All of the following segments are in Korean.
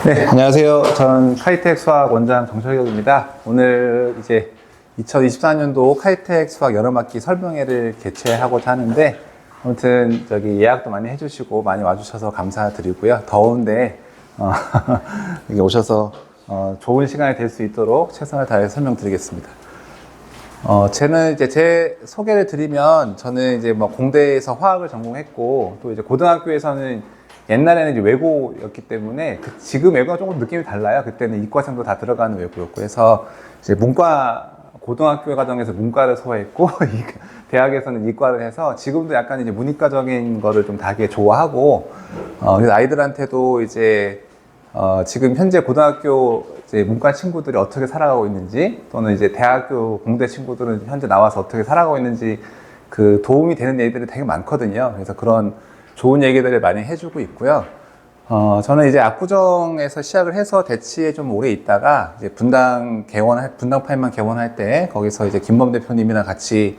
네, 안녕하세요. 저는 카이텍 수학 원장 정철혁입니다. 오늘 이제 2024년도 카이텍 수학 여름학기 설명회를 개최하고자 하는데, 아무튼 저기 예약도 많이 해주시고 많이 와주셔서 감사드리고요. 더운데 여기 오셔서 좋은 시간이 될 수 있도록 최선을 다해 설명드리겠습니다. 저는 이제 제 소개를 드리면, 저는 이제 뭐 공대에서 화학을 전공했고, 또 이제 고등학교에서는 옛날에는 이제 외고였기 때문에 지금 외고가 조금 느낌이 달라요. 그때는 이과생도 다 들어가는 외고였고, 그래서 이제 문과, 고등학교 과정에서 문과를 소화했고 대학에서는 이과를 해서 지금도 약간 이제 문이과적인 거를 좀 되게 좋아하고, 그래서 아이들한테도 이제 지금 현재 고등학교 이제 문과 친구들이 어떻게 살아가고 있는지, 또는 이제 대학교 공대 친구들은 현재 나와서 어떻게 살아가고 있는지 그 도움이 되는 얘기들이 되게 많거든요. 그래서 그런 좋은 얘기들을 많이 해주고 있고요. 저는 이제 압구정에서 시작을 해서 대치에 좀 오래 있다가 이제 분당 파임만 개원할 때 거기서 이제 김범 대표님이랑 같이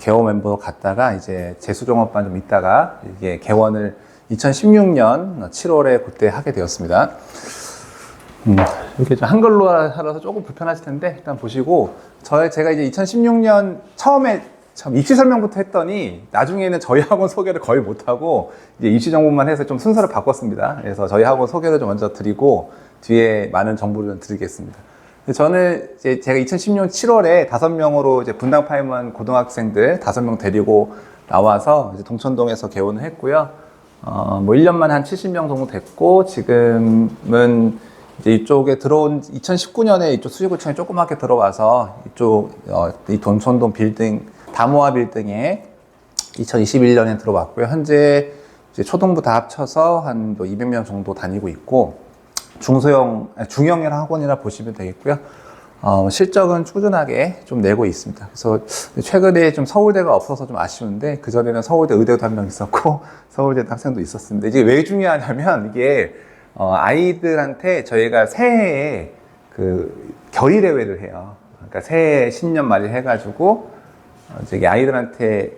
개원 멤버로 갔다가 이제 재수종업반 좀 있다가 이게 개원을 2016년 7월에 그때 하게 되었습니다. 이렇게 좀 한글로 하라서 조금 불편하실 텐데 일단 보시고, 제가 이제 2016년 처음에 입시 설명부터 했더니 나중에는 저희 학원 소개를 거의 못하고 이제 입시 정보만 해서 좀 순서를 바꿨습니다. 그래서 저희 학원 소개를 좀 먼저 드리고 뒤에 많은 정보를 좀 드리겠습니다. 저는 이제 제가 2016년 7월에 5명으로 이제 분당 파임원 고등학생들 5명 데리고 나와서 이제 동천동에서 개원을 했고요. 뭐 1년 만에 한 70명 정도 됐고, 지금은 이제 이쪽에 들어온 2019년에 이쪽 수지구청에 조그맣게 들어와서 이쪽 이 동천동 빌딩 다모아 빌딩에 2021년에 들어왔고요. 현재 이제 초등부 다 합쳐서 한 200명 정도 다니고 있고, 중형 학원이라 보시면 되겠고요. 실적은 꾸준하게 좀 내고 있습니다. 그래서 최근에 좀 서울대가 없어서 좀 아쉬운데, 그전에는 서울대 의대도 한 명 있었고 서울대 학생도 있었습니다. 이게 왜 중요하냐면, 이게 아이들한테 저희가 새해에 그 결의대회를 해요. 그러니까 새해 신년 말일 해가지고 이제 아이들한테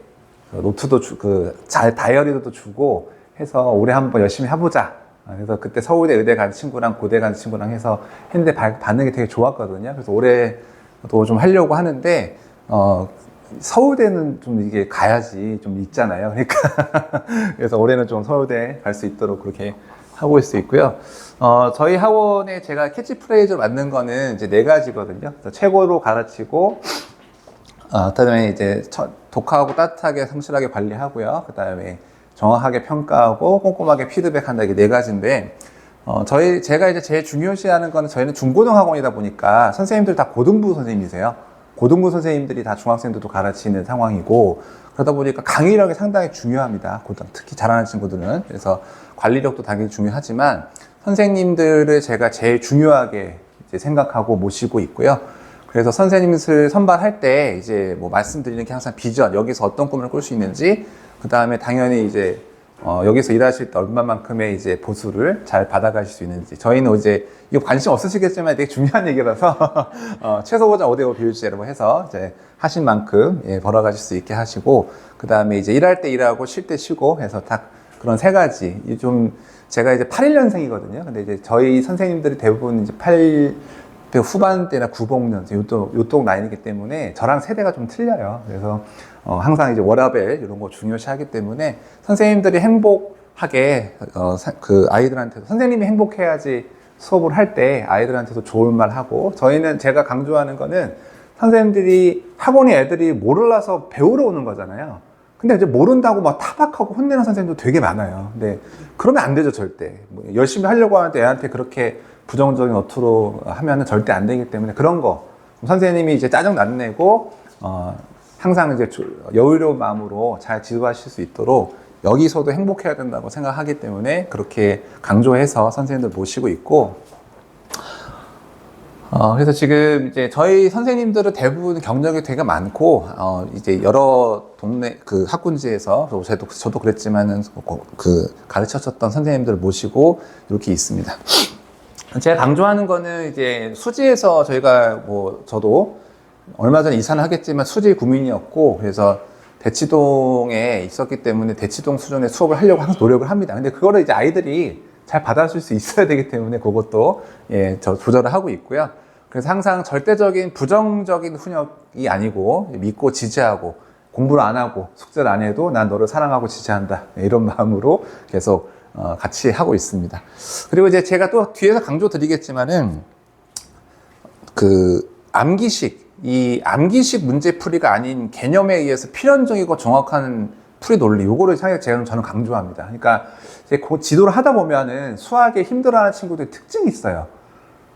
노트도 다이어리도 주고 해서 올해 한번 열심히 해보자. 그래서 그때 서울대 의대 간 친구랑 고대 간 친구랑 해서 했는데 반응이 되게 좋았거든요. 그래서 올해도 좀 하려고 하는데, 서울대는 좀 이게 가야지 좀 있잖아요. 그러니까 그래서 올해는 좀 서울대 갈 수 있도록 그렇게 하고 있을 수 있고요. 저희 학원에 제가 캐치프레이즈로 만든 거는 이제 4가지거든요. 최고로 가르치고, 그다음에 이제 독하고 따뜻하게 성실하게 관리하고요. 그다음에 정확하게 평가하고 꼼꼼하게 피드백한다. 이게 4가지인데, 제가 이제 제일 중요시하는 거는, 저희는 중고등 학원이다 보니까 선생님들 다 고등부 선생님이세요. 고등부 선생님들이 다 중학생들도 가르치는 상황이고, 그러다 보니까 강의력이 상당히 중요합니다. 특히 잘하는 친구들은. 그래서 관리력도 당연히 중요하지만 선생님들을 제가 제일 중요하게 이제 생각하고 모시고 있고요. 그래서 선생님을 선발할 때 이제 뭐 말씀드리는 게 항상 비전, 여기서 어떤 꿈을 꿀 수 있는지, 그 다음에 당연히 이제 여기서 일하실 때 얼마만큼의 이제 보수를 잘 받아가실 수 있는지. 저희는 이제 이거 관심 없으시겠지만 되게 중요한 얘기라서 최소 보장 5대5 비율제로 해서 이제 하신 만큼 벌어가실 수 있게 하시고, 그 다음에 이제 일할 때 일하고 쉴 때 쉬고 해서 딱 그런 3가지. 제가 이제 81년생이거든요. 근데 이제 저희 선생님들이 대부분 이제 후반대나 90년 요쪽 라인이기 때문에 저랑 세대가 좀 틀려요. 그래서 항상 이제 워라밸 이런 거 중요시하기 때문에 선생님들이 행복하게 그 아이들한테도, 선생님이 행복해야지 수업을 할 때 아이들한테도 좋은 말 하고, 저희는 제가 강조하는 거는 선생님들이 학원에 애들이 몰라서 배우러 오는 거잖아요. 근데 이제 모른다고 막 타박하고 혼내는 선생님도 되게 많아요. 근데 그러면 안 되죠, 절대. 열심히 하려고 하는데 애한테 그렇게 부정적인 어투로 하면은 절대 안 되기 때문에, 그런 거 선생님이 이제 짜증 안 내고 항상 이제 여유로운 마음으로 잘 지도하실 수 있도록 여기서도 행복해야 된다고 생각하기 때문에 그렇게 강조해서 선생님들 모시고 있고, 그래서 지금 이제 저희 선생님들은 대부분 경력이 되게 많고, 이제 여러 동네 그 학군지에서, 저도 그랬지만은 가르쳤었던 선생님들을 모시고 이렇게 있습니다. 제가 강조하는 거는 이제 수지에서 저희가 저도 얼마 전에 이사는 하겠지만 수지 구민이었고, 그래서 대치동에 있었기 때문에 대치동 수준의 수업을 하려고 항상 노력을 합니다. 근데 그거를 이제 아이들이 잘 받아줄 수 있어야 되기 때문에 그것도 예, 저 조절을 하고 있고요. 그래서 항상 절대적인 부정적인 훈육이 아니고 믿고 지지하고 공부를 안 하고 숙제를 안 해도 난 너를 사랑하고 지지한다. 이런 마음으로 계속 같이 하고 있습니다. 그리고 이제 제가 또 뒤에서 강조 드리겠지만은 그 이 암기식 문제풀이가 아닌 개념에 의해서 필연적이고 정확한 풀이 논리, 요거를 저는 강조합니다. 그러니까 이제 그 지도를 하다 보면은 수학에 힘들어하는 친구들의 특징이 있어요.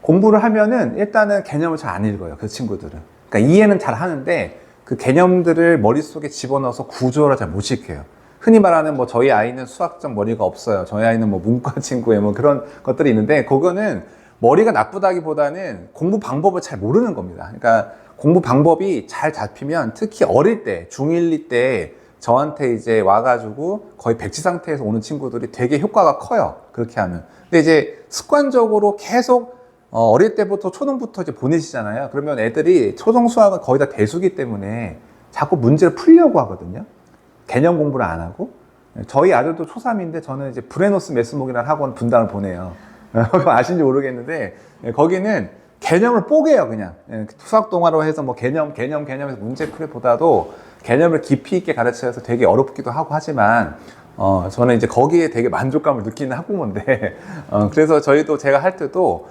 공부를 하면은 일단은 개념을 잘 안 읽어요, 그 친구들은. 그러니까 이해는 잘 하는데 그 개념들을 머릿속에 집어넣어서 구조를 잘 못 시켜요. 흔히 말하는 뭐 저희 아이는 수학적 머리가 없어요. 저희 아이는 뭐 문과 친구예요. 뭐 그런 것들이 있는데 그거는 머리가 나쁘다기보다는 공부 방법을 잘 모르는 겁니다. 그러니까 공부 방법이 잘 잡히면 특히 어릴 때, 중1, 2 때 저한테 이제 와가지고 거의 백지 상태에서 오는 친구들이 되게 효과가 커요. 그렇게 하면. 근데 이제 습관적으로 계속 어릴 때부터 초등부터 이제 보내시잖아요. 그러면 애들이 초등 수학은 거의 다 대수기 때문에 자꾸 문제를 풀려고 하거든요. 개념 공부를 안 하고. 저희 아들도 초3인데 저는 이제 브레노스 메스목이라는 학원 분당을 보내요. 아신지 모르겠는데 거기는 개념을 뽀개요. 그냥 수학 동화로 해서 뭐 개념에서 문제 풀이보다도 개념을 깊이 있게 가르쳐서 되게 어렵기도 하고 하지만 저는 이제 거기에 되게 만족감을 느끼는 학부모인데 그래서 저희도 제가 할 때도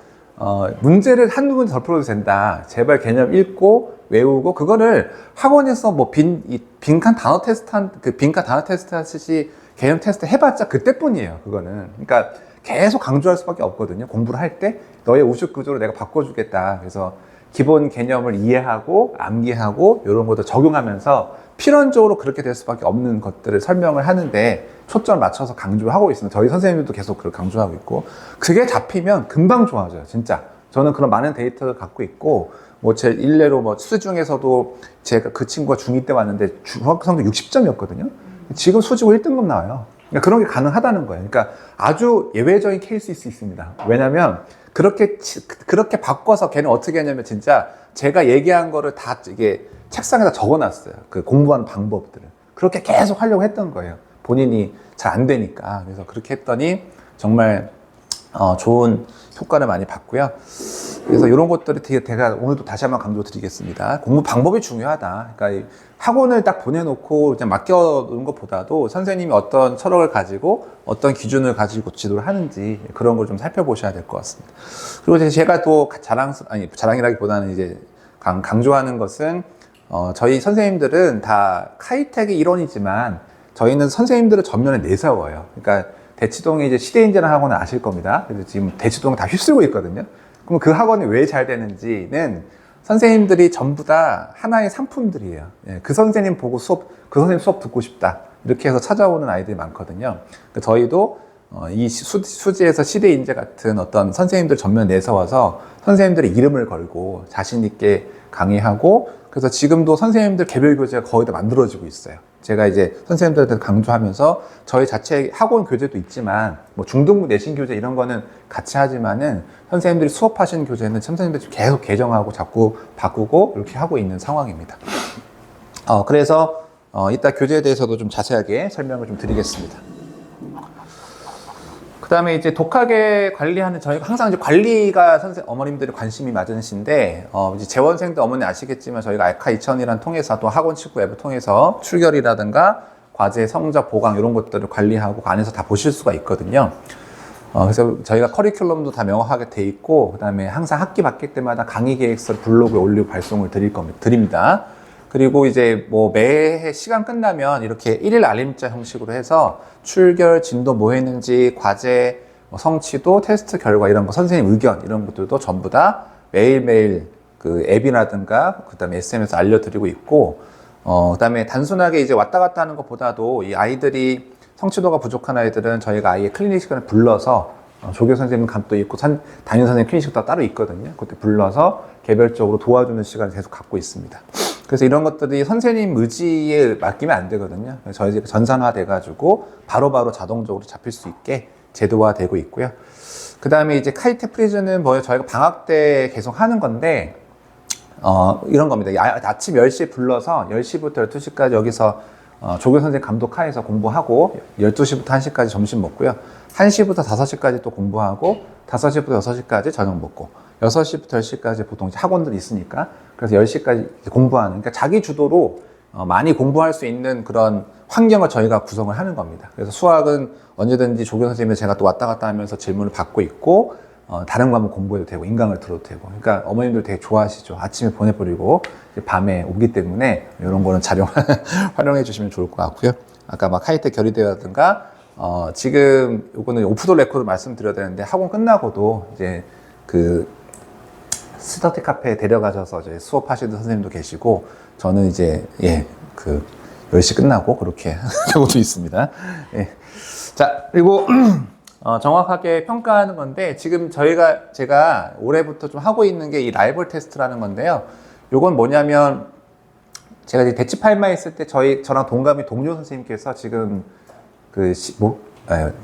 문제를 한두 번 더 풀어도 된다. 제발 개념 읽고 외우고 그거를 학원에서 뭐 빈칸 단어 테스트 하듯이 개념 테스트 해봤자 그때뿐이에요. 그거는. 그러니까 계속 강조할 수밖에 없거든요. 공부를 할 때 너의 우식 구조를 내가 바꿔주겠다. 그래서 기본 개념을 이해하고 암기하고 이런 것도 적용하면서 필연적으로 그렇게 될 수밖에 없는 것들을 설명을 하는데 초점을 맞춰서 강조하고 있습니다. 저희 선생님들도 계속 그걸 강조하고 있고 그게 잡히면 금방 좋아져요. 진짜. 저는 그런 많은 데이터를 갖고 있고 뭐 제 일례로 뭐 수시 중에서도 제가 그 친구가 중2 때 왔는데 중학교 성적 60점이었거든요. 지금 수지고 1등급 나와요. 그러니까 그런 게 가능하다는 거예요. 그러니까 아주 예외적인 케이스일 수 있습니다. 왜냐면 그렇게 바꿔서 걔는 어떻게 하냐면 진짜 제가 얘기한 거를 다 이게 책상에다 적어놨어요. 그 공부하는 방법들을. 그렇게 계속 하려고 했던 거예요. 본인이 잘 안 되니까. 그래서 그렇게 했더니 정말 좋은 효과를 많이 봤고요. 그래서 이런 것들을 제가 오늘도 다시 한번 강조드리겠습니다. 공부 방법이 중요하다. 그러니까 학원을 딱 보내놓고 그냥 맡겨놓은 것보다도 선생님이 어떤 철학을 가지고 어떤 기준을 가지고 지도를 하는지 그런 걸 좀 살펴보셔야 될 것 같습니다. 그리고 제가 또 자랑이라기보다는 이제 강조하는 것은 저희 선생님들은 다 카이텍의 일원이지만 저희는 선생님들을 전면에 내세워요. 그러니까 대치동에 이제 시대인재라는 학원을 아실 겁니다. 그래서 지금 대치동을 다 휩쓸고 있거든요. 그럼 그 학원이 왜 잘 되는지는 선생님들이 전부 다 하나의 상품들이에요. 그 선생님 보고 그 선생님 수업 듣고 싶다. 이렇게 해서 찾아오는 아이들이 많거든요. 저희도 이 수지에서 시대인재 같은 어떤 선생님들 전면 내세워서 선생님들의 이름을 걸고 자신있게 강의하고 그래서 지금도 선생님들 개별 교재가 거의 다 만들어지고 있어요. 제가 이제 선생님들한테 강조하면서 저희 자체 학원 교재도 있지만 뭐 중등부 내신 교재 이런 거는 같이 하지만은 선생님들이 수업하시는 교재는 선생님들이 계속 개정하고 자꾸 바꾸고 이렇게 하고 있는 상황입니다. 그래서 이따 교재에 대해서도 좀 자세하게 설명을 좀 드리겠습니다. 그 다음에 이제 독하게 관리하는 저희가 항상 이제 관리가 어머님들이 관심이 많으신데 이제 재원생들 어머니 아시겠지만 저희가 알카 2000이라는 통해서 또 학원 친구 앱을 통해서 출결이라든가 과제 성적 보강 이런 것들을 관리하고 그 안에서 다 보실 수가 있거든요. 그래서 저희가 커리큘럼도 다 명확하게 돼 있고 그 다음에 항상 학기 바뀔 때마다 강의 계획서를 블로그에 올리고 발송을 드립니다. 그리고 이제 뭐 매해 시간 끝나면 이렇게 1일 알림자 형식으로 해서 출결, 진도 뭐 했는지, 과제, 성취도, 테스트 결과 이런 거, 선생님 의견 이런 것들도 전부 다 매일매일 그 앱이라든가 그다음에 SMS에서 알려드리고 있고 그다음에 단순하게 이제 왔다 갔다 하는 것보다도 이 아이들이 성취도가 부족한 아이들은 저희가 아이의 클리닉 시간을 불러서 조교 선생님 감도 있고 담임 선생님 클리닉도 따로 있거든요. 그때 불러서 개별적으로 도와주는 시간을 계속 갖고 있습니다. 그래서 이런 것들이 선생님 의지에 맡기면 안 되거든요. 저희가 전산화 돼가지고 바로바로 자동적으로 잡힐 수 있게 제도화 되고 있고요. 그 다음에 이제 카이텍 프리즈는 뭐 저희가 방학 때 계속 하는 건데, 이런 겁니다. 아침 10시에 불러서 10시부터 12시까지 여기서 조교 선생님 감독 하에서 공부하고 12시부터 1시까지 점심 먹고요. 1시부터 5시까지 또 공부하고 5시부터 6시까지 저녁 먹고 6시부터 10시까지 보통 이제 학원들이 있으니까 그래서 10시까지 공부하는, 그러니까 자기 주도로 많이 공부할 수 있는 그런 환경을 저희가 구성을 하는 겁니다. 그래서 수학은 언제든지 조교 선생님이 제가 또 왔다 갔다 하면서 질문을 받고 있고 다른 과목 공부해도 되고 인강을 들어도 되고, 그러니까 어머님들 되게 좋아하시죠. 아침에 보내버리고 밤에 오기 때문에 이런 거는 활용해 주시면 좋을 것 같고요. 아까 막 하이텍 결의대회라든가 지금 요거는 오프 더 레코드 말씀드려야 되는데 학원 끝나고도 이제 그 스터디 카페에 데려가셔서 이제 수업하시는 선생님도 계시고, 저는 이제 그 10시 끝나고 그렇게 경우도 있습니다. 예. 자, 그리고 정확하게 평가하는 건데, 지금 제가 올해부터 좀 하고 있는 게 이 라이벌 테스트라는 건데요. 요건 뭐냐면, 제가 이제 대치 8마 있을 때 저랑 동갑인 동료 선생님께서 지금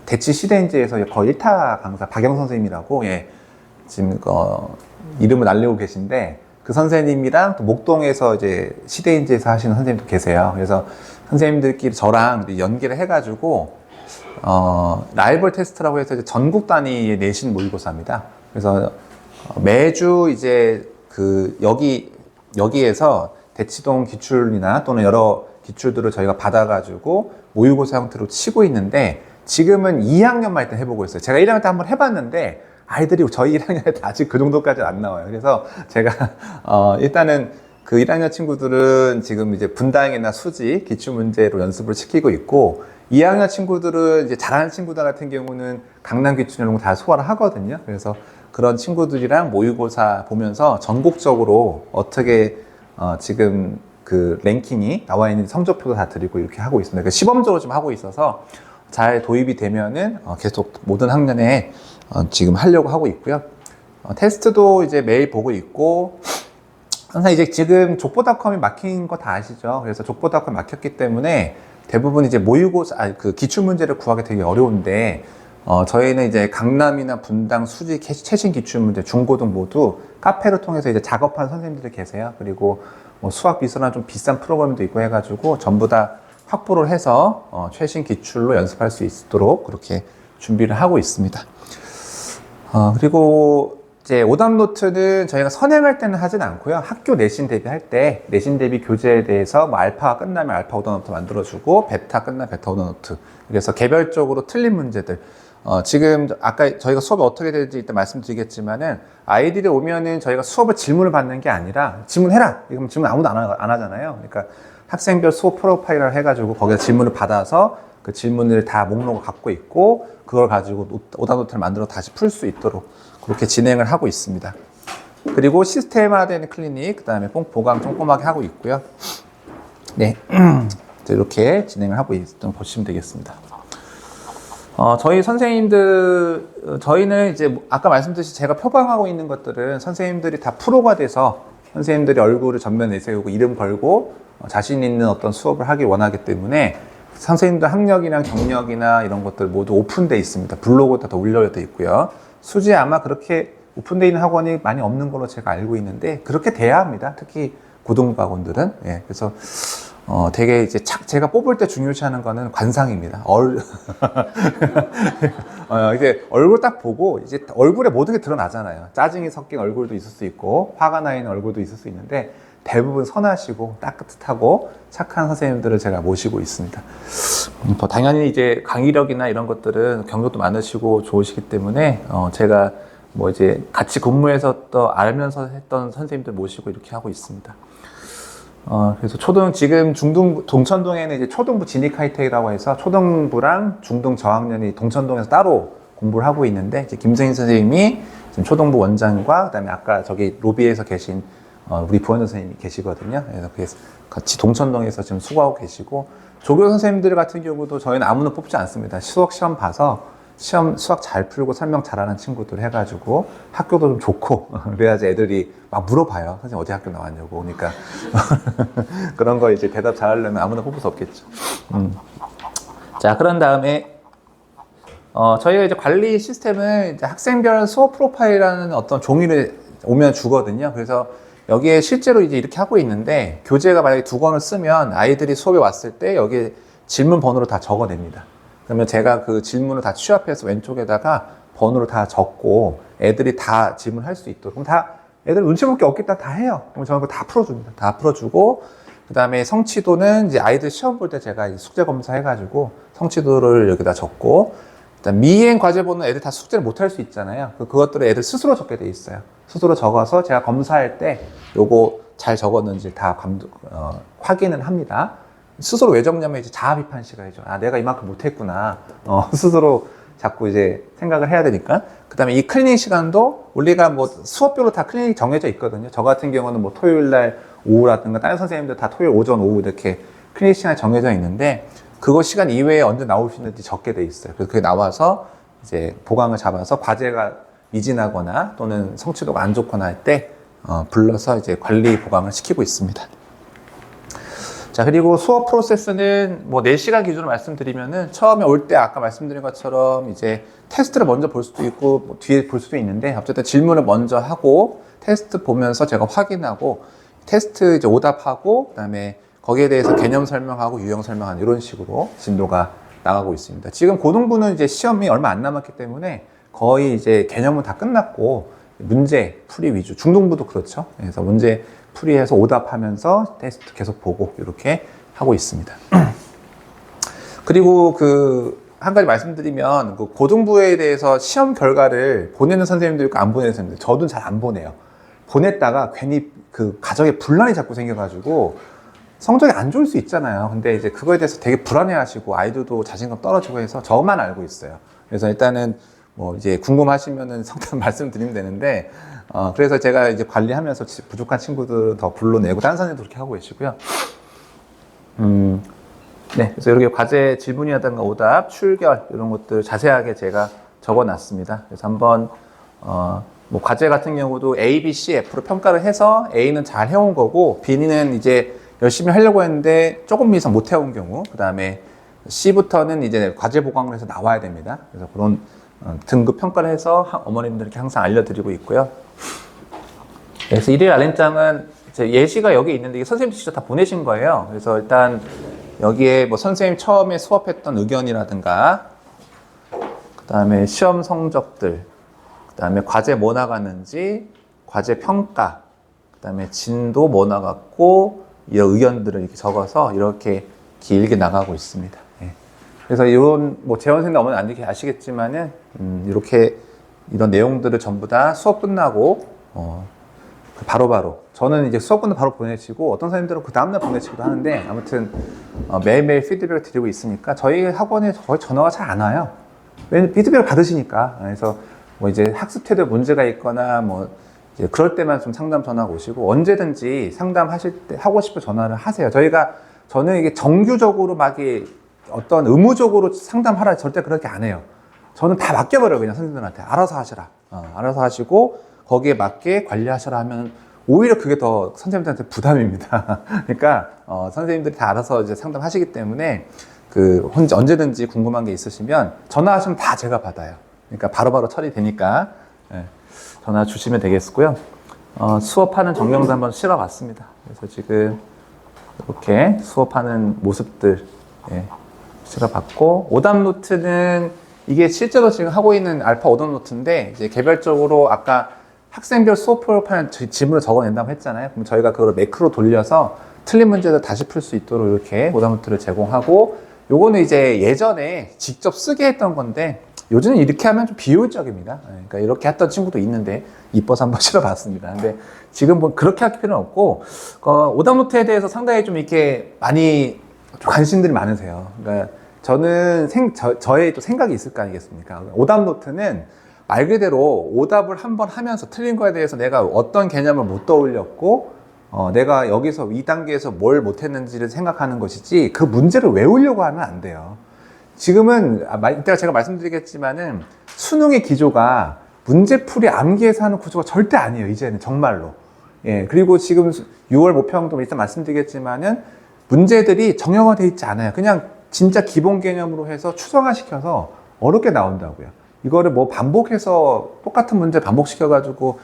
대치 시대인지에서 거의 1타 강사 박영 선생님이라고, 지금 이름을 알리고 계신데, 그 선생님이랑 또 목동에서 이제 시대인지에서 하시는 선생님도 계세요. 그래서 선생님들끼리 저랑 연계를 해가지고 라이벌 테스트라고 해서 이제 전국 단위의 내신 모의고사입니다. 그래서 매주 이제 여기에서 대치동 기출이나 또는 여러 기출들을 저희가 받아가지고 모의고사 형태로 치고 있는데, 지금은 2학년 말 때 해보고 있어요. 제가 1학년 때 한번 해봤는데 아이들이 저희 1학년 때 아직 그 정도까지는 안 나와요. 그래서 제가 일단은 그 1학년 친구들은 지금 이제 분당이나 수지 기출 문제로 연습을 시키고 있고, 2학년 친구들은 이제 잘하는 친구들 같은 경우는 강남 기출 이런 거 다 소화를 하거든요. 그래서 그런 친구들이랑 모의고사 보면서 전국적으로 어떻게 지금 그 랭킹이 나와 있는 성적표도 다 드리고 이렇게 하고 있습니다. 그 시범적으로 좀 하고 있어서 잘 도입이 되면은 계속 모든 학년에 지금 하려고 하고 있고요. 테스트도 이제 매일 보고 있고, 항상 이제 지금 족보닷컴이 막힌 거 다 아시죠? 그래서 족보닷컴이 막혔기 때문에 대부분 이제 모의고사, 그 기출 문제를 구하기 되게 어려운데, 저희는 이제 강남이나 분당, 수지, 최신 기출 문제, 중고등 모두 카페를 통해서 이제 작업하는 선생님들이 계세요. 그리고 뭐 수학 비슷한 좀 비싼 프로그램도 있고 해가지고 전부 다 확보를 해서 최신 기출로 연습할 수 있도록 그렇게 준비를 하고 있습니다. 그리고 이제 오답 노트는 저희가 선행할 때는 하진 않고요. 학교 내신 대비할 때 내신 대비 교재에 대해서 뭐 알파가 끝나면 알파 오답 노트 만들어주고, 베타 끝나면 베타 오답 노트. 그래서 개별적으로 틀린 문제들. 지금 아까 저희가 수업이 어떻게 될지 이따 말씀드리겠지만은, 아이들이 오면은 저희가 수업을 질문을 받는 게 아니라 질문해라. 이러면 질문 아무도 안 하잖아요. 그러니까 학생별 수업 프로파일을 해가지고 거기서 질문을 받아서 그 질문을 다 목록을 갖고 있고, 그걸 가지고 오답 노트를 만들어 다시 풀 수 있도록 그렇게 진행을 하고 있습니다. 그리고 시스템화된 클리닉, 그 다음에 보강 꼼꼼하게 하고 있고요. 네, 이렇게 진행을 하고 있다고 보시면 되겠습니다. 저희 선생님들, 저희는 이제 아까 말씀드렸듯이 제가 표방하고 있는 것들은 선생님들이 다 프로가 돼서 선생님들이 얼굴을 전면 내세우고 이름 걸고 자신 있는 어떤 수업을 하길 원하기 때문에, 선생님들 학력이랑 경력이나 이런 것들 모두 오픈되어 있습니다. 블로그도 다 올려져 있고요. 수지에 아마 그렇게 오픈되어 있는 학원이 많이 없는 걸로 제가 알고 있는데, 그렇게 돼야 합니다. 특히 고등부 학원들은. 그래서 되게 이제 제가 뽑을 때 중요시하는 거는 관상입니다. 이제 얼굴 딱 보고 이제 얼굴에 모든 게 드러나잖아요. 짜증이 섞인 얼굴도 있을 수 있고, 화가 나 있는 얼굴도 있을 수 있는데, 대부분 선하시고 따뜻하고 착한 선생님들을 제가 모시고 있습니다. 당연히 이제 강의력이나 이런 것들은 경력도 많으시고 좋으시기 때문에 제가 뭐 이제 같이 근무해서 또 알면서 했던 선생님들 모시고 이렇게 하고 있습니다. 그래서 지금 동천동에는 이제 초등부 진익 하이텍이라고 해서 초등부랑 중등 저학년이 동천동에서 따로 공부를 하고 있는데, 이제 김승인 선생님이 지금 초등부 원장과 그다음에 아까 저기 로비에서 계신 우리 부원장 선생님이 계시거든요. 그래서 같이 동천동에서 지금 수고하고 계시고, 조교 선생님들 같은 경우도 저희는 아무나 뽑지 않습니다. 수학 시험 봐서 수학 잘 풀고 설명 잘하는 친구들 해가지고 학교도 좀 좋고 그래야지 애들이 막 물어봐요. 선생님 어디 학교 나왔냐고. 그러니까 그런 거 이제 대답 잘하려면 아무나 뽑을 수 없겠죠. 자, 그런 다음에 저희가 이제 관리 시스템은 이제 학생별 수업 프로파일이라는 어떤 종이를 오면 주거든요. 그래서 여기에 실제로 이제 이렇게 하고 있는데, 교재가 만약에 2권을 쓰면 아이들이 수업에 왔을 때 여기에 질문 번호를 다 적어냅니다. 그러면 제가 그 질문을 다 취합해서 왼쪽에다가 번호를 다 적고 애들이 다 질문할 수 있도록. 그럼 다 애들 눈치 볼 게 없겠다 다 해요. 그럼 저는 그거 다 풀어줍니다. 다 풀어주고, 그 다음에 성취도는 이제 아이들 시험 볼 때 제가 숙제 검사해가지고 성취도를 여기다 적고, 일단 미행 과제본은 애들 다 숙제를 못 할 수 있잖아요. 그것들을 애들 스스로 적게 돼 있어요. 스스로 적어서 제가 검사할 때 요거 잘 적었는지 다 확인을 합니다. 스스로 왜 적냐면 이제 자아 비판 시간이죠. 아, 내가 이만큼 못했구나. 스스로 자꾸 이제 생각을 해야 되니까. 그 다음에 이 클리닝 시간도 우리가 뭐 수업별로 다 클리닝이 정해져 있거든요. 저 같은 경우는 뭐 토요일 날 오후라든가 다른 선생님들 다 토요일 오전 오후 이렇게 클리닝 시간이 정해져 있는데, 그거 시간 이외에 언제 나올 수 있는지 적게 돼 있어요. 그래서 그게 나와서 이제 보강을 잡아서 과제가 미진하거나 또는 성취도가 안 좋거나 할 때 불러서 이제 관리 보강을 시키고 있습니다. 자, 그리고 수업 프로세스는 뭐 4시간 기준으로 말씀드리면은, 처음에 올 때 아까 말씀드린 것처럼 이제 테스트를 먼저 볼 수도 있고 뭐 뒤에 볼 수도 있는데, 어쨌든 질문을 먼저 하고 테스트 보면서 제가 확인하고 테스트 이제 오답하고, 그다음에 거기에 대해서 개념 설명하고 유형 설명하는 이런 식으로 진도가 나가고 있습니다. 지금 고등부는 이제 시험이 얼마 안 남았기 때문에 거의 이제 개념은 다 끝났고 문제 풀이 위주, 중등부도 그렇죠. 그래서 문제 풀이해서 오답하면서 테스트 계속 보고 이렇게 하고 있습니다. 그리고 한 가지 말씀드리면, 그 고등부에 대해서 시험 결과를 보내는 선생님도 있고 안 보내는 선생님도, 저도 잘 안 보내요. 보냈다가 괜히 그 가정에 분란이 자꾸 생겨가지고 성적이 안 좋을 수 있잖아요. 근데 이제 그거에 대해서 되게 불안해하시고 아이들도 자신감 떨어지고 해서 저만 알고 있어요. 그래서 일단은 뭐 이제 궁금하시면은 상담 말씀드리면 되는데, 그래서 제가 이제 관리하면서 부족한 친구들 더 불러내고 다른 선생님도 그렇게 하고 계시고요. 네, 그래서 이렇게 과제 질문이라든가 오답, 출결 이런 것들 자세하게 제가 적어놨습니다. 그래서 한번 뭐 과제 같은 경우도 A, B, C, F로 평가를 해서 A는 잘 해온 거고 B는 이제 열심히 하려고 했는데 조금 이상 못 해온 경우, 그 다음에 C부터는 이제 과제 보강을 해서 나와야 됩니다. 그래서 그런 등급 평가를 해서 어머님들께 항상 알려드리고 있고요. 그래서 일일 알림장은 예시가 여기 있는데, 이게 선생님 직접 다 보내신 거예요. 그래서 일단 여기에 뭐 선생님 처음에 수업했던 의견이라든가, 그 다음에 시험 성적들, 그 다음에 과제 뭐 나갔는지, 과제 평가, 그 다음에 진도 뭐 나갔고, 이런 의견들을 이렇게 적어서 이렇게 길게 나가고 있습니다. 예. 그래서 이런 뭐 재원생들 어머니 안 아시겠지만은 이렇게 이런 내용들을 전부 다 수업 끝나고 바로바로 저는 이제 수업 끝나고 바로 보내시고, 어떤 선생님들은 그 다음날 보내시기도 하는데, 아무튼 매일매일 피드백을 드리고 있으니까 저희 학원에 거의 전화가 잘 안 와요. 왜냐면 피드백을 받으시니까. 그래서 뭐 이제 학습 태도에 문제가 있거나 뭐 이제 그럴 때만 좀 상담 전화가 오시고, 언제든지 상담하실 때 하고 싶은 전화를 하세요. 저는 이게 정규적으로 막 어떤 의무적으로 상담하라 절대 그렇게 안 해요. 저는 다 맡겨버려요. 그냥 선생님들한테 알아서 하시라. 알아서 하시고 거기에 맞게 관리하시라 하면 오히려 그게 더 선생님들한테 부담입니다. 그러니까 선생님들이 다 알아서 이제 상담하시기 때문에 언제든지 궁금한 게 있으시면 전화하시면 다 제가 받아요. 그러니까 바로바로 처리되니까 전화 주시면 되겠고요. 수업하는 정명도 한번 실어봤습니다. 그래서 지금 이렇게 수업하는 모습들 실어봤고, 오답 노트는 이게 실제로 지금 하고 있는 알파 오답 노트인데, 이제 개별적으로 아까 학생별 수업 프로파일 질문을 적어낸다고 했잖아요. 그럼 저희가 그걸 매크로 돌려서 틀린 문제를 다시 풀 수 있도록 이렇게 오답 노트를 제공하고, 요거는 이제 예전에 직접 쓰게 했던 건데 요즘은 이렇게 하면 좀 비효율적입니다. 그러니까 이렇게 했던 친구도 있는데 이뻐서 한번 실어봤습니다. 근데 지금 뭐 그렇게 할 필요는 없고, 오답 노트에 대해서 상당히 좀 이렇게 많이 관심들이 많으세요. 그러니까 저는 저의 또 생각이 있을 거 아니겠습니까? 오답 노트는 말 그대로 오답을 한번 하면서 틀린 거에 대해서 내가 어떤 개념을 못 떠올렸고, 내가 여기서 이 단계에서 뭘 못했는지를 생각하는 것이지, 그 문제를 외우려고 하면 안 돼요. 지금은 이따가 제가 말씀드리겠지만은 수능의 기조가 문제풀이 암기해서 하는 구조가 절대 아니에요. 이제는 정말로. 그리고 지금 6월 모평도 일단 말씀드리겠지만은 문제들이 정형화되어 있지 않아요. 그냥 진짜 기본 개념으로 해서 추상화시켜서 어렵게 나온다고요. 이거를 뭐 반복해서 똑같은 문제 반복시켜가지고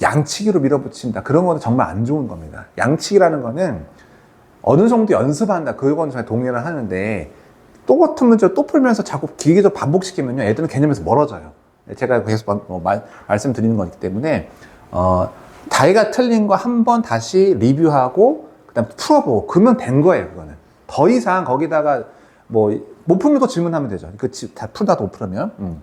양치기로 밀어붙인다. 그런 거는 정말 안 좋은 겁니다. 양치기라는 거는 어느 정도 연습한다. 그건 정말 동의를 하는데 또 같은 문제를 또 풀면서 자꾸 기계적으로 반복시키면요. 애들은 개념에서 멀어져요. 제가 계속 말씀드리는 거기 때문에 자기가 틀린 거 한 번 다시 리뷰하고 그다음 풀어보고 그러면 된 거예요. 그거는 더 이상 거기다가 못 풀면 또 질문하면 되죠. 다 풀다 못 풀으면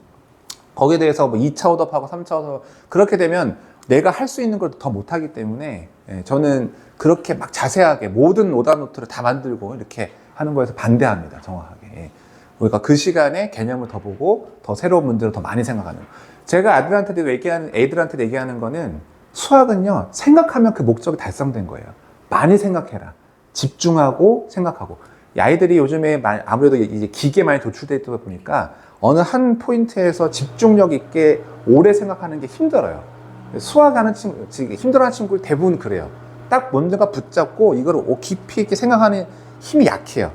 거기에 대해서 2차 오답하고 3차 오답 그렇게 되면 내가 할 수 있는 걸 더 못하기 때문에 저는 그렇게 막 자세하게 모든 오답 노트를 다 만들고 이렇게 하는 거에서 반대합니다. 정확하게. 그러니까 그 시간에 개념을 더 보고 더 새로운 문제를 더 많이 생각하는 거예요. 제가 애들한테 얘기하는 거는 수학은요, 생각하면 그 목적이 달성된 거예요. 많이 생각해라. 집중하고 생각하고. 이 아이들이 요즘에 아무래도 이제 기계에 많이 노출되어 있다 보니까 어느 한 포인트에서 집중력 있게 오래 생각하는 게 힘들어요. 수학하는 친구, 힘들어하는 친구들 대부분 그래요. 딱 뭔가 붙잡고 이걸 깊이 있게 생각하는 힘이 약해요.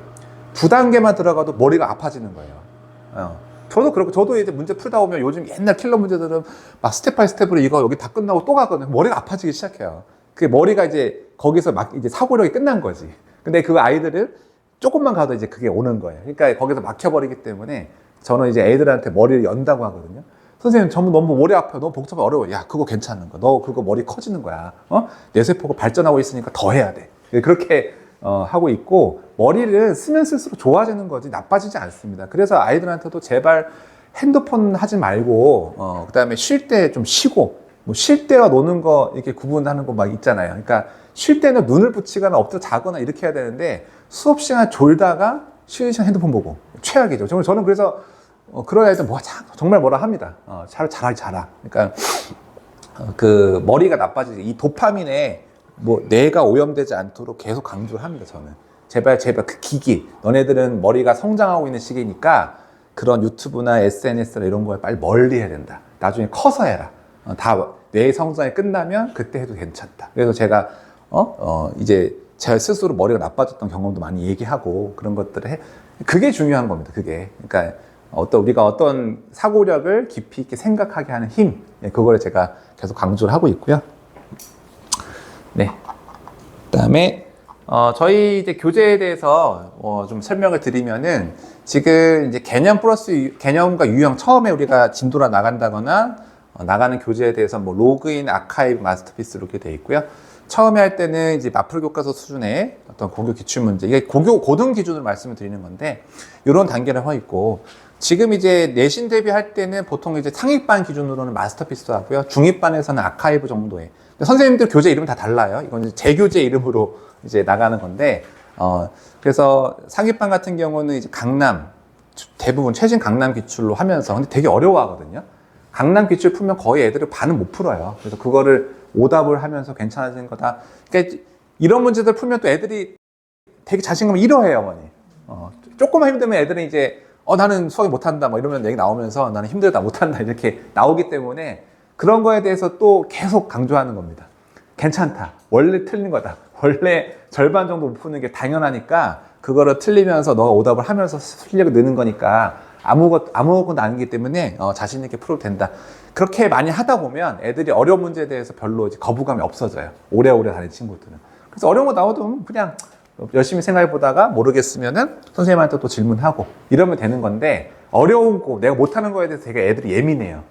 2단계만 들어가도 머리가 아파지는 거예요. 저도 그렇고, 저도 이제 문제 풀다 보면 요즘 옛날 킬러 문제들은 막 스텝 바이 스텝으로 이거 여기 다 끝나고 또 가거든요. 머리가 아파지기 시작해요. 그게 머리가 이제 거기서 막 이제 사고력이 끝난 거지. 근데 그 아이들은 조금만 가도 이제 그게 오는 거예요. 그러니까 거기서 막혀버리기 때문에 저는 이제 애들한테 머리를 연다고 하거든요. 선생님, 전부 너무 머리 아파요. 너무 복잡해 어려워. 야, 그거 괜찮은 거야. 너 그거 머리 커지는 거야. 뇌세포가 발전하고 있으니까 더 해야 돼. 그렇게 하고 있고, 머리를 쓰면 쓸수록 좋아지는 거지 나빠지지 않습니다. 그래서 아이들한테도 제발 핸드폰 하지 말고 그 다음에 쉴 때 좀 쉬고, 쉴 때와 노는 거 이렇게 구분하는 거 막 있잖아요. 그러니까 쉴 때는 눈을 붙이거나 엎드려 자거나 이렇게 해야 되는데 수업 시간 졸다가 쉬는 시간 핸드폰 보고 최악이죠. 저는 그래서 그런 애들 정말 뭐라 합니다. 자라. 그러니까 그 머리가 나빠지지. 이 도파민에 뇌가 오염되지 않도록 계속 강조를 합니다. 저는 제발 그 기기, 너네들은 머리가 성장하고 있는 시기니까 그런 유튜브나 SNS나 이런 거에 빨리 멀리 해야 된다. 나중에 커서 해라. 다 뇌 성장이 끝나면 그때 해도 괜찮다. 그래서 제가 이제 제 스스로 머리가 나빠졌던 경험도 많이 얘기하고 그런 것들을 그게 중요한 겁니다. 그게. 그러니까 우리가 어떤 사고력을 깊이 있게 생각하게 하는 힘, 그거를 제가 계속 강조를 하고 있고요. 네. 그다음에 저희 이제 교재에 대해서 좀 설명을 드리면은 지금 이제 개념과 유형 처음에 우리가 진도라 나간다거나 나가는 교재에 대해서 로그인, 아카이브, 마스터피스 이렇게 돼 있고요. 처음에 할 때는 이제 마플 교과서 수준의 어떤 고교 기출 문제, 이게 고등 기준으로 말씀을 드리는 건데 이런 단계를 하고 있고, 지금 이제 내신 대비할 때는 보통 이제 상위반 기준으로는 마스터피스 하고요. 중위반에서는 아카이브 정도의. 선생님들 교재 이름이 다 달라요. 이건 이제 제 교재 이름으로 이제 나가는 건데, 그래서 상위반 같은 경우는 이제 대부분 최신 강남 기출로 하면서, 근데 되게 어려워하거든요. 강남 기출 풀면 거의 애들이 반은 못 풀어요. 그래서 그거를 오답을 하면서 괜찮아지는 거다. 그러니까 이런 문제들 풀면 또 애들이 되게 자신감을 잃어해요, 어머니. 조금만 힘들면 애들은 이제, 나는 수학이 못한다, 이러면 얘기 나오면서 나는 힘들다, 못한다, 이렇게 나오기 때문에 그런 거에 대해서 또 계속 강조하는 겁니다. 괜찮다. 원래 틀린 거다. 원래 절반 정도 못 푸는 게 당연하니까 그거를 틀리면서 너가 오답을 하면서 실력을 느는 거니까 아무것도 아니기 때문에 자신 있게 풀어도 된다. 그렇게 많이 하다 보면 애들이 어려운 문제에 대해서 별로 이제 거부감이 없어져요. 오래오래 다닌 친구들은. 그래서 어려운 거 나오도 그냥 열심히 생각해 보다가 모르겠으면은 선생님한테 또 질문하고 이러면 되는 건데, 어려운 거, 내가 못하는 거에 대해서 되게 애들이 예민해요.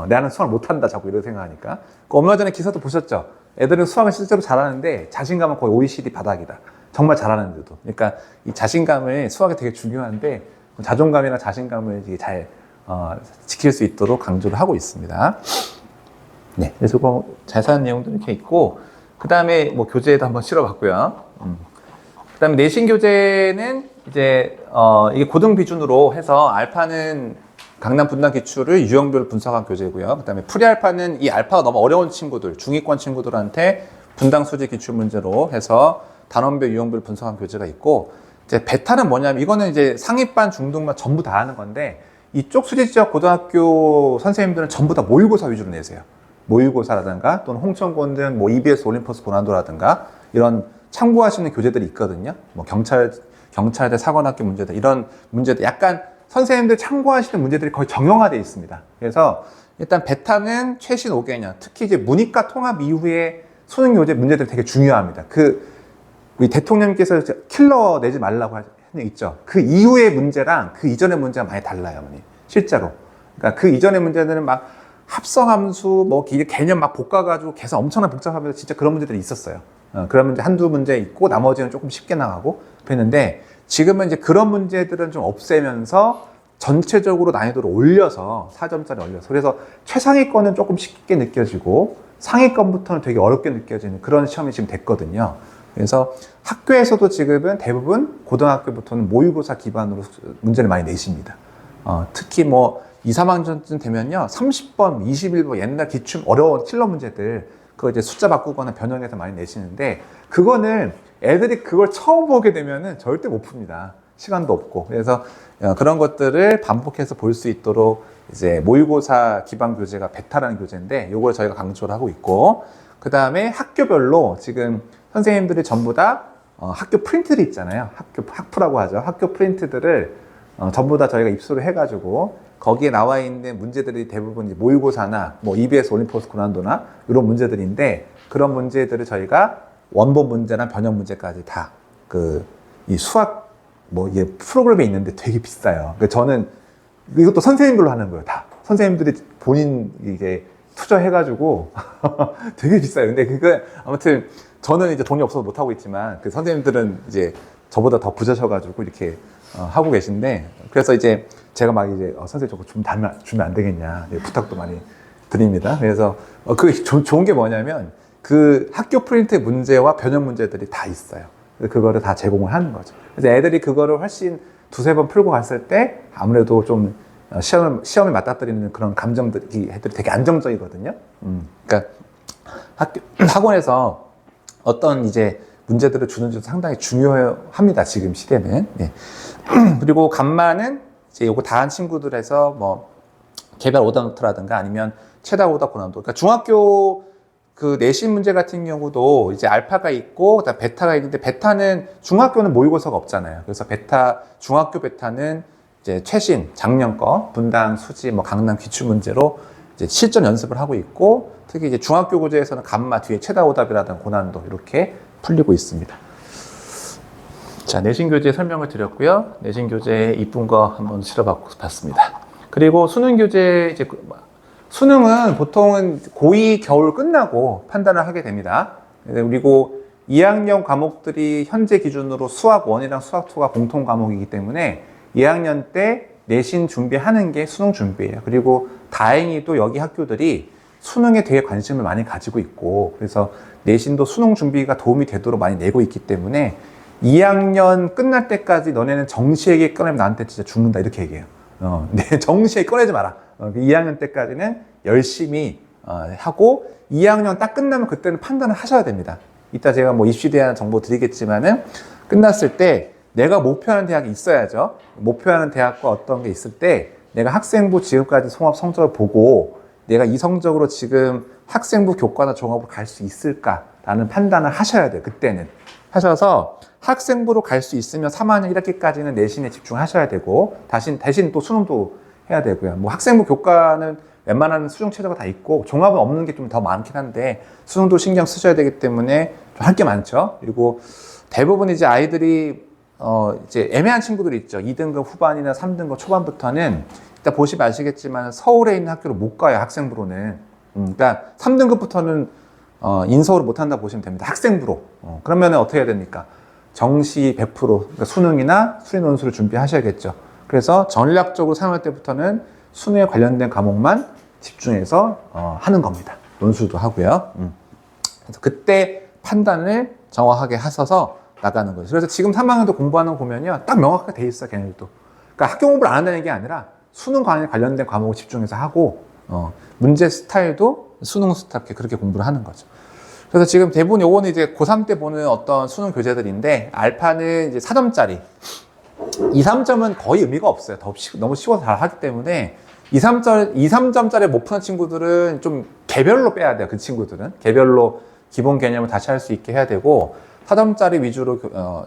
나는 수학을 못한다, 자꾸 이렇게 생각하니까. 얼마 전에 기사도 보셨죠? 애들은 수학을 실제로 잘하는데 자신감은 거의 OECD 바닥이다. 정말 잘하는데도. 그러니까 이 자신감을, 수학이 되게 중요한데 자존감이나 자신감을 잘 지킬 수 있도록 강조를 하고 있습니다. 네, 그래서 자세한 내용도 이렇게 있고, 그 다음에 교재에도 한번 실어봤고요. 그 다음에 내신 교재는 이제 이게 고등 기준으로 해서 알파는 강남 분당 기출을 유형별로 분석한 교재고요. 그 다음에 프리알파는 이 알파가 너무 어려운 친구들, 중위권 친구들한테 분당 수지 기출 문제로 해서 단원별 유형별 분석한 교재가 있고, 이제 베타는 뭐냐면 이거는 이제 상위반, 중등반 전부 다 하는 건데, 이쪽 수지 지역 고등학교 선생님들은 전부 다 모의고사 위주로 내세요. 모의고사라든가 또는 홍천고등 EBS 올림퍼스 고난도라든가 이런 참고하시는 교재들이 있거든요. 경찰대 사관학교 문제들, 이런 문제들 약간 선생님들 참고하시는 문제들이 거의 정형화되어 있습니다. 그래서 일단 베타는 최신 5개년, 특히 이제 문이과 통합 이후에 수능 교재 문제들이 되게 중요합니다. 우리 대통령께서 킬러 내지 말라고 하는 게 있죠. 그 이후의 문제랑 그 이전의 문제가 많이 달라요, 어머니. 실제로. 그러니까 그 이전의 문제들은 막 합성함수, 뭐 개념 막 볶아가지고 계산 엄청나게 복잡하면서 진짜 그런 문제들이 있었어요. 그런 문제 한두 문제 있고 나머지는 조금 쉽게 나가고 그랬는데 지금은 이제 그런 문제들은 좀 없애면서 전체적으로 난이도를 올려서 4점짜리 올려서 그래서 최상위권은 조금 쉽게 느껴지고 상위권부터는 되게 어렵게 느껴지는 그런 시험이 지금 됐거든요. 그래서 학교에서도 지금은 대부분 고등학교부터는 모의고사 기반으로 문제를 많이 내십니다. 특히 뭐 2, 3학년쯤 되면요 30번, 21번 옛날 기출 어려운 킬러 문제들 그거 이제 숫자 바꾸거나 변형해서 많이 내시는데 그거는 애들이 그걸 처음 보게 되면은 절대 못 풉니다. 시간도 없고. 그래서 그런 것들을 반복해서 볼 수 있도록 이제 모의고사 기반 교재가 베타라는 교재인데 요걸 저희가 강조를 하고 있고 그 다음에 학교별로 지금 선생님들이 전부 다 학교 프린트들이 있잖아요. 학프라고 하죠. 학교 프린트들을 전부 다 저희가 입수를 해가지고 거기에 나와 있는 문제들이 대부분 모의고사나 뭐 EBS 올림포스 고난도나 이런 문제들인데 그런 문제들을 저희가 원본 문제나 변형 문제까지 다 이 수학 뭐 이게 프로그램에 있는데 되게 비싸요. 그러니까 저는 이것도 선생님들로 하는 거예요. 다 선생님들이 본인 이게 투자해가지고 되게 비싸요. 근데 그거 아무튼 저는 이제 돈이 없어서 못 하고 있지만 그 선생님들은 이제 저보다 더 부자셔가지고 이렇게 하고 계신데 그래서 이제 제가 막 이제 선생님 저거 주면 안 되겠냐 부탁도 많이 드립니다. 그래서 그게 좋은 게 뭐냐면 그 학교 프린트 문제와 변형 문제들이 다 있어요. 그거를 다 제공을 하는 거죠. 그래서 애들이 그거를 훨씬 두세 번 풀고 갔을 때 아무래도 좀 시험에 맞닥뜨리는 그런 감정들이 애들이 되게 안정적이거든요. 그러니까 학원에서 어떤 이제 문제들을 주는지도 상당히 중요합니다. 지금 시대는. 예. 그리고 간만은 이제 요거 다 한 친구들에서 뭐 개별 오답노트라든가 아니면 최다 오답 고난도. 그러니까 중학교 그 내신 문제 같은 경우도 이제 알파가 있고 그다음 베타가 있는데 베타는 중학교는 모의고사가 없잖아요. 그래서 중학교 베타는 이제 최신 작년 거 분당 수지 뭐 강남 기출 문제로 이제 실전 연습을 하고 있고 특히 이제 중학교 고제에서는 감마 뒤에 최다 오답이라든가 고난도 이렇게 풀리고 있습니다. 자, 내신 교재 설명을 드렸고요. 내신 교재 이쁜 거 한번 실어봤습니다. 그리고 수능 교재 이제 수능은 보통은 고2 겨울 끝나고 판단을 하게 됩니다. 그리고 2학년 과목들이 현재 기준으로 수학 1이랑 수학 2가 공통 과목이기 때문에 2학년 때 내신 준비하는 게 수능 준비예요. 그리고 다행히도 여기 학교들이 수능에 되게 관심을 많이 가지고 있고 그래서 내신도 수능 준비가 도움이 되도록 많이 내고 있기 때문에 2학년 끝날 때까지 너네는 정시에게 꺼내면 나한테 진짜 죽는다 이렇게 얘기해요. 네, 정시에 꺼내지 마라. 2학년 때까지는 열심히 하고 2학년 딱 끝나면 그때는 판단을 하셔야 됩니다. 이따 제가 뭐 입시에 대한 정보 드리겠지만은 끝났을 때 내가 목표하는 대학이 있어야죠. 목표하는 대학과 어떤 게 있을 때 내가 학생부 지금까지 종합 성적을 보고 내가 이 성적으로 지금 학생부 교과나 종합으로 갈 수 있을까라는 판단을 하셔야 돼요. 그때는. 하셔서 학생부로 갈 수 있으면 3학년 1학기까지는 내신에 집중하셔야 되고 대신 또 수능도 해야 되고요. 뭐 학생부 교과는 웬만한 수능 체제가 다 있고 종합은 없는 게 좀 더 많긴 한데 수능도 신경 쓰셔야 되기 때문에 할 게 많죠. 그리고 대부분 이제 아이들이 이제 애매한 친구들이 있죠. 2등급 후반이나 3등급 초반부터는 이따 보시면 아시겠지만 서울에 있는 학교를 못 가요. 학생부로는. 그러니까 3등급부터는 인서울을 못 한다 보시면 됩니다. 학생부로. 그러면 어떻게 해야 됩니까? 정시 100% 그러니까 수능이나 수리 논술을 준비하셔야겠죠. 그래서 전략적으로 3학년 때부터는 수능에 관련된 과목만 집중해서 하는 겁니다. 논술도 하고요. 그래서 그때 판단을 정확하게 하셔서 나가는 거죠. 그래서 지금 3학년도 공부하는 거 보면요. 딱 명확하게 돼 있어요. 걔네들도. 그러니까 학교 공부를 안 한다는 게 아니라 수능 관련된 과목을 집중해서 하고 문제 스타일도 수능 스타일 그렇게 공부를 하는 거죠. 그래서 지금 대부분 요거는 이제 고3 때 보는 어떤 수능 교재들인데 알파는 이제 4점짜리 2, 3점은 거의 의미가 없어요. 너무 쉬워서 잘 하기 때문에 2, 3점짜리 못 푸는 친구들은 좀 개별로 빼야 돼요. 그 친구들은 개별로 기본 개념을 다시 할 수 있게 해야 되고 4점짜리 위주로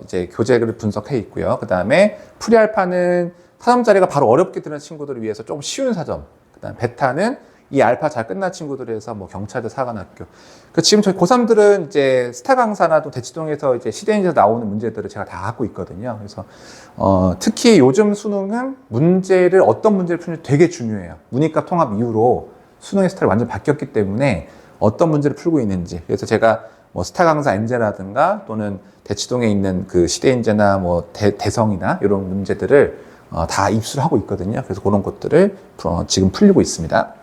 이제 교재를 분석해 있고요. 그 다음에 프리알파는 4점짜리가 바로 어렵게 드는 친구들을 위해서 조금 쉬운 4점. 그 다음에 베타는 이 알파 잘 끝난 친구들에서 뭐 경찰대 사관학교. 그 지금 저희 고3들은 이제 스타 강사나 또 대치동에서 이제 시대인에서 나오는 문제들을 제가 다 갖고 있거든요. 그래서 특히 요즘 수능은 문제를 어떤 문제를 푸는지 되게 중요해요. 문이과 통합 이후로 수능의 스타일이 완전 바뀌었기 때문에 어떤 문제를 풀고 있는지. 그래서 제가 뭐 스타 강사 엔제라든가 또는 대치동에 있는 그 시대인재나 뭐 대성이나 이런 문제들을 다 입수를 하고 있거든요. 그래서 그런 것들을 지금 풀리고 있습니다.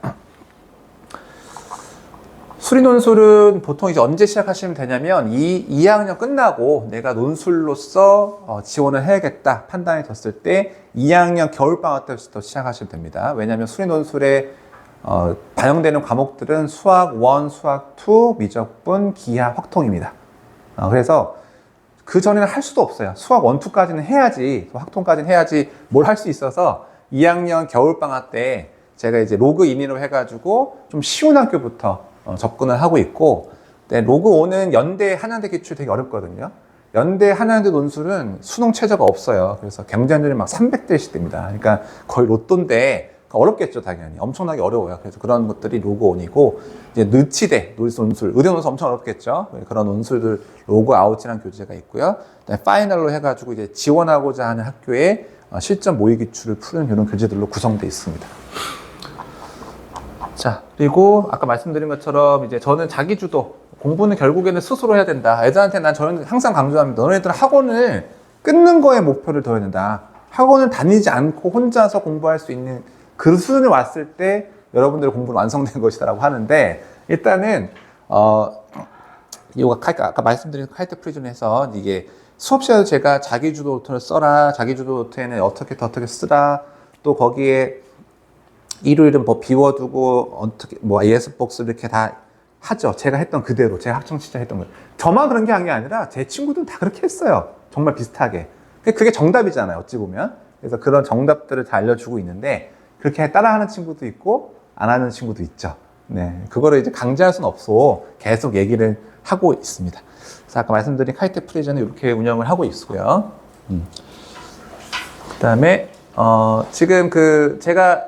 수리 논술은 보통 이제 언제 시작하시면 되냐면 2학년 끝나고 내가 논술로서 지원을 해야겠다 판단이 졌을 때 2학년 겨울방학 때부터 시작하시면 됩니다. 왜냐하면 수리 논술에 반영되는 과목들은 수학 1, 수학 2, 미적분, 기하, 확통입니다. 그래서 그 전에는 할 수도 없어요. 수학 1, 2까지는 해야지, 확통까지는 해야지 뭘 할 수 있어서 2학년 겨울방학 때 제가 이제 로그인으로 해가지고 좀 쉬운 학교부터 접근을 하고 있고, 로그 5는 연대, 한양대 기출 되게 어렵거든요. 연대, 한양대 논술은 수능 최저가 없어요. 그래서 경쟁률이 막 300대씩 됩니다. 그러니까 거의 로또인데 어렵겠죠, 당연히. 엄청나게 어려워요. 그래서 그런 것들이 로그 5이고, 이제 느치대, 논술, 의대 논술 엄청 어렵겠죠. 그런 논술들 로그 아웃이라는 교재가 있고요. 파이널로 해가지고 이제 지원하고자 하는 학교에 실전 모의 기출을 푸는 이런 교재들로 구성되어 있습니다. 자, 그리고 아까 말씀드린 것처럼 이제 저는 자기주도, 공부는 결국에는 스스로 해야 된다. 애들한테 저는 항상 강조합니다. 너네들은 학원을 끊는 거에 목표를 둬야 된다. 학원을 다니지 않고 혼자서 공부할 수 있는 그 수준에 왔을 때 여러분들의 공부는 완성된 것이다라고 하는데, 일단은 이거 아까 말씀드린 카이트 프리즘에서 이게 수업 시간에 제가 자기주도 노트를 써라, 자기주도 노트에는 어떻게 쓰라, 또 거기에 일요일은 뭐 비워두고 어떻게 뭐 예습복습 이렇게 다 하죠. 제가 했던 그대로, 제가 학창 시절 했던 거. 저만 그런 게 아니라 제 친구들은 다 그렇게 했어요. 정말 비슷하게. 그게 정답이잖아요, 어찌 보면. 그래서 그런 정답들을 다 알려주고 있는데, 그렇게 따라하는 친구도 있고 안 하는 친구도 있죠. 네, 그거를 이제 강제할 수는 없어. 계속 얘기를 하고 있습니다. 그래서 아까 말씀드린 카이트 프리전은 이렇게 운영을 하고 있고요. 그다음에 지금 제가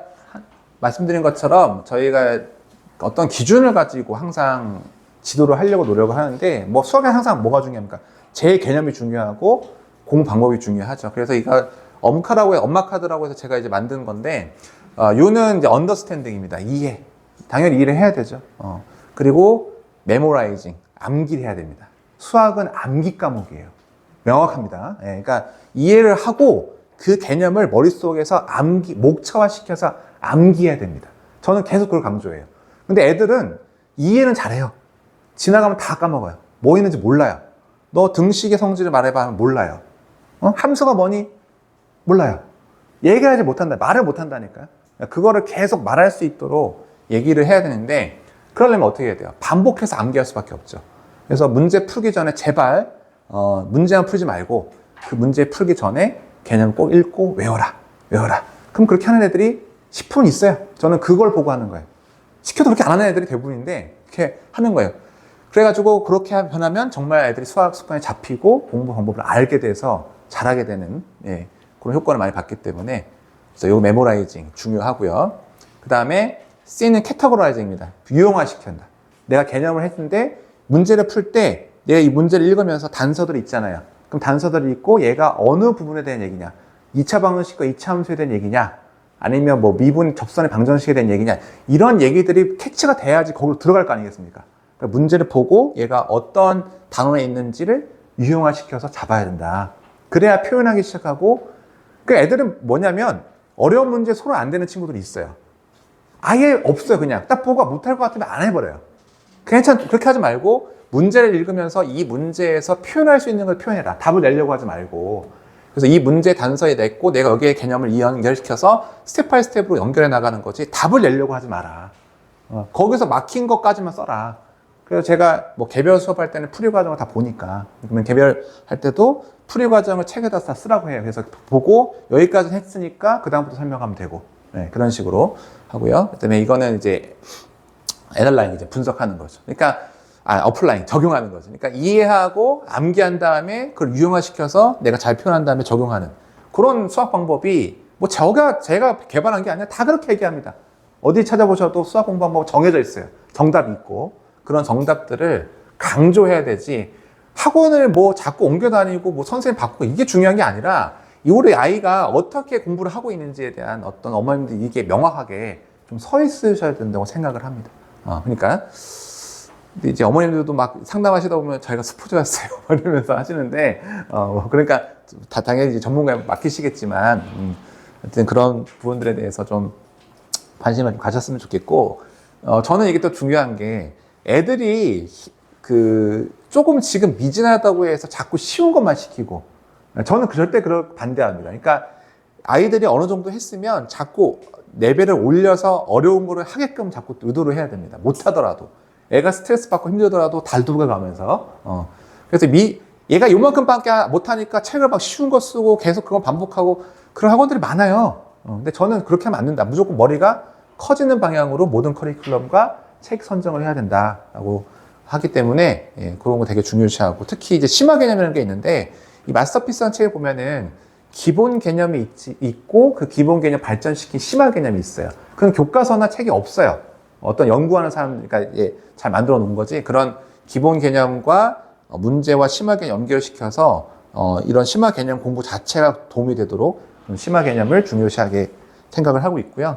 말씀드린 것처럼 저희가 어떤 기준을 가지고 항상 지도를 하려고 노력을 하는데, 뭐 수학에 항상 뭐가 중요합니까? 제 개념이 중요하고 공부 방법이 중요하죠. 그래서 이거 엄마 카드라고 해서 제가 이제 만든 건데, U는 이제 언더스탠딩입니다. 이해. 당연히 이해를 해야 되죠. 그리고 메모라이징, 암기를 해야 됩니다. 수학은 암기 과목이에요. 명확합니다. 예, 그러니까 이해를 하고 그 개념을 머릿속에서 목차화시켜서 암기해야 됩니다. 저는 계속 그걸 강조해요. 근데 애들은 이해는 잘해요. 지나가면 다 까먹어요. 뭐 있는지 몰라요. 너 등식의 성질을 말해봐 하면 몰라요. 함수가 뭐니? 몰라요. 얘기하지 못한다. 말을 못한다니까요. 그거를 계속 말할 수 있도록 얘기를 해야 되는데, 그러려면 어떻게 해야 돼요? 반복해서 암기할 수밖에 없죠. 그래서 문제 풀기 전에 제발 문제만 풀지 말고 그 문제 풀기 전에 개념 꼭 읽고 외워라. 그럼 그렇게 하는 애들이 10분 있어요. 저는 그걸 보고 하는 거예요. 시켜도 그렇게 안 하는 애들이 대부분인데 그렇게 하는 거예요. 그래가지고 그렇게 변하면 정말 애들이 수학 습관이 잡히고 공부 방법을 알게 돼서 잘하게 되는 그런 효과를 많이 봤기 때문에, 그래서 이 메모라이징 중요하고요. 그 다음에 C는 캐터고라이징입니다. 유형화시킨다. 내가 개념을 했는데 문제를 풀 때 내가 이 문제를 읽으면서 단서들이 있잖아요. 그럼 단서들을 읽고 얘가 어느 부분에 대한 얘기냐, 2차 방정식과 2차 함수에 대한 얘기냐, 아니면 뭐 미분 접선의 방정식에 대한 얘기냐, 이런 얘기들이 캐치가 돼야지 거기로 들어갈 거 아니겠습니까? 그러니까 문제를 보고 얘가 어떤 단원에 있는지를 유형화시켜서 잡아야 된다. 그래야 표현하기 시작하고, 그 애들은 뭐냐면 어려운 문제 소로 안 되는 친구들이 있어요. 아예 없어요. 그냥 딱 보고 못할 것 같으면 안 해버려요. 그렇게 하지 말고 문제를 읽으면서 이 문제에서 표현할 수 있는 걸 표현해라. 답을 내려고 하지 말고. 그래서 이 문제 단서에 냈고 내가 여기에 개념을 연결시켜서 스텝 바이 스텝으로 연결해 나가는 거지, 답을 내려고 하지 마라. 거기서 막힌 것까지만 써라. 그래서 제가 뭐 개별 수업할 때는 풀이 과정을 다 보니까, 그러면 개별 할 때도 풀이 과정을 책에다 다 쓰라고 해요. 그래서 보고 여기까지 했으니까 그 다음부터 설명하면 되고, 그런 식으로 하고요. 그다음에 이거는 이제 애널라인, 이제 분석하는 거죠. 그러니까 어플라인, 적용하는 거죠. 그러니까 이해하고 암기한 다음에 그걸 유형화시켜서 내가 잘 표현한 다음에 적용하는 그런 수학 방법이, 뭐 제가 개발한 게 아니라 다 그렇게 얘기합니다. 어디 찾아보셔도 수학 공부 방법 정해져 있어요. 정답이 있고. 그런 정답들을 강조해야 되지, 학원을 뭐 자꾸 옮겨 다니고 뭐 선생님 바꾸고 이게 중요한 게 아니라 우리 아이가 어떻게 공부를 하고 있는지에 대한 어떤 어머님들이 이게 명확하게 좀 서 있으셔야 된다고 생각을 합니다. 그러니까 이제 어머님들도 막 상담하시다 보면 저희가 스포츠였어요 이러면서 하시는데 그러니까 다 당연히 이제 전문가에 맡기시겠지만 하여튼 그런 부분들에 대해서 좀 관심을 좀 가졌으면 좋겠고, 저는 이게 또 중요한 게 애들이 조금 지금 미진하다고 해서 자꾸 쉬운 것만 시키고, 저는 절대 그걸 반대합니다. 그러니까 아이들이 어느 정도 했으면 자꾸 레벨을 올려서 어려운 거를 하게끔 자꾸 의도를 해야 됩니다. 못하더라도. 애가 스트레스 받고 힘들더라도 달두고 가면서. 그래서 얘가 요만큼밖에 못하니까 책을 막 쉬운 거 쓰고 계속 그걸 반복하고 그런 학원들이 많아요. 근데 저는 그렇게 하면 안 된다. 무조건 머리가 커지는 방향으로 모든 커리큘럼과 책 선정을 해야 된다라고 하기 때문에, 그런 거 되게 중요시하고, 특히 이제 심화 개념이라는 게 있는데, 이 마스터피스라는 책을 보면은 기본 개념이 있고 그 기본 개념 발전시킨 심화 개념이 있어요. 그건 교과서나 책이 없어요. 어떤 연구하는 사람, 그러니까 잘 만들어 놓은 거지. 그런 기본 개념과 문제와 심화 개념 연결시켜서 이런 심화 개념 공부 자체가 도움이 되도록 심화 개념을 중요시하게 생각을 하고 있고요.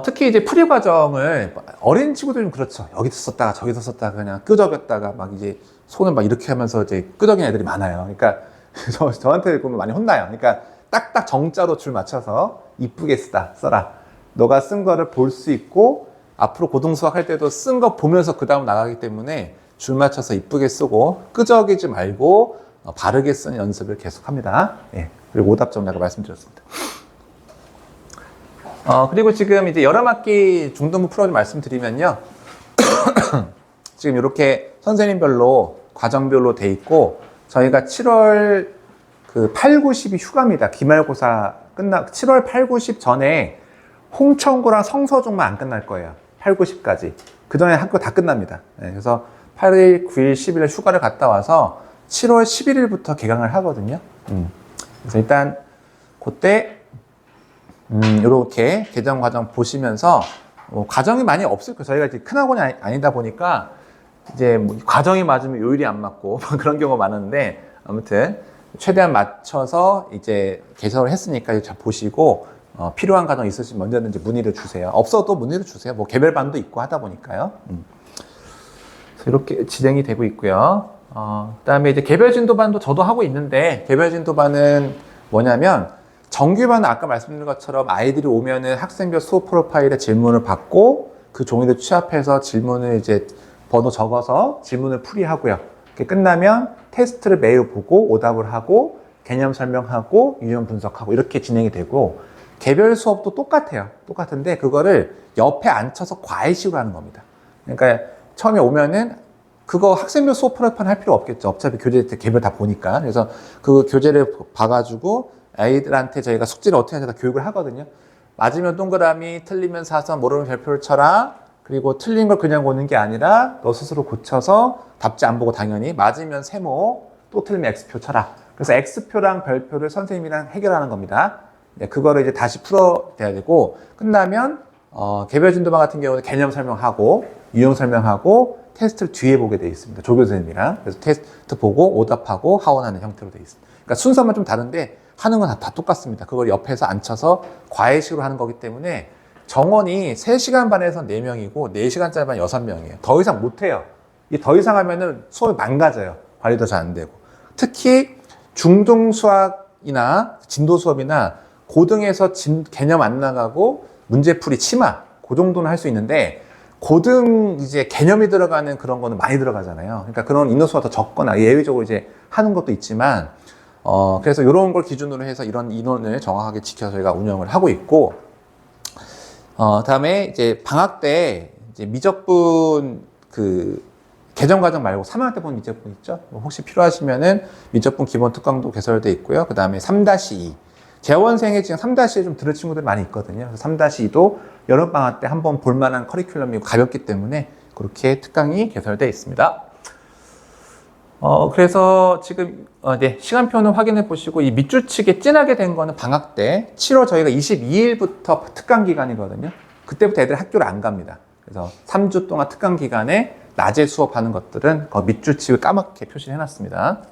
특히 이제 풀이 과정을 어린 친구들 좀 그렇죠. 여기서 썼다가 저기서 썼다가 그냥 끄적였다가 막 이제 손을 막 이렇게 하면서 이제 끄적인 애들이 많아요. 그러니까 저한테 보면 많이 혼나요. 그러니까 딱딱 정자로 줄 맞춰서 이쁘게 써라. 너가 쓴 거를 볼 수 있고 앞으로 고등수학 할 때도 쓴 거 보면서 그 다음 나가기 때문에 줄 맞춰서 이쁘게 쓰고 끄적이지 말고 바르게 쓰는 연습을 계속합니다. 그리고 오답점 아까 말씀드렸습니다. 그리고 지금 이제 여러 학기 중등부 프로그램 말씀드리면요. 지금 이렇게 선생님별로 과정별로 돼 있고, 저희가 7월 8, 9, 10이 휴가입니다. 기말고사 7월 8, 9, 10 전에 홍천고랑 성서중만 안 끝날 거예요. 8, 9, 10까지. 그 전에 학교 다 끝납니다. 그래서 8일, 9일, 10일 휴가를 갔다 와서 7월 11일부터 개강을 하거든요. 그래서 일단 그때 이렇게 개정 과정 보시면서 과정이 많이 없을 거예요. 저희가 이제 큰 학원이 아니다 보니까 이제 뭐 과정이 맞으면 요일이 안 맞고 그런 경우가 많은데, 아무튼 최대한 맞춰서 이제 개설을 했으니까 이제 보시고 필요한 과정 있으시면 언제든지 문의를 주세요. 없어도 문의를 주세요. 뭐 개별반도 있고 하다 보니까요. 그래서 이렇게 진행이 되고 있고요. 그다음에 이제 개별 진도반도 저도 하고 있는데, 개별 진도반은 뭐냐면 정규반은 아까 말씀드린 것처럼 아이들이 오면은 학생별 수업 프로파일에 질문을 받고 그 종이를 취합해서 질문을 이제 번호 적어서 질문을 풀이하고요. 이렇게 끝나면 테스트를 매일 보고 오답을 하고 개념 설명하고 유형 분석하고 이렇게 진행이 되고, 개별 수업도 똑같아요. 똑같은데 그거를 옆에 앉혀서 과외식으로 하는 겁니다. 그러니까 처음에 오면은 그거 학생별 수업 프로파일 할 필요 없겠죠. 어차피 교재 개별 다 보니까. 그래서 그 교재를 봐가지고 아이들한테 저희가 숙제를 어떻게 하는지 다 교육을 하거든요. 맞으면 동그라미, 틀리면 사선, 모르면 별표를 쳐라. 그리고 틀린 걸 그냥 보는 게 아니라 너 스스로 고쳐서 답지 안 보고 당연히 맞으면 세모, 또 틀리면 X표 쳐라. 그래서 X표랑 별표를 선생님이랑 해결하는 겁니다. 그거를 이제 다시 풀어야 되고, 끝나면 개별 진도반 같은 경우는 개념 설명하고 유형 설명하고 테스트를 뒤에 보게 되어 있습니다. 조교 선생님이랑. 그래서 테스트 보고 오답하고 하원하는 형태로 되어 있습니다. 그러니까 순서만 좀 다른데 하는 건 다 똑같습니다. 그걸 옆에서 앉혀서 과외식으로 하는 거기 때문에 정원이 3시간 반에서 4명이고 4시간짜리 반 6명이에요. 더 이상 못해요. 이 더 이상 하면은 수업이 망가져요. 관리도 잘 안 되고. 특히 중등 수학이나 진도 수업이나 고등에서 개념 안 나가고 문제풀이 치마, 그 정도는 할 수 있는데, 고등 이제 개념이 들어가는 그런 거는 많이 들어가잖아요. 그러니까 그런 인원수가 더 적거나 예외적으로 이제 하는 것도 있지만, 그래서 이런 걸 기준으로 해서 이런 인원을 정확하게 지켜서 저희가 운영을 하고 있고, 다음에 이제 방학 때 이제 미적분 개정 과정 말고 3학년 때 보는 미적분 있죠? 혹시 필요하시면은 미적분 기본 특강도 개설되어 있고요. 그 다음에 3-2. 재원생에 지금 3-2에 좀 들을 친구들이 많이 있거든요. 그래서 3-2도 여름방학 때 한번 볼만한 커리큘럼이고 가볍기 때문에 그렇게 특강이 개설되어 있습니다. 그래서 지금 네, 시간표는 확인해 보시고 이 밑줄 치게 진하게 된 거는 방학 때 7월 저희가 22일부터 특강 기간이거든요. 그때부터 애들 학교를 안 갑니다. 그래서 3주 동안 특강 기간에 낮에 수업하는 것들은 그 밑줄 치고 까맣게 표시를 해놨습니다.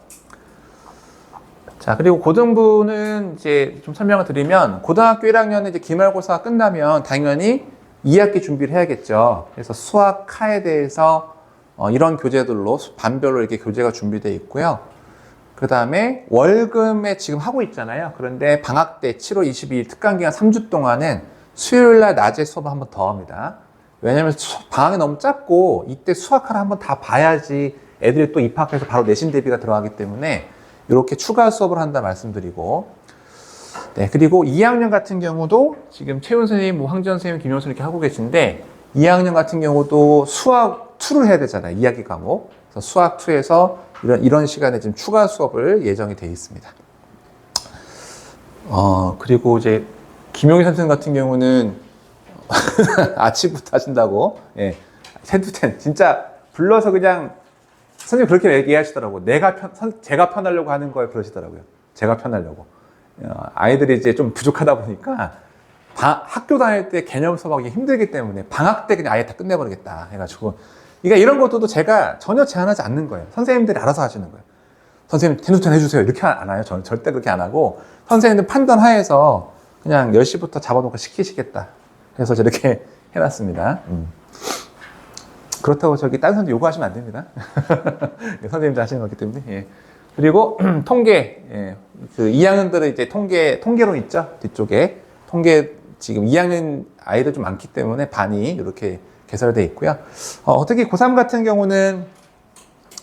자, 그리고 고등부는 이제 좀 설명을 드리면 고등학교 1학년에 이제 기말고사가 끝나면 당연히 2학기 준비를 해야겠죠. 그래서 수학, 카에 대해서 이런 교재들로 반별로 이렇게 교재가 준비되어 있고요. 그 다음에 월금에 지금 하고 있잖아요. 그런데 방학 때 7월 22일 특강기간 3주 동안은 수요일 날 낮에 수업을 한 번 더 합니다. 왜냐면 방학이 너무 짧고 이때 수학하러 한번 다 봐야지 애들이 또 입학해서 바로 내신 대비가 들어가기 때문에 이렇게 추가 수업을 한다 말씀드리고, 네, 그리고 2학년 같은 경우도 지금 최훈 선생님, 뭐 황지연 선생님, 김용 선생님 이렇게 하고 계신데 2학년 같은 경우도 수학 2를 해야 되잖아요. 2학기 과목. 그래서 수학 2에서 이런 시간에 지금 추가 수업을 예정이 되어 있습니다. 그리고 이제 김용희 선생님 같은 경우는 아침부터 하신다고, 예, 10-10 진짜 불러서 그냥 선생님 그렇게 얘기하시더라고요. 제가 편하려고 하는 거에 그러시더라고요. 제가 편하려고. 아이들이 이제 좀 부족하다 보니까 학교 다닐 때 개념 수업하기 힘들기 때문에 방학 때 그냥 아예 다 끝내버리겠다 해가지고, 그러니까 이런 것도 제가 전혀 제한하지 않는 거예요. 선생님들이 알아서 하시는 거예요. 선생님 10-10 해주세요 이렇게 안 해요. 저는 절대 그렇게 안 하고 선생님들 판단 하에서 그냥 10시부터 잡아놓고 시키시겠다 그래서 저렇게 해놨습니다. 그렇다고 저기 다른 사람들 요구하시면 안 됩니다. 선생님들 하시는 거기 때문에. 예. 그리고 통계, 예. 그 2학년들은 이제 통계론 있죠? 뒤쪽에 통계 지금 2학년 아이들 좀 많기 때문에 반이 이렇게 개설되어 있고요. 특히 고3 같은 경우는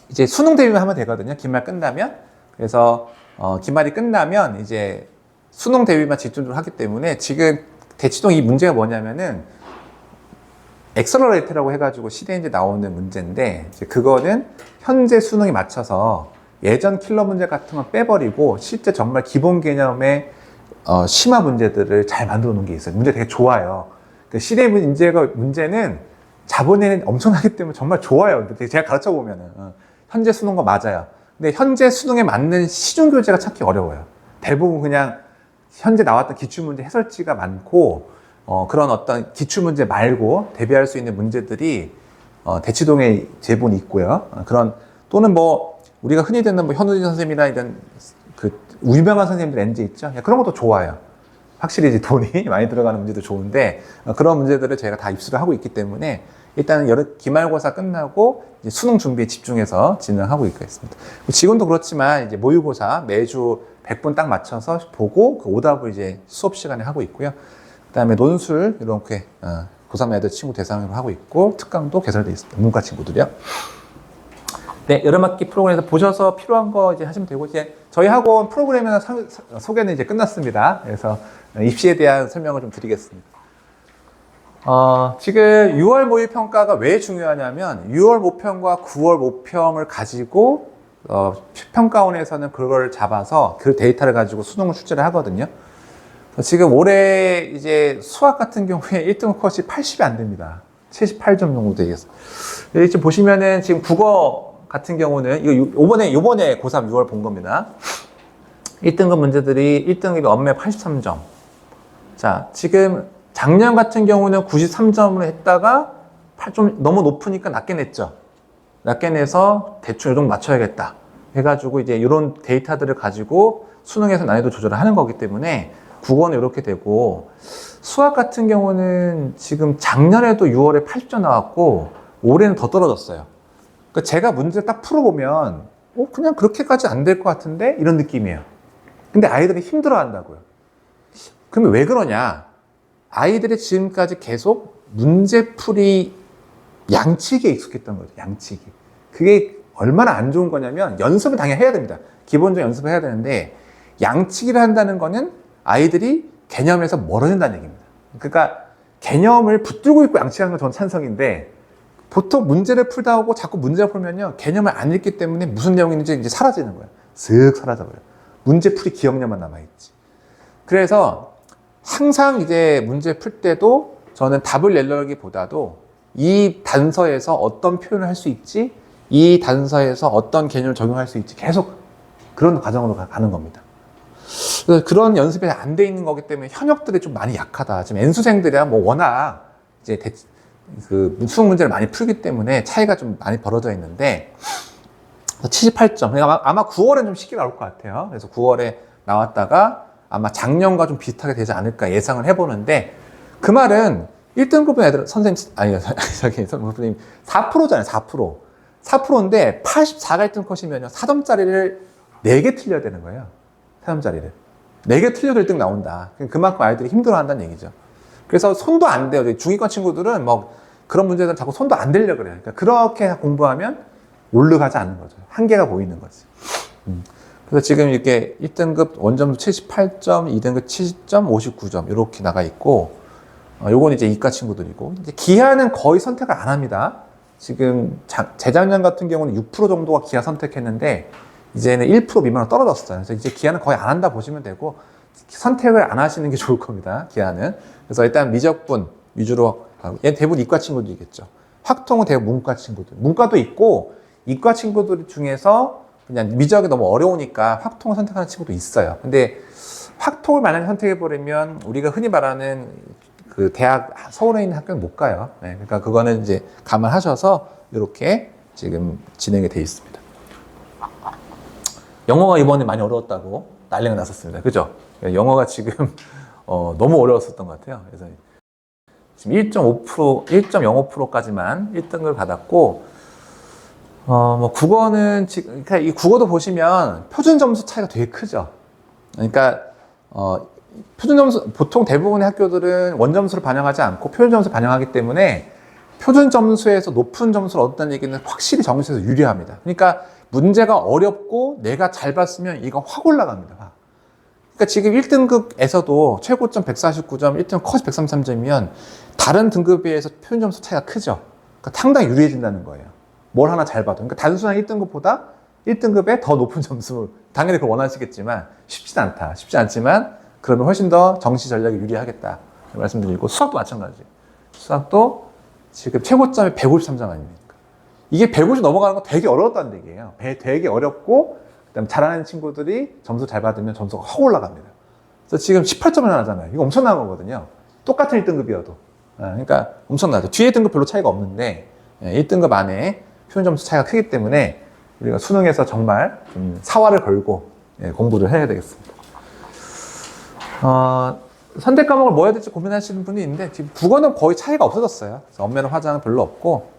이제 수능 대비만 하면 되거든요. 기말 끝나면. 그래서 기말이 끝나면 이제 수능 대비만 집중적으로 하기 때문에 지금 대치동 이 문제가 뭐냐면은 엑셀러레이트라고 해가지고 시대에 이제 나오는 문제인데, 이제 그거는 현재 수능에 맞춰서 예전 킬러 문제 같은 건 빼버리고 실제 정말 기본 개념의 심화 문제들을 잘 만들어 놓은 게 있어요. 문제 되게 좋아요. 그 시대 문제는 자본이 엄청나기 때문에 정말 좋아요. 제가 가르쳐 보면은 현재 수능과 맞아요. 근데 현재 수능에 맞는 시중 교재가 찾기 어려워요. 대부분 그냥 현재 나왔던 기출문제 해설지가 많고, 그런 어떤 기출문제 말고 대비할 수 있는 문제들이 대치동에 제본이 있고요. 그런 또는 뭐 우리가 흔히 듣는 뭐 현우진 선생님이나 이런 그 유명한 선생님들 엔지 있죠. 그런 것도 좋아요. 확실히 이제 돈이 많이 들어가는 문제도 좋은데 그런 문제들을 저희가 다 입수를 하고 있기 때문에 일단은 기말고사 끝나고 이제 수능 준비에 집중해서 진행하고 있겠습니다. 지금도 그렇지만 이제 모의고사 매주 100분 딱 맞춰서 보고 그 오답을 이제 수업 시간에 하고 있고요. 그다음에 논술 이렇게 고3 애들 친구 대상으로 하고 있고 특강도 개설되어 있습니다. 문과 친구들이요. 네, 여름학기 프로그램에서 보셔서 필요한 거 이제 하시면 되고, 이제 저희 학원 프로그램이나 소개는 이제 끝났습니다. 그래서 입시에 대한 설명을 좀 드리겠습니다. 지금 6월 모의평가가 왜 중요하냐면 6월 모평과 9월 모평을 가지고 평가원에서는 그걸 잡아서 그 데이터를 가지고 수능을 출제를 하거든요. 지금 올해 이제 수학 같은 경우에 1등 컷이 80이 안 됩니다. 78점 정도 되겠어요. 지금 보시면은 지금 국어 같은 경우는 이거 요번에 고3 6월 본 겁니다. 1등급 문제들이 1등급이 엄매 83점. 자, 지금 작년 같은 경우는 93점을 했다가 좀 너무 높으니까 낮게 냈죠. 낮게 내서 대충 이 정도 맞춰야겠다 해가지고 이제 이런 데이터들을 가지고 수능에서 난이도 조절을 하는 거기 때문에 국어는 이렇게 되고, 수학 같은 경우는 지금 작년에도 6월에 80점 나왔고 올해는 더 떨어졌어요. 그러니까 제가 문제를 딱 풀어보면 그냥 그렇게까지 안 될 것 같은데 이런 느낌이에요. 근데 아이들이 힘들어 한다고요. 그러면 왜 그러냐? 아이들이 지금까지 계속 문제풀이 양치기에 익숙했던 거죠. 양치기. 그게 얼마나 안 좋은 거냐면 연습을 당연히 해야 됩니다. 기본적인 연습을 해야 되는데 양치기를 한다는 거는 아이들이 개념에서 멀어진다는 얘기입니다. 그러니까 개념을 붙들고 있고 양치하는 건 저는 찬성인데, 보통 문제를 풀다 오고 자꾸 문제를 풀면요 개념을 안 읽기 때문에 무슨 내용인지 이제 사라지는 거예요. 슥 사라져버려요. 문제풀이 기억력만 남아있지. 그래서 항상 이제 문제 풀 때도 저는 답을 내려기보다도 이 단서에서 어떤 표현을 할 수 있지, 이 단서에서 어떤 개념을 적용할 수 있지 계속 그런 과정으로 가는 겁니다. 그래서 그런 연습이 안 돼 있는 거기 때문에 현역들이 좀 많이 약하다. 지금 N수생들이야 뭐 워낙 이제 그 수능 문제를 많이 풀기 때문에 차이가 좀 많이 벌어져 있는데 78점. 그러니까 아마 9월엔 좀 시기가 올 것 같아요. 그래서 9월에 나왔다가 아마 작년과 좀 비슷하게 되지 않을까 예상을 해보는데 그 말은 1등급 애들 선생님 아니 저기 선생님 4%잖아요. 4%. 4%인데 84가 1등 컷이면요 4점짜리를 4개 틀려야 되는 거예요. 4점짜리를 4개 틀려도 1등 나온다. 그만큼 아이들이 힘들어한다는 얘기죠. 그래서 손도 안 대요. 중위권 친구들은 뭐 그런 문제들은 자꾸 손도 안 대려 그래요. 그러니까 그렇게 공부하면 올라가지 않는 거죠. 한계가 보이는 거지. 그래서 지금 이렇게 1등급 원점수 78점, 2등급 70점, 59점 이렇게 나가 있고 요건 이제 이과 친구들이고 이제 기하는 거의 선택을 안 합니다. 지금 재작년 같은 경우는 6% 정도가 기하 선택했는데 이제는 1% 미만으로 떨어졌어요. 그래서 이제 기하는 거의 안 한다 보시면 되고 선택을 안 하시는 게 좋을 겁니다. 기하는. 그래서 일단 미적분 위주로 가고 얘 대부분 이과 친구들이겠죠. 확통은 대부분 문과 친구들. 문과도 있고 이과 친구들 중에서 그냥 미적이 너무 어려우니까 확통을 선택하는 친구도 있어요. 근데 확통을 만약에 선택해버리면 우리가 흔히 말하는 그 대학 서울에 있는 학교는 못 가요. 네, 그러니까 그거는 이제 감안하셔서 이렇게 지금 진행이 돼 있습니다. 영어가 이번에 많이 어려웠다고 난리가 났었습니다. 그죠? 영어가 지금 너무 어려웠었던 것 같아요. 그래서 지금 1.5%, 1.05%까지만 1등을 받았고 뭐 국어는 지금 그러니까 이 국어도 보시면 표준 점수 차이가 되게 크죠. 그러니까 표준 점수 보통 대부분의 학교들은 원점수를 반영하지 않고 표준 점수를 반영하기 때문에 표준 점수에서 높은 점수를 얻었다는 얘기는 확실히 정시에서 유리합니다. 그러니까 문제가 어렵고 내가 잘 봤으면 이거 확 올라갑니다. 확. 그러니까 지금 1등급에서도 최고점 149점, 1등급 컷이 133점이면 다른 등급에 비해서 표준 점수 차이가 크죠. 그러니까 상당히 유리해진다는 거예요. 뭘 하나 잘 봐도. 그러니까 단순한 1등급보다 1등급에 더 높은 점수, 당연히 그걸 원하시겠지만 쉽지 않다. 쉽지 않지만 그러면 훨씬 더 정시 전략이 유리하겠다. 말씀드리고 수학도 마찬가지. 수학도 지금 최고점이 153점 아닙니까? 이게 150 넘어가는 거 되게 어려웠다는 얘기예요. 되게 어렵고 그다음에 잘하는 친구들이 점수 잘 받으면 점수가 확 올라갑니다. 그래서 지금 18점을 나잖아요. 이거 엄청난 거거든요. 똑같은 1등급이어도. 그러니까 엄청나죠. 뒤에 등급 별로 차이가 없는데 1등급 안에 표준 점수 차이가 크기 때문에 우리가 수능에서 정말 좀 사활을 걸고 공부를 해야 되겠습니다. 선택 과목을 뭐 해야 될지 고민하시는 분이 있는데 지금 국어는 거의 차이가 없어졌어요. 그래서 엄면은 화장은 별로 없고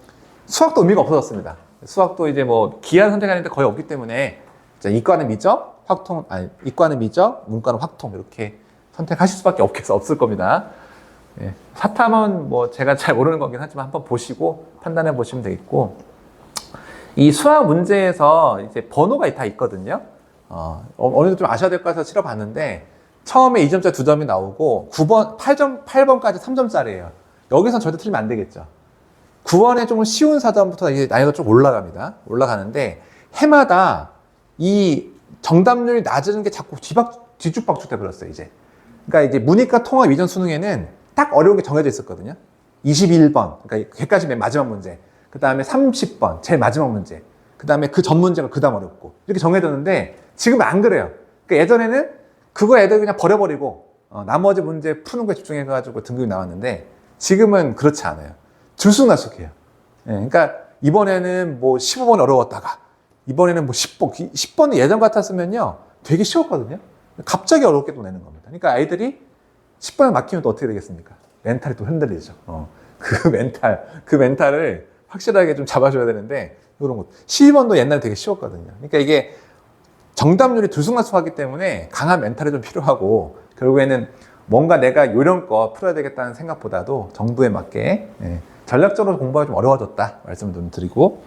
수학도 의미가 없어졌습니다. 수학도 이제 뭐 기하를 선택하는데 거의 없기 때문에 이과는 미적, 확통 아니 이과는 미적, 문과는 확통 이렇게 선택하실 수밖에 없을 겁니다. 사탐은 뭐 제가 잘 모르는 거긴 하지만 한번 보시고 판단해 보시면 되겠고 이 수학 문제에서 이제 번호가 다 있거든요. 어느 정도 좀 아셔야 될 것 같아서 치러봤는데 처음에 2점짜리 2점이 나오고 9번, 8번까지 3점짜리예요. 여기서 절대 틀리면 안 되겠죠. 9번에 조금 쉬운 사전부터 이제 난이도가 좀 올라갑니다. 올라가는데 해마다 이 정답률이 낮은 게 자꾸 뒤죽박죽 돼버렸어요, 이제. 그러니까 이제 문이과 통합 이전 수능에는 딱 어려운 게 정해져 있었거든요. 21번, 그러니까 걔까지 맨 마지막 문제. 그 다음에 30번, 제일 마지막 문제. 그 다음에 그 전 문제가 그 다음 어렵고. 이렇게 정해졌는데 지금은 안 그래요. 그러니까 예전에는 그거 애들 그냥 버려버리고 나머지 문제 푸는 거에 집중해가지고 등급이 나왔는데 지금은 그렇지 않아요. 들쑥날쑥해요. 그러니까 이번에는 뭐 15번 어려웠다가 이번에는 뭐 10번이 예전 같았으면요 되게 쉬웠거든요. 갑자기 어렵게 또 내는 겁니다. 그러니까 아이들이 10번을 막히면 또 어떻게 되겠습니까? 멘탈이 또 흔들리죠. 그 멘탈을 확실하게 좀 잡아줘야 되는데 이런 것 12번도 옛날에 되게 쉬웠거든요. 그러니까 이게 정답률이 들쑥날쑥하기 때문에 강한 멘탈이 좀 필요하고 결국에는 뭔가 내가 요령껏 풀어야 되겠다는 생각보다도 정도에 맞게 전략적으로 공부가 좀 어려워졌다 말씀을 좀 드리고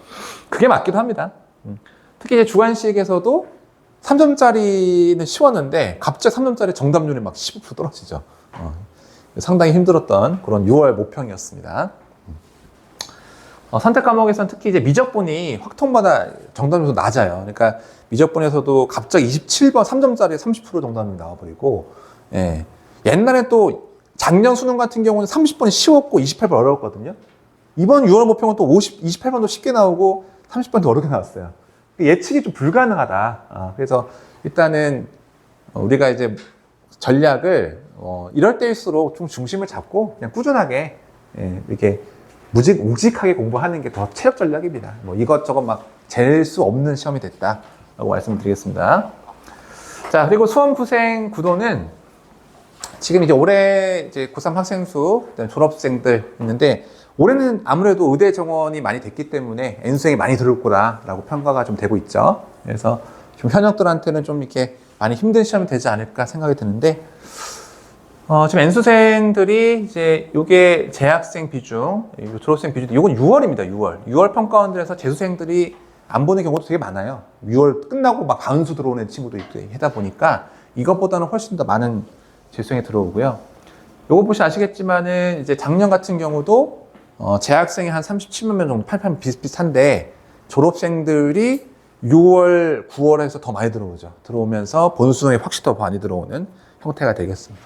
그게 맞기도 합니다. 특히 이제 주관식에서도 3점짜리는 쉬웠는데 갑자기 3점짜리 정답률이 막 15% 떨어지죠. 상당히 힘들었던 그런 6월 모평이었습니다. 선택 과목에서는 특히 이제 미적분이 확통마다 정답률도 낮아요. 그러니까 미적분에서도 갑자기 27번 3점짜리 30% 정답률이 나와버리고 옛날에 또 작년 수능 같은 경우는 30번이 쉬웠고 28번 어려웠거든요. 이번 6월 모평은 또 28번도 쉽게 나오고 30번 더 어렵게 나왔어요. 예측이 좀 불가능하다. 그래서 일단은 우리가 이제 전략을 이럴 때일수록 좀 중심을 잡고 그냥 꾸준하게 이렇게 우직하게 공부하는 게 더 체력 전략입니다. 뭐 이것저것 막 잴 수 없는 시험이 됐다라고 말씀드리겠습니다. 자, 그리고 수험부생 구도는 지금 이제 올해 이제 고3 학생 수, 졸업생들 있는데 올해는 아무래도 의대 정원이 많이 됐기 때문에 N수생이 많이 들어올 거라고 평가가 좀 되고 있죠. 그래서 좀 현역들한테는 좀 이렇게 많이 힘든 시험이 되지 않을까 생각이 드는데, 지금 N수생들이 이제 요게 재학생 비중, 졸업생 비중, 요건 6월입니다, 6월. 6월 평가원들에서 재수생들이 안 보는 경우도 되게 많아요. 6월 끝나고 막 반수 들어오는 친구도 있고 하다 보니까 이것보다는 훨씬 더 많은 재수생이 들어오고요. 요거 보시면 아시겠지만은 이제 작년 같은 경우도 재학생이 한 37만 명 정도, 88만 비슷비슷한데 졸업생들이 6월, 9월에서 더 많이 들어오죠. 들어오면서 본수능이 확실히 더 많이 들어오는 형태가 되겠습니다.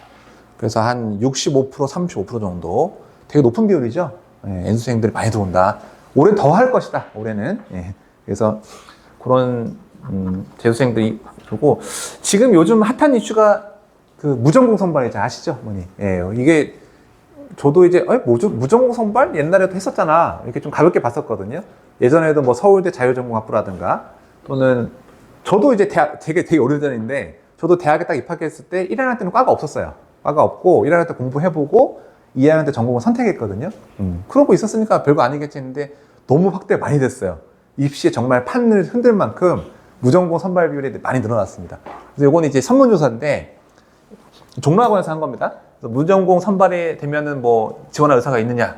그래서 한 65%, 35% 정도 되게 높은 비율이죠. N수생들이 많이 들어온다. 올해는 더 할 것이다. 올해는. 그래서 그런 재수생들이 들고 지금 요즘 핫한 이슈가 그 무전공 선발이죠. 아시죠, 어머니? 이게 저도 이제 무전공 선발 옛날에도 했었잖아. 이렇게 좀 가볍게 봤었거든요. 예전에도 뭐 서울대 자율전공학부라든가 또는 저도 이제 되게 오래전인데 저도 대학에 딱 입학했을 때 1학년 때는 과가 없었어요. 과가 없고 1학년 때 공부해보고 2학년 때 전공을 선택했거든요. 그런 거 있었으니까 별거 아니겠지 했는데 너무 확대 많이 됐어요. 입시에 정말 판을 흔들 만큼 무전공 선발 비율이 많이 늘어났습니다. 그래서 이건 이제 설문조사인데 종로학원에서 한 겁니다. 그래서 무전공 선발이 되면은 뭐 지원할 의사가 있느냐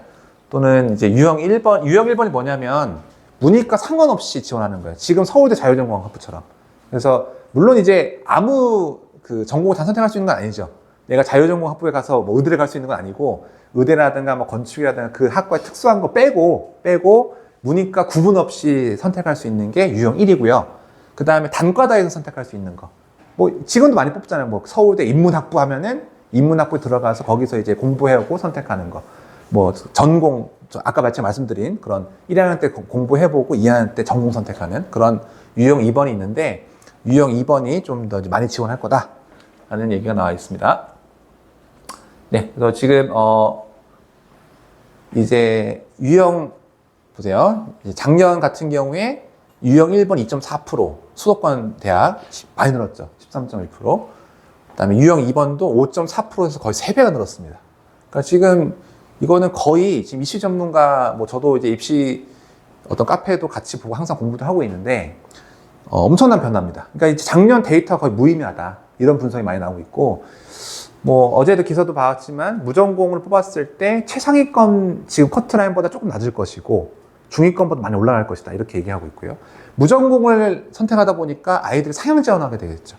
또는 이제 유형 1번이 뭐냐면 문이과 상관없이 지원하는 거예요. 지금 서울대 자율전공학부처럼. 그래서 물론 이제 아무 그 전공을 다 선택할 수 있는 건 아니죠. 내가 자율전공학부에 가서 뭐 의대를 갈 수 있는 건 아니고 의대라든가 뭐 건축이라든가 그 학과의 특수한 거 빼고 문이과 구분 없이 선택할 수 있는 게 유형 1이고요. 그 다음에 단과다에서 선택할 수 있는 거. 뭐 지금도 많이 뽑잖아요. 뭐 서울대 인문학부 하면은 인문학부에 들어가서 거기서 이제 공부해오고 선택하는 거. 뭐 전공, 아까 말씀드린 그런 1학년 때 공부해보고 2학년 때 전공 선택하는 그런 유형 2번이 있는데 유형 2번이 좀 더 많이 지원할 거다라는 얘기가 나와 있습니다. 네, 그래서 지금 이제 유형 보세요. 이제 작년 같은 경우에 유형 1번 2.4%, 수도권 대학 많이 늘었죠. 13.1%. 그 다음에 유형 2번도 5.4%에서 거의 3배가 늘었습니다. 그러니까 지금 이거는 거의 지금 입시 전문가, 뭐 저도 이제 입시 어떤 카페도 같이 보고 항상 공부도 하고 있는데 엄청난 변화입니다. 그러니까 이제 작년 데이터가 거의 무의미하다. 이런 분석이 많이 나오고 있고, 뭐 어제도 기사도 봤지만 무전공을 뽑았을 때 최상위권 지금 커트라인보다 조금 낮을 것이고 중위권보다 많이 올라갈 것이다. 이렇게 얘기하고 있고요. 무전공을 선택하다 보니까 아이들이 상향 지원하게 되겠죠.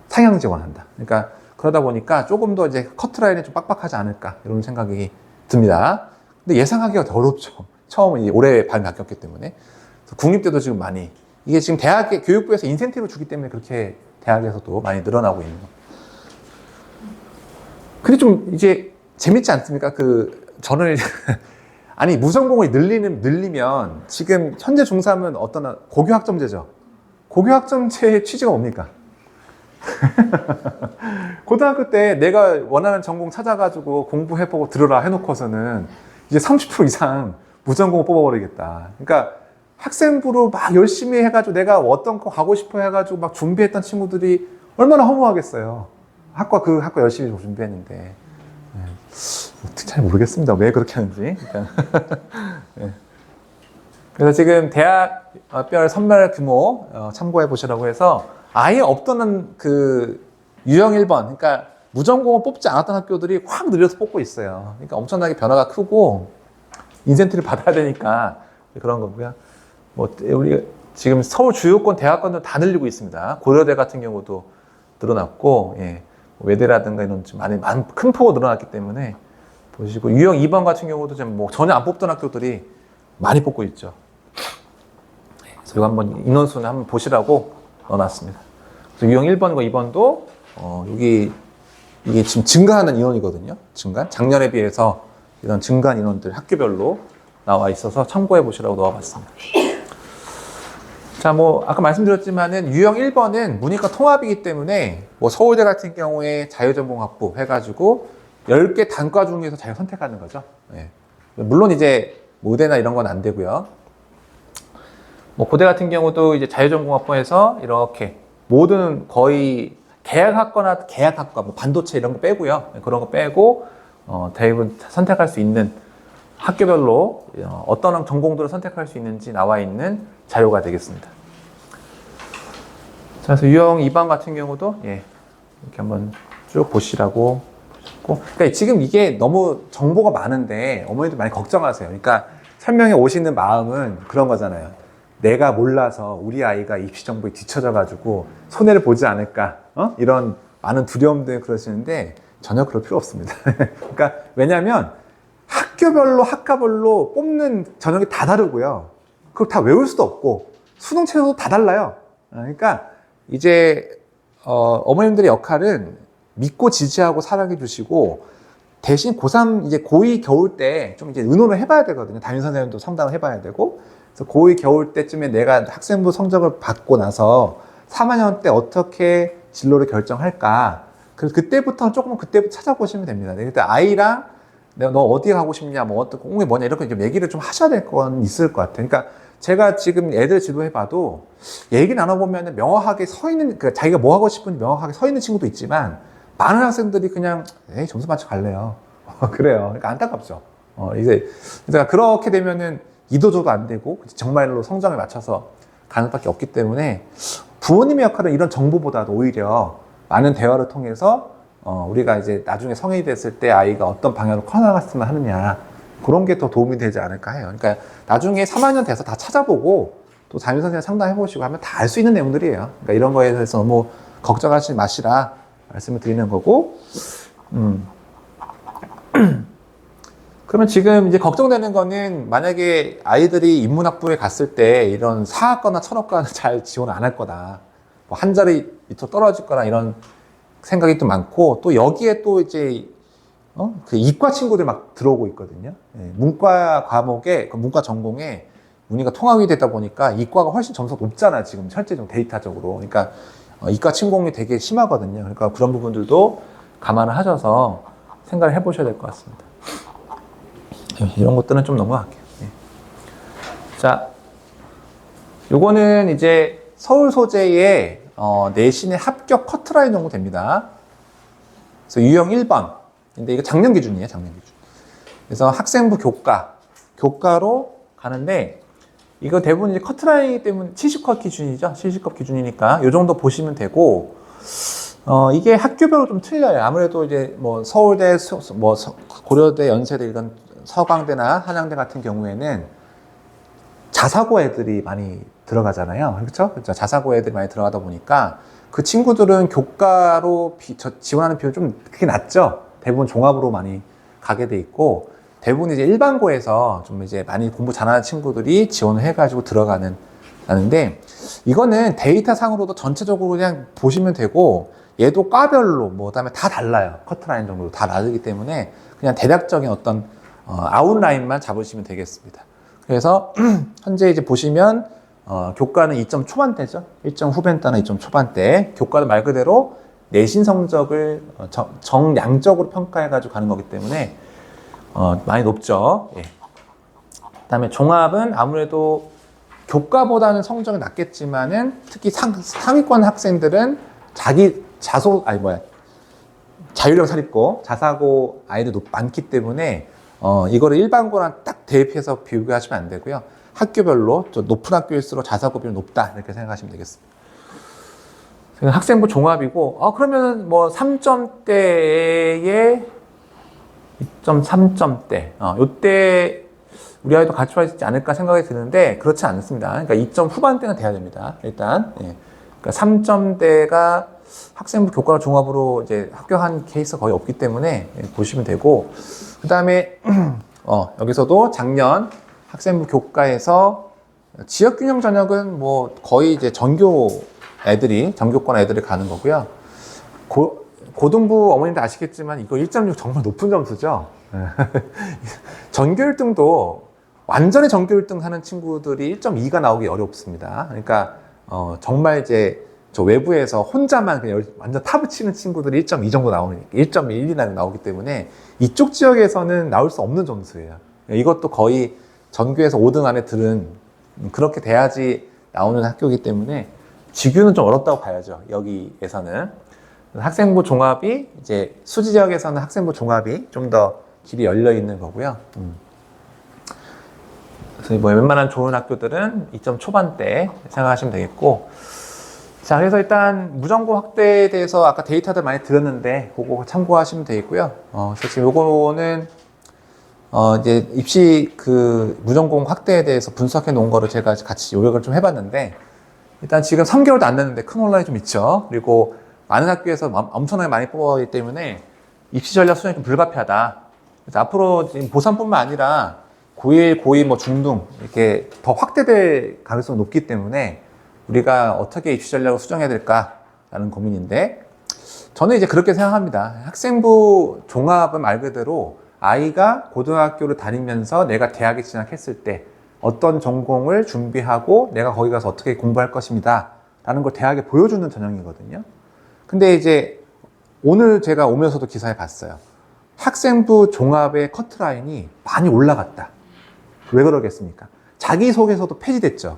상향 지원한다. 그러니까 그러다 보니까 조금 더 이제 커트라인이 좀 빡빡하지 않을까 이런 생각이 듭니다. 근데 예상하기가 더 어렵죠. 처음은 올해 많이 바뀌었기 때문에. 국립대도 지금 많이 이게 지금 대학의 교육부에서 인센티브를 주기 때문에 그렇게 대학에서도 많이 늘어나고 있는 거. 근데 좀 이제 재밌지 않습니까? 저는 아니 무전공을 늘리면 지금 현재 중3은 어떤 고교학점제죠. 고교학점제의 취지가 뭡니까? 고등학교 때 내가 원하는 전공 찾아가지고 공부해보고 들으라 해놓고서는 이제 30% 이상 무전공을 뽑아버리겠다. 그러니까 학생부로 막 열심히 해가지고 내가 어떤 거 가고 싶어 해가지고 막 준비했던 친구들이 얼마나 허무하겠어요. 그 학과 열심히 준비했는데. 잘 모르겠습니다. 왜 그렇게 하는지. 네. 그래서 지금 대학별 선발 규모 참고해 보시라고 해서 아예 없던 그 유형 1번, 그러니까 무전공을 뽑지 않았던 학교들이 확 늘려서 뽑고 있어요. 그러니까 엄청나게 변화가 크고 인센티브를 받아야 되니까 그런 거고요. 뭐 우리 지금 서울 주요권 대학원들 다 늘리고 있습니다. 고려대 같은 경우도 늘어났고, 외대라든가 이런 좀 큰 폭으로 늘어났기 때문에 보시고 유형 2번 같은 경우도 좀 뭐 전혀 안 뽑던 학교들이 많이 뽑고 있죠. 그래서 이거 한번 인원수는 한번 보시라고 넣어놨습니다. 그래서 유형 1번과 2번도 이게 지금 증가하는 인원이거든요. 작년에 비해서 이런 증가한 인원들 학교별로 나와 있어서 참고해 보시라고 넣어봤습니다. 자, 뭐 아까 말씀드렸지만은 유형 1번은 문이과 통합이기 때문에 뭐 서울대 같은 경우에 자유전공학부 해가지고 10개 단과 중에서 자기가 선택하는 거죠. 예. 물론 이제 뭐 의대나 이런 건 안 되고요. 뭐 고대 같은 경우도 이제 자유전공학부에서 이렇게 모든 거의 계약학과, 뭐 반도체 이런 거 빼고요. 그런 거 빼고 대부분 선택할 수 있는 학교별로 어떤 전공들을 선택할 수 있는지 나와 있는 자료가 되겠습니다. 자, 그래서 유형 2번 같은 경우도 이렇게 한번 쭉 보시라고 보셨고, 그러니까 지금 이게 너무 정보가 많은데 어머니들 많이 걱정하세요. 그러니까 설명에 오시는 마음은 그런 거잖아요. 내가 몰라서 우리 아이가 입시 정보에 뒤처져 가지고 손해를 보지 않을까, 이런 많은 두려움들 그러시는데 전혀 그럴 필요 없습니다. 그러니까 왜냐하면 학교별로 학과별로 뽑는 전형이 다 다르고요. 그걸 다 외울 수도 없고 수능 체제도 다 달라요. 그러니까 이제 어머님들의 역할은 믿고 지지하고 사랑해 주시고, 대신 고3 이제 고2 겨울 때 좀 이제 의논을 해봐야 되거든요. 담임 선생님도 상담을 해봐야 되고. 그래서 고2 겨울 때쯤에 내가 학생부 성적을 받고 나서 3학년 때 어떻게 진로를 결정할까. 그래서 그때부터 조금 그때부터 찾아보시면 됩니다. 그때 아이랑 너 어디 가고 싶냐, 뭐 어떤 공이 뭐냐 이렇게 좀 얘기를 좀 하셔야 될 건 있을 것 같아요. 그러니까 제가 지금 애들 지도해봐도 얘기 나눠보면 명확하게 서 있는, 그러니까 자기가 뭐 하고 싶은지 명확하게 서 있는 친구도 있지만 많은 학생들이 그냥 에이 점수 맞춰 갈래요. 그래요. 그러니까 안타깝죠. 이제 그러니까 그렇게 되면은 이도저도 안 되고 정말로 성적에 맞춰서 가는 수밖에 없기 때문에 부모님의 역할은 이런 정보보다도 오히려 많은 대화를 통해서 우리가 이제 나중에 성인이 됐을 때 아이가 어떤 방향으로 커나갔으면 하느냐, 그런 게 더 도움이 되지 않을까 해요. 그러니까 나중에 3학년 돼서 다 찾아보고 또 담임 선생님 상담해보시고 하면 다 알 수 있는 내용들이에요. 그러니까 이런 거에 대해서 너무 걱정하지 마시라 말씀을 드리는 거고, 그러면 지금 이제 걱정되는 거는 만약에 아이들이 인문학부에 갔을 때 이런 사학과나 철학과는 잘 지원 안 할 거다. 뭐 한 자리 밑으로 떨어질 거나 이런 생각이 또 많고, 또 여기에 또 이제 그 이과 친구들 막 들어오고 있거든요. 예, 문과 과목에, 그 문과 전공에 문의가 통합이 되다 보니까 이과가 훨씬 점수가 높잖아요. 지금 실제적으로 데이터적으로. 그러니까 이과 침공이 되게 심하거든요. 그러니까 그런 부분들도 감안을 하셔서 생각을 해보셔야 될 것 같습니다. 이런 것들은 좀 넘어갈게요. 예. 자, 요거는 이제 서울 소재의 내신의 합격 커트라인 정도 됩니다. 그래서 유형 1번. 근데 이거 작년 기준이에요, 작년 기준. 그래서 학생부 교과로 가는데, 이거 대부분 이제 커트라인이기 때문에 70컷 기준이죠. 70컷 기준이니까 이 정도 보시면 되고, 이게 학교별로 좀 틀려요. 아무래도 이제 뭐 서울대, 뭐 고려대, 연세대 이런 서강대나 한양대 같은 경우에는 자사고 애들이 많이 들어가잖아요. 그렇죠? 자사고 애들이 많이 들어가다 보니까 그 친구들은 교과로 지원하는 비율이 좀 크게 낮죠. 대부분 종합으로 많이 가게 돼 있고, 대부분 이제 일반고에서 좀 이제 많이 공부 잘하는 친구들이 지원을 해가지고 들어가는데, 이거는 데이터 상으로도 전체적으로 그냥 보시면 되고, 얘도 과별로 뭐 그다음에 다 달라요. 커트라인 정도로 다 다르기 때문에 그냥 대략적인 어떤 아웃라인만 잡으시면 되겠습니다. 그래서 현재 이제 보시면 교과는 2점 초반대죠. 1점 후반대나 2점 초반대. 교과는 말 그대로 내신 성적을 정량적으로 평가해가지고 가는 거기 때문에 많이 높죠. 예. 그다음에 종합은 아무래도 교과보다는 성적이 낮겠지만은 특히 상위권 학생들은 자율형 사립고 자사고 아이들 많기 때문에 이거를 일반고랑 딱 대입해서 비교하시면 안 되고요. 학교별로 좀 높은 학교일수록 자사고 비율이 높다 이렇게 생각하시면 되겠습니다. 학생부 종합이고, 그러면 뭐 3점대에 2.3점대, 요때 우리 아이도 같이 와 있지 않을까 생각이 드는데 그렇지 않습니다. 그러니까 2점 후반대는 돼야 됩니다. 일단. 예. 그러니까 3점대가 학생부 교과로 종합으로 이제 합격한 케이스가 거의 없기 때문에 보시면 되고, 그 다음에 여기서도 작년 학생부 교과에서 지역균형 전형은 뭐 거의 이제 전교권 애들이 가는 거고요. 고등부 어머님들 아시겠지만 이거 1.6 정말 높은 점수죠. 전교 1등도 완전히 전교 1등 하는 친구들이 1.2가 나오기 어렵습니다. 그러니까 정말 이제 저 외부에서 혼자만 그냥 완전 탑을 치는 친구들이 1.2 정도 나오니까 1.12나 나오기 때문에 이쪽 지역에서는 나올 수 없는 점수예요. 이것도 거의 전교에서 5등 안에 들은 그렇게 돼야지 나오는 학교이기 때문에 지규는 좀 어렵다고 봐야죠. 여기에서는 학생부 종합이 이제 수지 지역에서는 학생부 종합이 좀 더 길이 열려 있는 거고요. 그래서 뭐 웬만한 좋은 학교들은 2점 초반대 생각하시면 되겠고, 자, 그래서 일단 무전공 확대에 대해서 아까 데이터들 많이 드렸는데 그거 참고하시면 되겠고요. 그래서 지금 요거는 이제 입시 그 무전공 확대에 대해서 분석해 놓은 거를 제가 같이 요약을 좀 해봤는데, 일단 지금 3개월도 안 됐는데 큰 혼란이 좀 있죠. 그리고 많은 학교에서 엄청나게 많이 뽑아오기 때문에 입시 전략 수정이 좀 불가피하다. 그래서 앞으로 지금 고3뿐만 아니라 고1, 고2, 뭐 중등 이렇게 더 확대될 가능성이 높기 때문에 우리가 어떻게 입시 전략을 수정해야 될까라는 고민인데, 저는 이제 그렇게 생각합니다. 학생부 종합은 말 그대로 아이가 고등학교를 다니면서 내가 대학에 진학했을 때 어떤 전공을 준비하고 내가 거기 가서 어떻게 공부할 것입니다 라는 걸 대학에 보여주는 전형이거든요. 근데 이제 오늘 제가 오면서도 기사에 봤어요. 학생부 종합의 커트라인이 많이 올라갔다. 왜 그러겠습니까? 자기소개서도 폐지됐죠.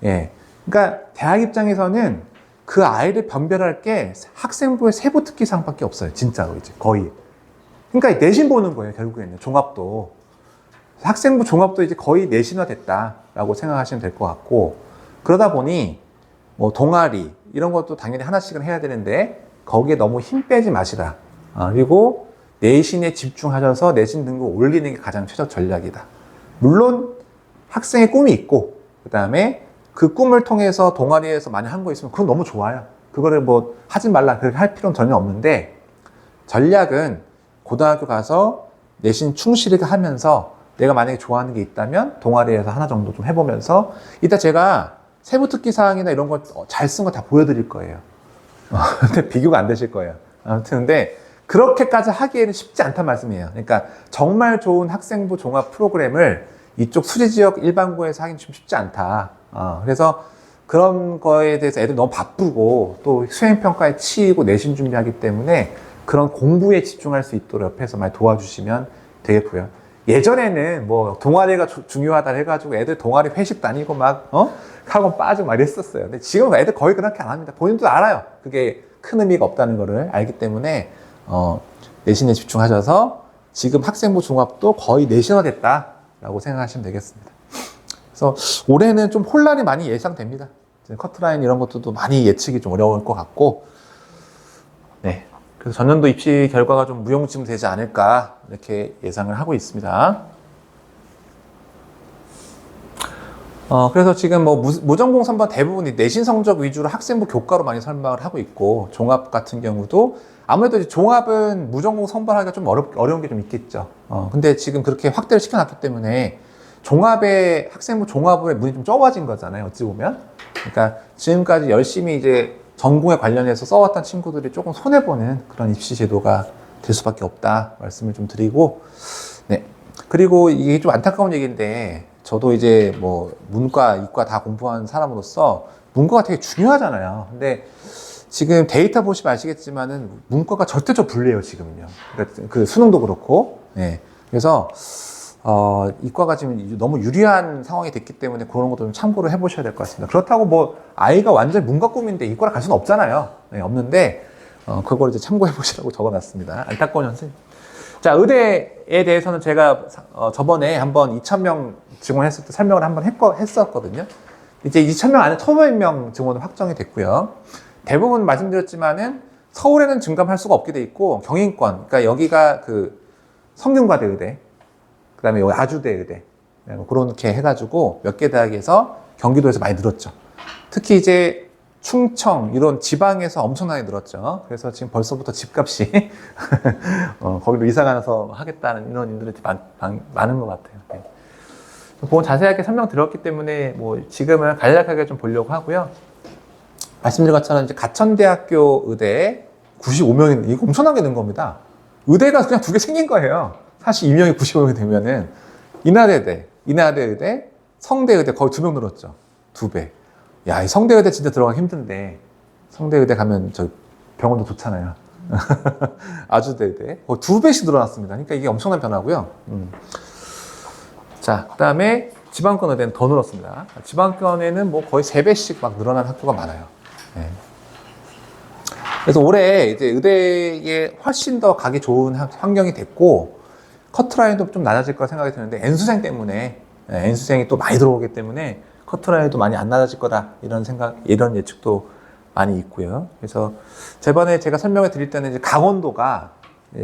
예. 그러니까 대학 입장에서는 그 아이를 변별할 게 학생부의 세부 특기사항밖에 없어요. 진짜로 이제 거의. 그러니까 내신 보는 거예요. 결국에는 종합도. 학생부 종합도 이제 거의 내신화 됐다라고 생각하시면 될 것 같고, 그러다 보니 뭐 동아리 이런 것도 당연히 하나씩은 해야 되는데 거기에 너무 힘 빼지 마시라. 그리고 내신에 집중하셔서 내신 등급 올리는 게 가장 최적 전략이다. 물론 학생의 꿈이 있고 그 다음에 그 꿈을 통해서 동아리에서 많이 한 거 있으면 그건 너무 좋아요. 그거를 뭐 하지 말라 그렇게 할 필요는 전혀 없는데, 전략은 고등학교 가서 내신 충실하게 하면서 내가 만약에 좋아하는 게 있다면 동아리에서 하나 정도 좀 해보면서, 이따 제가 세부 특기 사항이나 이런 거 잘 쓴 거 다 보여드릴 거예요. 근데 비교가 안 되실 거예요. 아무튼 근데 그렇게까지 하기에는 쉽지 않단 말씀이에요. 그러니까 정말 좋은 학생부 종합 프로그램을 이쪽 수지 지역 일반고에서 하기는 좀 쉽지 않다. 그래서 그런 거에 대해서 애들 너무 바쁘고 또 수행평가에 치이고 내신 준비하기 때문에 그런 공부에 집중할 수 있도록 옆에서 많이 도와주시면 되겠고요. 예전에는 뭐 동아리가 중요하다 해가지고 애들 동아리 회식 다니고 막 학원 빠지고 막 이랬었어요. 근데 지금 애들 거의 그렇게 안 합니다. 본인도 알아요. 그게 큰 의미가 없다는 거를 알기 때문에 내신에 집중하셔서 지금 학생부 종합도 거의 내신화 됐다라고 생각하시면 되겠습니다. 그래서 올해는 좀 혼란이 많이 예상됩니다. 커트라인 이런 것들도 많이 예측이 좀 어려울 것 같고, 네. 그래서 전년도 입시 결과가 좀 무용지물 되지 않을까 이렇게 예상을 하고 있습니다. 그래서 지금 뭐 무전공 선발 대부분이 내신 성적 위주로 학생부 교과로 많이 설명을 하고 있고, 종합 같은 경우도 아무래도 이제 종합은 무전공 선발하기가 좀 어려운 게 좀 있겠죠. 근데 지금 그렇게 확대를 시켜놨기 때문에 종합의 학생부 종합의 문이 좀 좁아진 거잖아요. 어찌 보면. 그러니까 지금까지 열심히 이제 전공에 관련해서 써왔던 친구들이 조금 손해보는 그런 입시 제도가 될 수밖에 없다 말씀을 좀 드리고, 네. 그리고 이게 좀 안타까운 얘기인데, 저도 이제 뭐 문과, 이과 다 공부한 사람으로서 문과가 되게 중요하잖아요. 근데 지금 데이터 보시면 아시겠지만은 문과가 절대적 불리해요, 지금은요. 그러니까 그 수능도 그렇고, 네. 그래서 이과가 지금 너무 유리한 상황이 됐기 때문에 그런 것도 좀 참고를 해보셔야 될 것 같습니다. 그렇다고 뭐 아이가 완전히 문과 꿈인데 이과를 갈 수는 없잖아요. 네, 없는데 그걸 이제 참고해 보시라고 적어놨습니다. 안타까운 현실. 자, 의대에 대해서는 제가 저번에 한번 2,000명 증원했을 때 설명을 한번 했었거든요. 이제 2,000명 안에 1,500명 증원은 확정이 됐고요. 대부분 말씀드렸지만은 서울에는 증감할 수가 없게 돼 있고, 경인권, 그러니까 여기가 그 성균관대 의대, 그 다음에 여기 아주대 의대, 그렇게 해가지고 몇 개 대학에서 경기도에서 많이 늘었죠. 특히 이제 충청 이런 지방에서 엄청나게 늘었죠. 그래서 지금 벌써부터 집값이 거기로 이사 가서 하겠다는 인원들이 많은 것 같아요. 네. 그건 자세하게 설명드렸기 때문에 뭐 지금은 간략하게 좀 보려고 하고요. 말씀드린 것처럼 이제 가천대학교 의대 95명이 이거 엄청나게 는 겁니다. 의대가 그냥 두 개 생긴 거예요. 42명이 95명이 되면은 인하대대, 인하대 의대, 성대 의대 거의 2명 늘었죠. 2배. 야, 이 성대 의대 진짜 들어가기 힘든데 성대 의대 가면 저 병원도 좋잖아요. 아주대 의대 거의 2배씩 늘어났습니다. 그러니까 이게 엄청난 변화고요. 자, 그다음에 지방권 의대는 더 늘었습니다. 지방권에는 뭐 거의 3배씩 막 늘어난 학교가 많아요. 네. 그래서 올해 이제 의대에 훨씬 더 가기 좋은 환경이 됐고, 커트라인도 좀 낮아질 거라 생각이 드는데, N수생 때문에, N수생이 또 많이 들어오기 때문에, 커트라인도 많이 안 낮아질 거다. 이런 예측도 많이 있고요. 그래서 저번에 제가 설명을 드릴 때는 이제 강원도가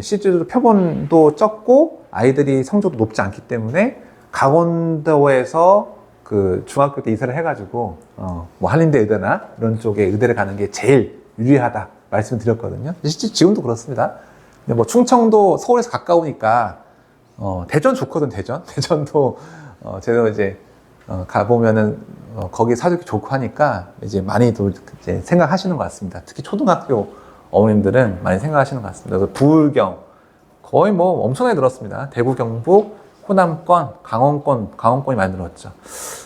실제로 표본도 적고, 아이들이 성적도 높지 않기 때문에, 강원도에서 그 중학교 때 이사를 해가지고, 뭐 한림대 의대나 이런 쪽에 의대를 가는 게 제일 유리하다. 말씀을 드렸거든요. 실제 지금도 그렇습니다. 근데 뭐 충청도 서울에서 가까우니까 대전 좋거든. 대전도 제가 이제 가보면은 거기 사주기 좋고 하니까 이제 많이들 이제 생각하시는 것 같습니다. 특히 초등학교 어머님들은 많이 생각하시는 것 같습니다. 그래서 부울경 거의 뭐 엄청나게 늘었습니다. 대구, 경북, 호남권, 강원권이 많이 늘었죠.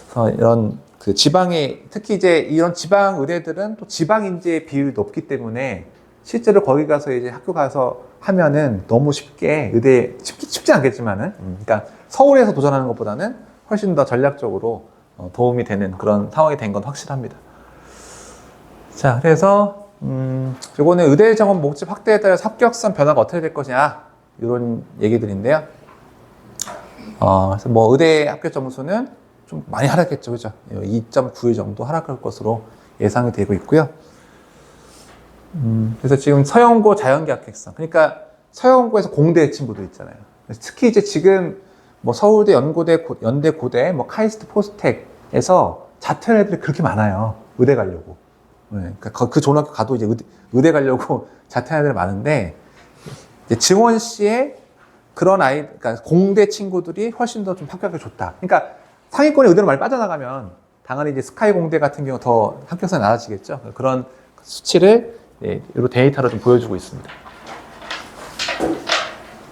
그래서 이런 그 지방에, 특히 이제 이런 지방 의대들은 또 지방 인재의 비율이 높기 때문에 실제로 거기 가서 이제 학교 가서 하면은 너무 쉽게 의대, 쉽지 않겠지만은, 그러니까 서울에서 도전하는 것보다는 훨씬 더 전략적으로 도움이 되는 그런 상황이 된 건 확실합니다. 자, 그래서, 요거는 의대 정원 목집 확대에 따라 합격선 변화가 어떻게 될 것이냐, 이런 얘기들인데요. 그래서 뭐 의대 합격 점수는 좀 많이 하락했죠. 그죠? 2.91 정도 하락할 것으로 예상이 되고 있고요. 그래서 지금 서영고 자연계 합격선. 그러니까 서영고에서 공대 친구들 있잖아요. 특히 이제 지금 뭐 서울대, 연대, 고대, 뭐 카이스트, 포스텍에서 자퇴한 애들이 그렇게 많아요. 의대 가려고. 네, 그러니까 그 좋은 학교 가도 이제 의대 가려고 자퇴한 애들이 많은데, 이제 증원시에 그런 그러니까 공대 친구들이 훨씬 더 좀 합격이 좋다. 그러니까 상위권의 의대로 많이 빠져나가면 당연히 이제 스카이 공대 같은 경우 더 합격선이 낮아지겠죠. 그런 수치를 이런 데이터로 좀 보여주고 있습니다.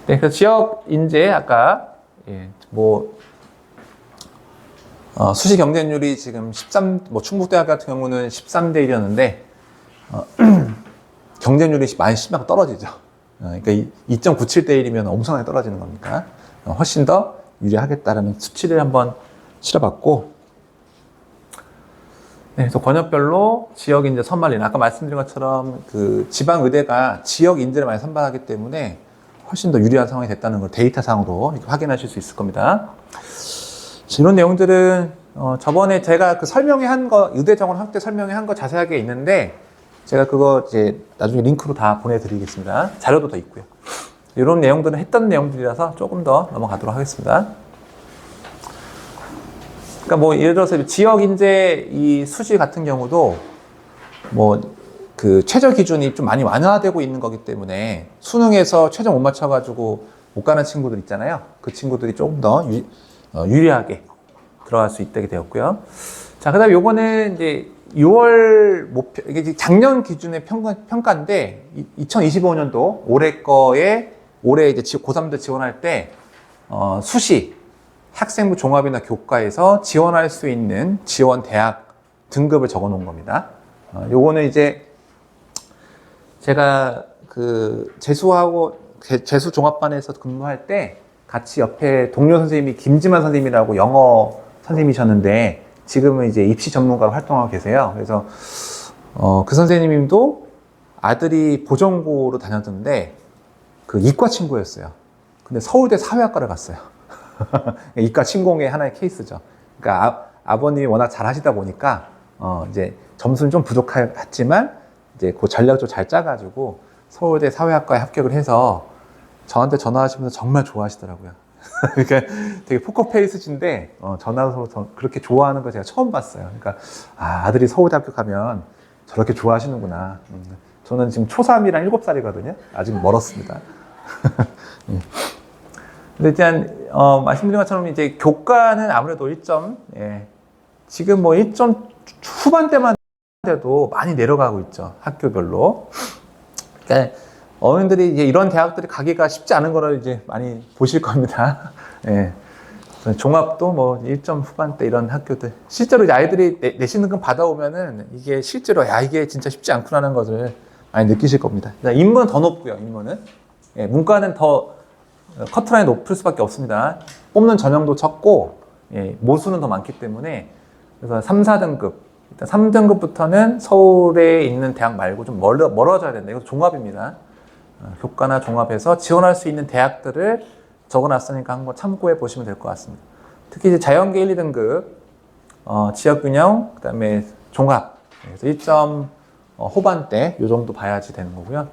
네, 그래서 지역 인재 아까 수시 경쟁률이 지금 13, 충북대학 같은 경우는 13대 1이었는데 경쟁률이 많이 심하게 떨어지죠. 그러니까 2.97대 1이면 엄청나게 떨어지는 거니까 훨씬 더 유리하겠다라는 수치를 한번 실어봤고, 네, 그래서 권역별로 지역 인재 선발인, 아까 말씀드린 것처럼 그 지방 의대가 지역 인재를 많이 선발하기 때문에 훨씬 더 유리한 상황이 됐다는 걸 데이터상으로 확인하실 수 있을 겁니다. 이런 내용들은 저번에 제가 그 설명회 의대 정원 확대 설명회 한 거 자세하게 있는데 제가 그거 이제 나중에 링크로 다 보내드리겠습니다. 자료도 더 있고요. 이런 내용들은 했던 내용들이라서 조금 더 넘어가도록 하겠습니다. 그러니까 뭐 예를 들어서 지역 인재 이 수시 같은 경우도 뭐 그 최저 기준이 좀 많이 완화되고 있는 거기 때문에 수능에서 최저 못 맞춰가지고 못 가는 친구들 있잖아요. 그 친구들이 조금 더 유리하게 들어갈 수 있게 되었고요. 자, 그다음에 요거는 이제 6월 목표, 이게 작년 기준의 평가인데 2025년도 올해 이제 고3들 지원할 때 수시 학생부 종합이나 교과에서 지원할 수 있는 지원 대학 등급을 적어 놓은 겁니다. 요거는 이제 제가 그 재수 종합반에서 근무할 때 같이 옆에 동료 선생님이 김지만 선생님이라고 영어 선생님이셨는데 지금은 이제 입시 전문가로 활동하고 계세요. 그래서 그 선생님도 아들이 보전고로 다녔는데 그 이과 친구였어요. 근데 서울대 사회학과를 갔어요. 이과 침공의 하나의 케이스죠. 그러니까 아버님이 워낙 잘 하시다 보니까 이제 점수는 좀 부족했지만 이제 그 전략도 잘 짜가지고 서울대 사회학과에 합격을 해서 저한테 전화하시면서 정말 좋아하시더라고요. 그러니까 되게 포커페이스신데 전화로 그렇게 좋아하는 걸 제가 처음 봤어요. 그러니까 아들이 서울대 합격하면 저렇게 좋아하시는구나. 저는 지금 초3이랑 7살이거든요. 아직 멀었습니다. 근데 일단 말씀드린 것처럼 이제 교과는 아무래도 1점, 지금 뭐 1점 후반대만 돼도 많이 내려가고 있죠. 학교별로. 그러니까 어른들이 이제 이런 대학들이 가기가 쉽지 않은 거를 이제 많이 보실 겁니다. 예. 종합도 뭐 1점 후반대 이런 학교들. 실제로 이제 아이들이 내신 등급 받아오면은 이게 실제로 야, 이게 진짜 쉽지 않구나라는 것을 많이 느끼실 겁니다. 인문은 더 높고요, 인문은. 예, 문과는 더 커트라인이 높을 수밖에 없습니다. 뽑는 전형도 적고, 예, 모수는 더 많기 때문에. 그래서 3, 4등급. 일단 3등급부터는 서울에 있는 대학 말고 좀 멀어져야 된다. 이것도 종합입니다. 교과나 종합해서 지원할 수 있는 대학들을 적어놨으니까 한번 참고해 보시면 될 것 같습니다. 특히 이제 자연계 1, 2등급, 지역균형, 그 다음에 종합. 그래서 1점 후반대, 요 정도 봐야지 되는 거고요.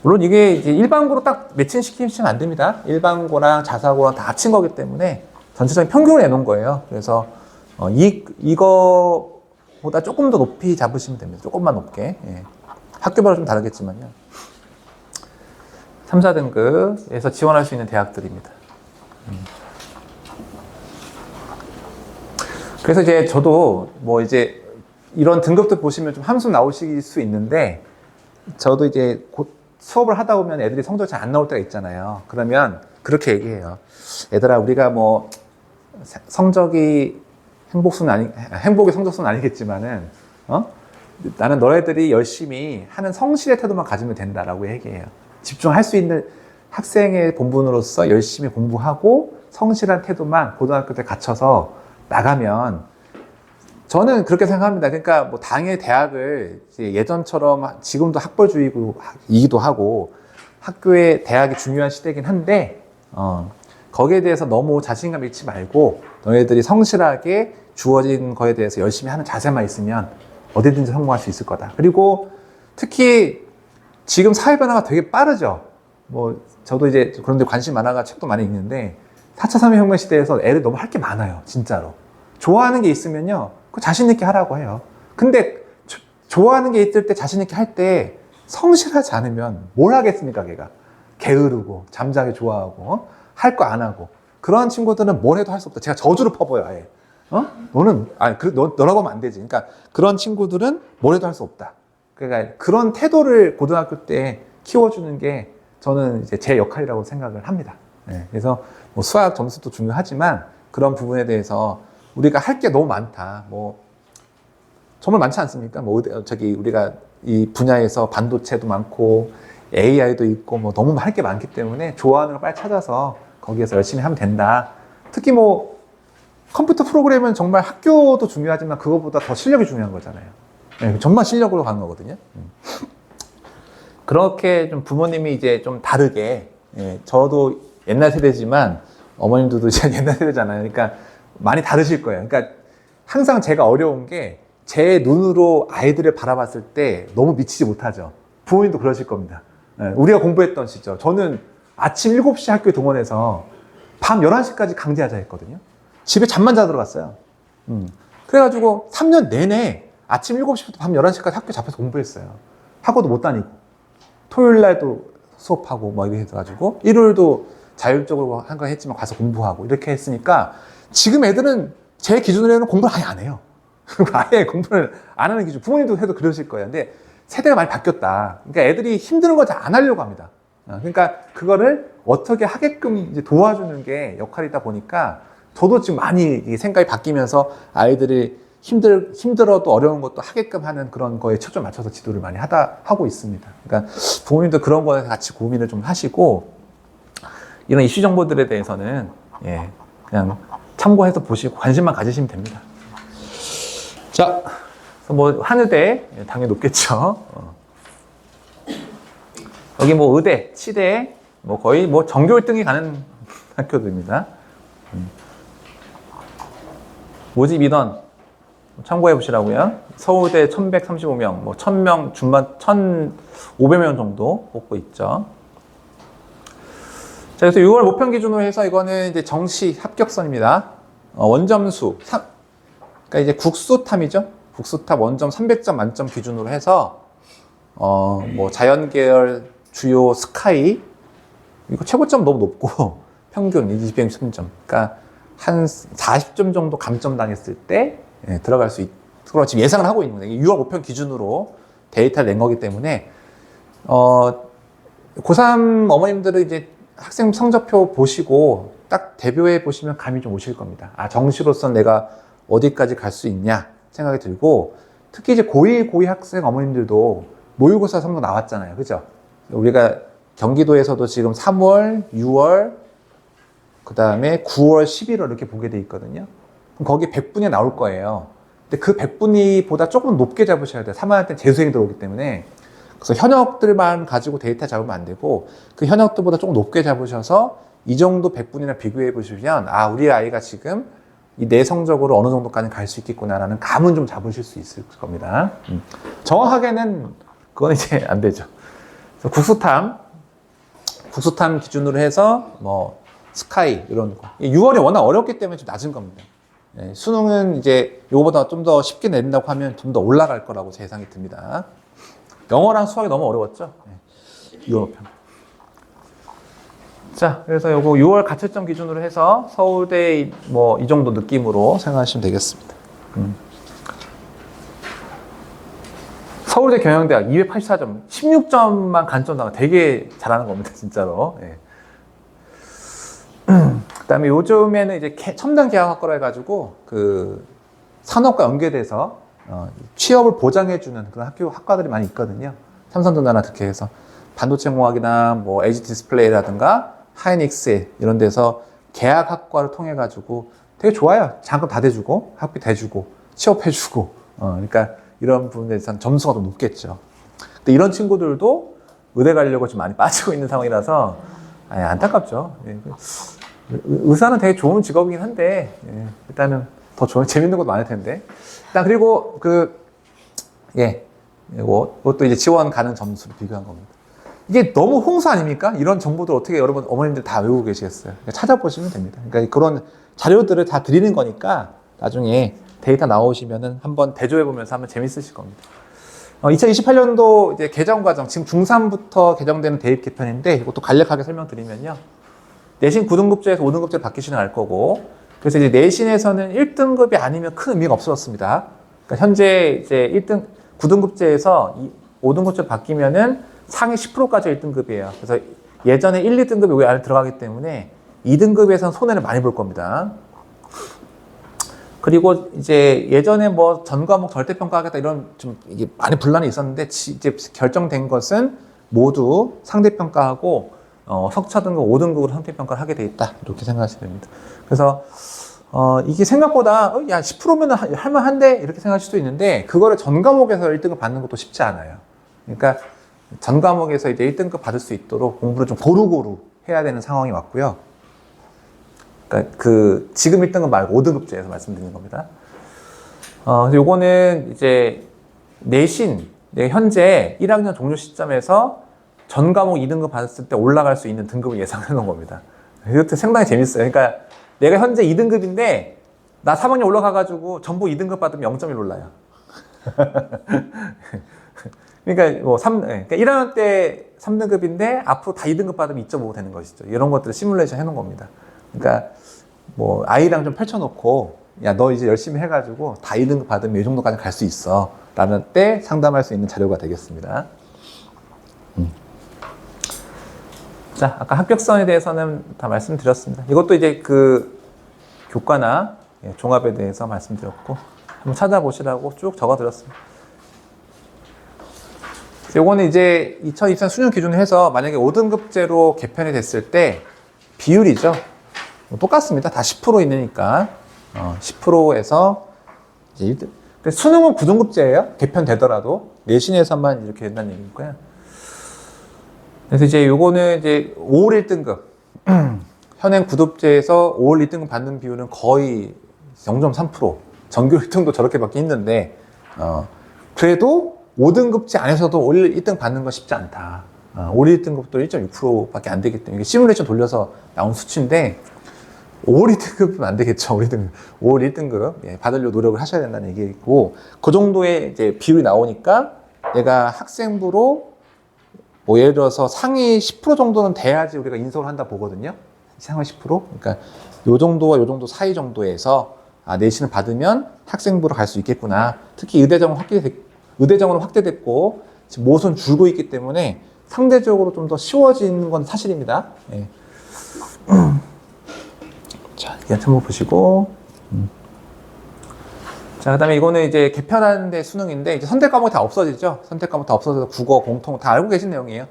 물론 이게 이제 일반고로 딱 매칭시키시면 안 됩니다. 일반고랑 자사고랑 다 합친 거기 때문에 전체적인 평균을 내놓은 거예요. 그래서 이거보다 조금 더 높이 잡으시면 됩니다. 조금만 높게. 예. 학교별로 좀 다르겠지만요. 3, 4등급에서 지원할 수 있는 대학들입니다. 그래서 이제 저도 뭐 이제 이런 등급들 보시면 좀 함수 나오실 수 있는데, 저도 이제 곧 수업을 하다 보면 애들이 성적이 잘 안 나올 때가 있잖아요. 그러면 그렇게 얘기해요. 얘들아, 우리가 뭐 성적이 행복의 성적순은 아니겠지만은, 나는 너희들이 열심히 하는 성실의 태도만 가지면 된다라고 얘기해요. 집중할 수 있는 학생의 본분으로서 열심히 공부하고 성실한 태도만 고등학교 때 갖춰서 나가면, 저는 그렇게 생각합니다. 그러니까 뭐 당일 대학을 예전처럼 지금도 학벌주의이기도 하고 학교에 대학이 중요한 시대이긴 한데, 거기에 대해서 너무 자신감 잃지 말고 너희들이 성실하게 주어진 거에 대해서 열심히 하는 자세만 있으면 어디든지 성공할 수 있을 거다. 그리고 특히 지금 사회 변화가 되게 빠르죠. 뭐 저도 이제 그런 데 관심 많아가 책도 많이 읽는데, 4차 산업혁명 시대에서 애들 너무 할 게 많아요. 진짜로. 좋아하는 게 있으면요, 그 자신 있게 하라고 해요. 근데 좋아하는 게 있을 때 자신 있게 할 때 성실하지 않으면 뭘 하겠습니까, 걔가. 게으르고 잠자기 좋아하고 할 거 안 하고. 그런 친구들은 뭘 해도 할 수 없다. 제가 저주를 퍼부어요, 아예. 너는 너라고 하면 안 되지. 그러니까 그런 친구들은 뭘 해도 할 수 없다. 그러니까 그런 태도를 고등학교 때 키워주는 게 저는 이제 제 역할이라고 생각을 합니다. 네, 그래서 뭐 수학 점수도 중요하지만 그런 부분에 대해서 우리가 할 게 너무 많다. 뭐 정말 많지 않습니까? 뭐 우리가 이 분야에서 반도체도 많고 AI도 있고 뭐 너무 할 게 많기 때문에 좋아하는 걸 빨리 찾아서 거기에서 열심히 하면 된다. 특히 뭐 컴퓨터 프로그램은 정말 학교도 중요하지만 그것보다 더 실력이 중요한 거잖아요. 네, 정말 실력으로 가는 거거든요. 그렇게 좀 부모님이 이제 좀 다르게, 예, 저도 옛날 세대지만 어머님들도 이제 옛날 세대잖아요. 그러니까 많이 다르실 거예요. 그러니까 항상 제가 어려운 게 제 눈으로 아이들을 바라봤을 때 너무 미치지 못하죠. 부모님도 그러실 겁니다. 예, 우리가 공부했던 시절, 저는 아침 7시 학교에 동원해서 밤 11시까지 강제하자 했거든요. 집에 잠만 자러 들어갔어요. 그래가지고 3년 내내 아침 7시부터 밤 11시까지 학교 잡혀서 공부했어요. 학원도 못 다니고. 토요일 날도 수업하고 뭐 이렇게 해가지고 일요일도 자율적으로 한 거 했지만 가서 공부하고 이렇게 했으니까 지금 애들은 제 기준으로는 공부를 아예 안 해요. 아예 공부를 안 하는 기준. 부모님도 해도 그러실 거예요. 근데 세대가 많이 바뀌었다. 그러니까 애들이 힘든 걸 잘 안 하려고 합니다. 그러니까 그거를 어떻게 하게끔 이제 도와주는 게 역할이다 보니까 저도 지금 많이 생각이 바뀌면서 아이들이 힘들어도 어려운 것도 하게끔 하는 그런 거에 초점 맞춰서 지도를 많이 하고 있습니다. 그러니까 부모님도 그런 거에 같이 고민을 좀 하시고, 이런 이슈 정보들에 대해서는, 예, 그냥 참고해서 보시고 관심만 가지시면 됩니다. 자, 뭐 한의대 당연히 높겠죠. 여기 뭐 의대, 치대, 뭐 거의 뭐 전교 1등이 가는 학교들입니다. 모집 인원 참고해 보시라고요. 서울대 1135명, 뭐 1000명 중반 1500명 정도 뽑고 있죠. 자, 그래서 6월 모평 기준으로 해서 이거는 이제 정시 합격선입니다. 원점수, 그러니까 이제 국수탐이죠. 국수탐 원점 300점 만점 기준으로 해서 뭐 자연계열 주요 스카이, 이거 최고점 너무 높고 평균 200점, 그러니까 한 40점 정도 감점 당했을 때, 예, 들어갈 수 있도록 지금 예상을 하고 있는 거예요. 6월 모평 기준으로 데이터를 낸 거기 때문에 고3 어머님들은 이제 학생 성적표 보시고 딱 대비해 보시면 감이 좀 오실 겁니다. 아, 정시로서 내가 어디까지 갈 수 있냐 생각이 들고, 특히 이제 고1, 고2 학생 어머님들도 모의고사 성적 나왔잖아요. 그죠? 우리가 경기도에서도 지금 3월, 6월, 그 다음에 9월, 11월 이렇게 보게 돼 있거든요. 그럼 거기 100분이 나올 거예요. 근데 그 100분위보다 조금 높게 잡으셔야 돼요. 3학년 때는 재수생이 들어오기 때문에. 그래서 현역들만 가지고 데이터 잡으면 안 되고, 그 현역들보다 조금 높게 잡으셔서 이 정도 100분이나 비교해 보시면, 아, 우리 아이가 지금 이 내 성적으로 어느 정도까지 갈 수 있겠구나라는 감은 좀 잡으실 수 있을 겁니다. 정확하게는 그건 이제 안 되죠. 그래서 국수탐 기준으로 해서 뭐 스카이 이런 거. 6월이 워낙 어렵기 때문에 좀 낮은 겁니다. 네, 수능은 이제 이거보다 좀 더 쉽게 내린다고 하면 좀 더 올라갈 거라고 제 예상이 듭니다. 영어랑 수학이 너무 어려웠죠? 네, 6월 편. 자, 그래서 요거 6월 가채점 기준으로 해서 서울대 뭐 이 정도 느낌으로 생각하시면 되겠습니다. 서울대 경영대학 284점, 16점만 간점 나가 되게 잘하는 겁니다, 진짜로. 예. 그다음에 요즘에는 이제 첨단 계약학과로 해가지고 그 산업과 연계돼서 취업을 보장해주는 그런 학과들이 많이 있거든요. 삼성전자나 특히 해서 반도체공학이나 뭐 LG 디스플레이라든가 하이닉스 이런 데서 계약학과를 통해 가지고 되게 좋아요. 장학금 다 대주고 학비 대주고 취업해주고 그러니까 이런 부분에 대해서는 점수가 더 높겠죠. 근데 이런 친구들도 의대 가려고 좀 많이 빠지고 있는 상황이라서 안타깝죠. 예. 의사는 되게 좋은 직업이긴 한데 일단은 더 좋은 재밌는 것도 많을 텐데. 일단 그리고 이것도 이제 지원 가능 점수를 비교한 겁니다. 이게 너무 홍수 아닙니까? 이런 정보들 어떻게 여러분 어머님들 다 외우고 계시겠어요? 찾아보시면 됩니다. 그러니까 그런 자료들을 다 드리는 거니까 나중에 데이터 나오시면은 한번 대조해 보면서 하면 재밌으실 겁니다. 2028년도 이제 개정 과정, 지금 중3부터 개정되는 대입 개편인데 이것도 간략하게 설명드리면요. 내신 9등급제에서 5등급제로 바뀌시는 알 거고, 그래서 이제 내신에서는 1등급이 아니면 큰 의미가 없어졌습니다. 그러니까 현재 이제 9등급제에서 5등급제로 바뀌면은 상위 10%까지 1등급이에요. 그래서 예전에 1, 2등급이 여기 안에 들어가기 때문에 2등급에서는 손해를 많이 볼 겁니다. 그리고 이제 예전에 뭐 전 과목 절대평가하겠다 이런 좀 이게 많이 분란이 있었는데 이제 결정된 것은 모두 상대평가하고 석차 등급 5등급으로 상대평가를 하게 돼 있다. 이렇게 생각하시면 됩니다. 그래서 이게 생각보다 야 10%면 할만한데 이렇게 생각할 수도 있는데 그거를 전 과목에서 1등급 받는 것도 쉽지 않아요. 그러니까 전 과목에서 이제 1등급 받을 수 있도록 공부를 좀 고루고루 해야 되는 상황이 왔고요. 그러니까 지금 1등급 말고 5등급제에서 말씀드리는 겁니다. 요거는 이제 내신, 현재 1학년 종료 시점에서 전 과목 2등급 받았을 때 올라갈 수 있는 등급을 예상해 놓은 겁니다. 이것도 상당히 재밌어요. 그러니까 내가 현재 2등급인데 나 3학년 올라가가지고 전부 2등급 받으면 0.1 올라요. 그러니까 그러니까 1학년 때 3등급인데 앞으로 다 2등급 받으면 2.5 되는 것이죠. 이런 것들을 시뮬레이션 해놓은 겁니다. 그러니까 뭐 아이랑 좀 펼쳐놓고 야 너 이제 열심히 해가지고 다 2등급 받으면 이 정도까지 갈 수 있어 라는 때 상담할 수 있는 자료가 되겠습니다. 자, 아까 합격선에 대해서는 다 말씀드렸습니다. 이것도 이제 교과나 종합에 대해서 말씀드렸고 한번 찾아보시라고 쭉 적어드렸습니다. 요거는 이제 2024 수능 기준으로 해서 만약에 5등급제로 개편이 됐을 때 비율이죠. 똑같습니다. 다 10% 있으니까 10%에서 이제 1등. 수능은 9등급제예요. 개편되더라도 내신에서만 이렇게 된다는 얘기니까요. 그래서 이제 요거는 이제 5월 1등급 현행 9등급제에서 5월 1등급 받는 비율은 거의 0.3%. 전교 1등도 저렇게 받기 힘든데 그래도 5등급제 안에서도 올 1등 받는 건 쉽지 않다. 올 1등급도 1.6%밖에 안 되기 때문에 이게 시뮬레이션 돌려서 나온 수치인데 5월 1등급은 안 되겠죠. 5월 1등급 받으려고 노력을 하셔야 된다는 얘기고 그 정도의 이제 비율이 나오니까 내가 학생부로 뭐 예를 들어서 상위 10% 정도는 돼야지 우리가 인서울 한다 보거든요. 상위 10%? 그러니까 요 정도와 요 정도 사이 정도에서 내신을 받으면 학생부로 갈 수 있겠구나. 특히 의대정으로 확대됐고 지금 모순 줄고 있기 때문에 상대적으로 좀 더 쉬워지는 건 사실입니다. 예. 한번 보시고. 자, 그 다음에 이거는 이제 개편하는데 수능인데, 이제 선택 과목이 다 없어지죠? 선택 과목 다 없어져서 국어, 공통 다 알고 계신 내용이에요.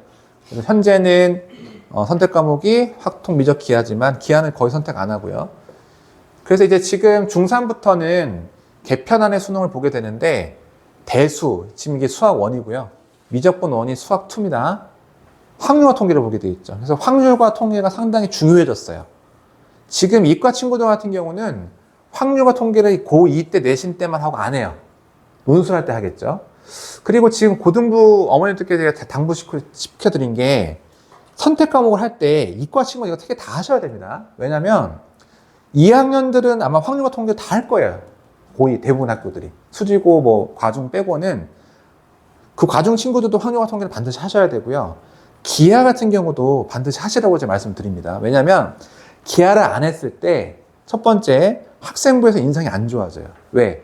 그래서 현재는 선택 과목이 확통, 미적, 기하지만 기하는 거의 선택 안 하고요. 그래서 이제 지금 중3부터는 개편안의 수능을 보게 되는데, 대수, 지금 이게 수학 1이고요. 미적분 1이 수학 2입니다. 확률과 통계를 보게 되어 있죠. 그래서 확률과 통계가 상당히 중요해졌어요. 지금 이과 친구들 같은 경우는 확률과 통계를 고2 때 내신 때만 하고 안 해요. 논술할 때 하겠죠. 그리고 지금 고등부 어머님들께 제가 당부시켜드린 게 선택 과목을 할 때 이과 친구 이거 되게 다 하셔야 됩니다. 왜냐면 2학년들은 아마 확률과 통계 다 할 거예요. 고2 대부분 학교들이. 수지고 뭐 과중 빼고는 그 과중 친구들도 확률과 통계를 반드시 하셔야 되고요. 기하 같은 경우도 반드시 하시라고 제가 말씀드립니다. 왜냐면 기하를 안 했을 때 첫 번째 학생부에서 인상이 안 좋아져요. 왜?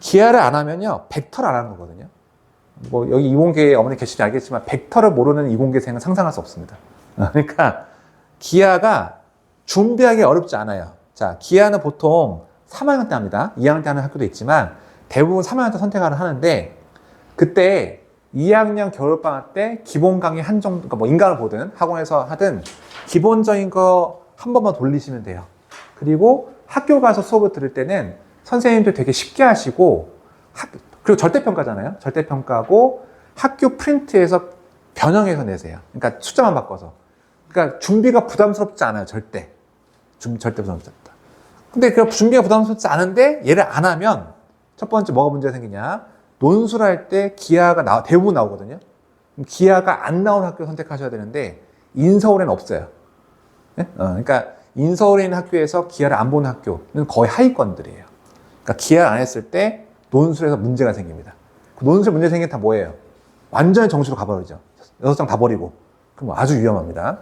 기하를 안 하면요, 벡터를 안 하는 거거든요. 뭐 여기 이공계 어머니 계시지 알겠지만 벡터를 모르는 이공계생은 상상할 수 없습니다. 그러니까 기하가 준비하기 어렵지 않아요. 자, 기하는 보통 3학년 때 합니다. 2학년 때 하는 학교도 있지만 대부분 3학년 때 선택을 하는데 그때 2학년 겨울방학 때 기본 강의 한 정도, 그러니까 뭐 인강을 보든 학원에서 하든 기본적인 거 한 번만 돌리시면 돼요. 그리고 학교 가서 수업을 들을 때는 선생님들 되게 쉽게 하시고, 그리고 절대평가잖아요. 절대평가고 학교 프린트에서 변형해서 내세요. 그러니까 숫자만 바꿔서. 그러니까 준비가 부담스럽지 않아요. 절대 부담스럽지 않다. 근데 그 준비가 부담스럽지 않은데 얘를 안 하면 첫 번째 뭐가 문제가 생기냐? 논술할 때 기하가 대부분 나오거든요. 기하가 안 나오는 학교 선택하셔야 되는데 인서울에는 없어요. 네? 그러니까 인서울에 있는 학교에서 기하를 안 보는 학교는 거의 하위권들이에요. 그러니까 기하를 안 했을 때 논술에서 문제가 생깁니다. 그 논술 문제 생기면 다 뭐예요? 완전히 정시로 가버리죠. 6장 다 버리고. 그럼 아주 위험합니다.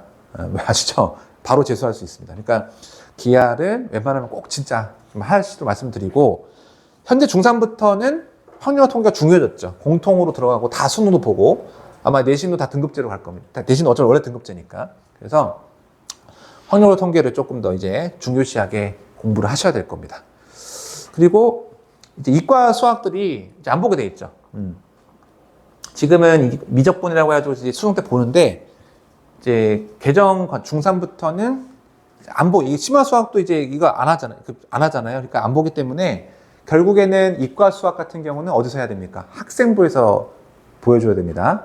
아시죠? 바로 재수할 수 있습니다. 그러니까 기하를 웬만하면 꼭 진짜 좀 하시도록 말씀드리고, 현재 중3부터는 확률과 통계가 중요해졌죠. 공통으로 들어가고 다 수능도 보고 아마 내신도 다 등급제로 갈 겁니다. 내신 어차피 원래 등급제니까. 그래서 확률과 통계를 조금 더 이제 중요시하게 공부를 하셔야 될 겁니다. 그리고 이제 이과 수학들이 이제 안 보게 돼 있죠. 지금은 미적분이라고 해가지고 이제 수능 때 보는데 이제 개정 중3부터는 안 이 심화 수학도 이제 이거 안 하잖아요. 그러니까 안 보기 때문에 결국에는 이과 수학 같은 경우는 어디서 해야 됩니까? 학생부에서 보여줘야 됩니다.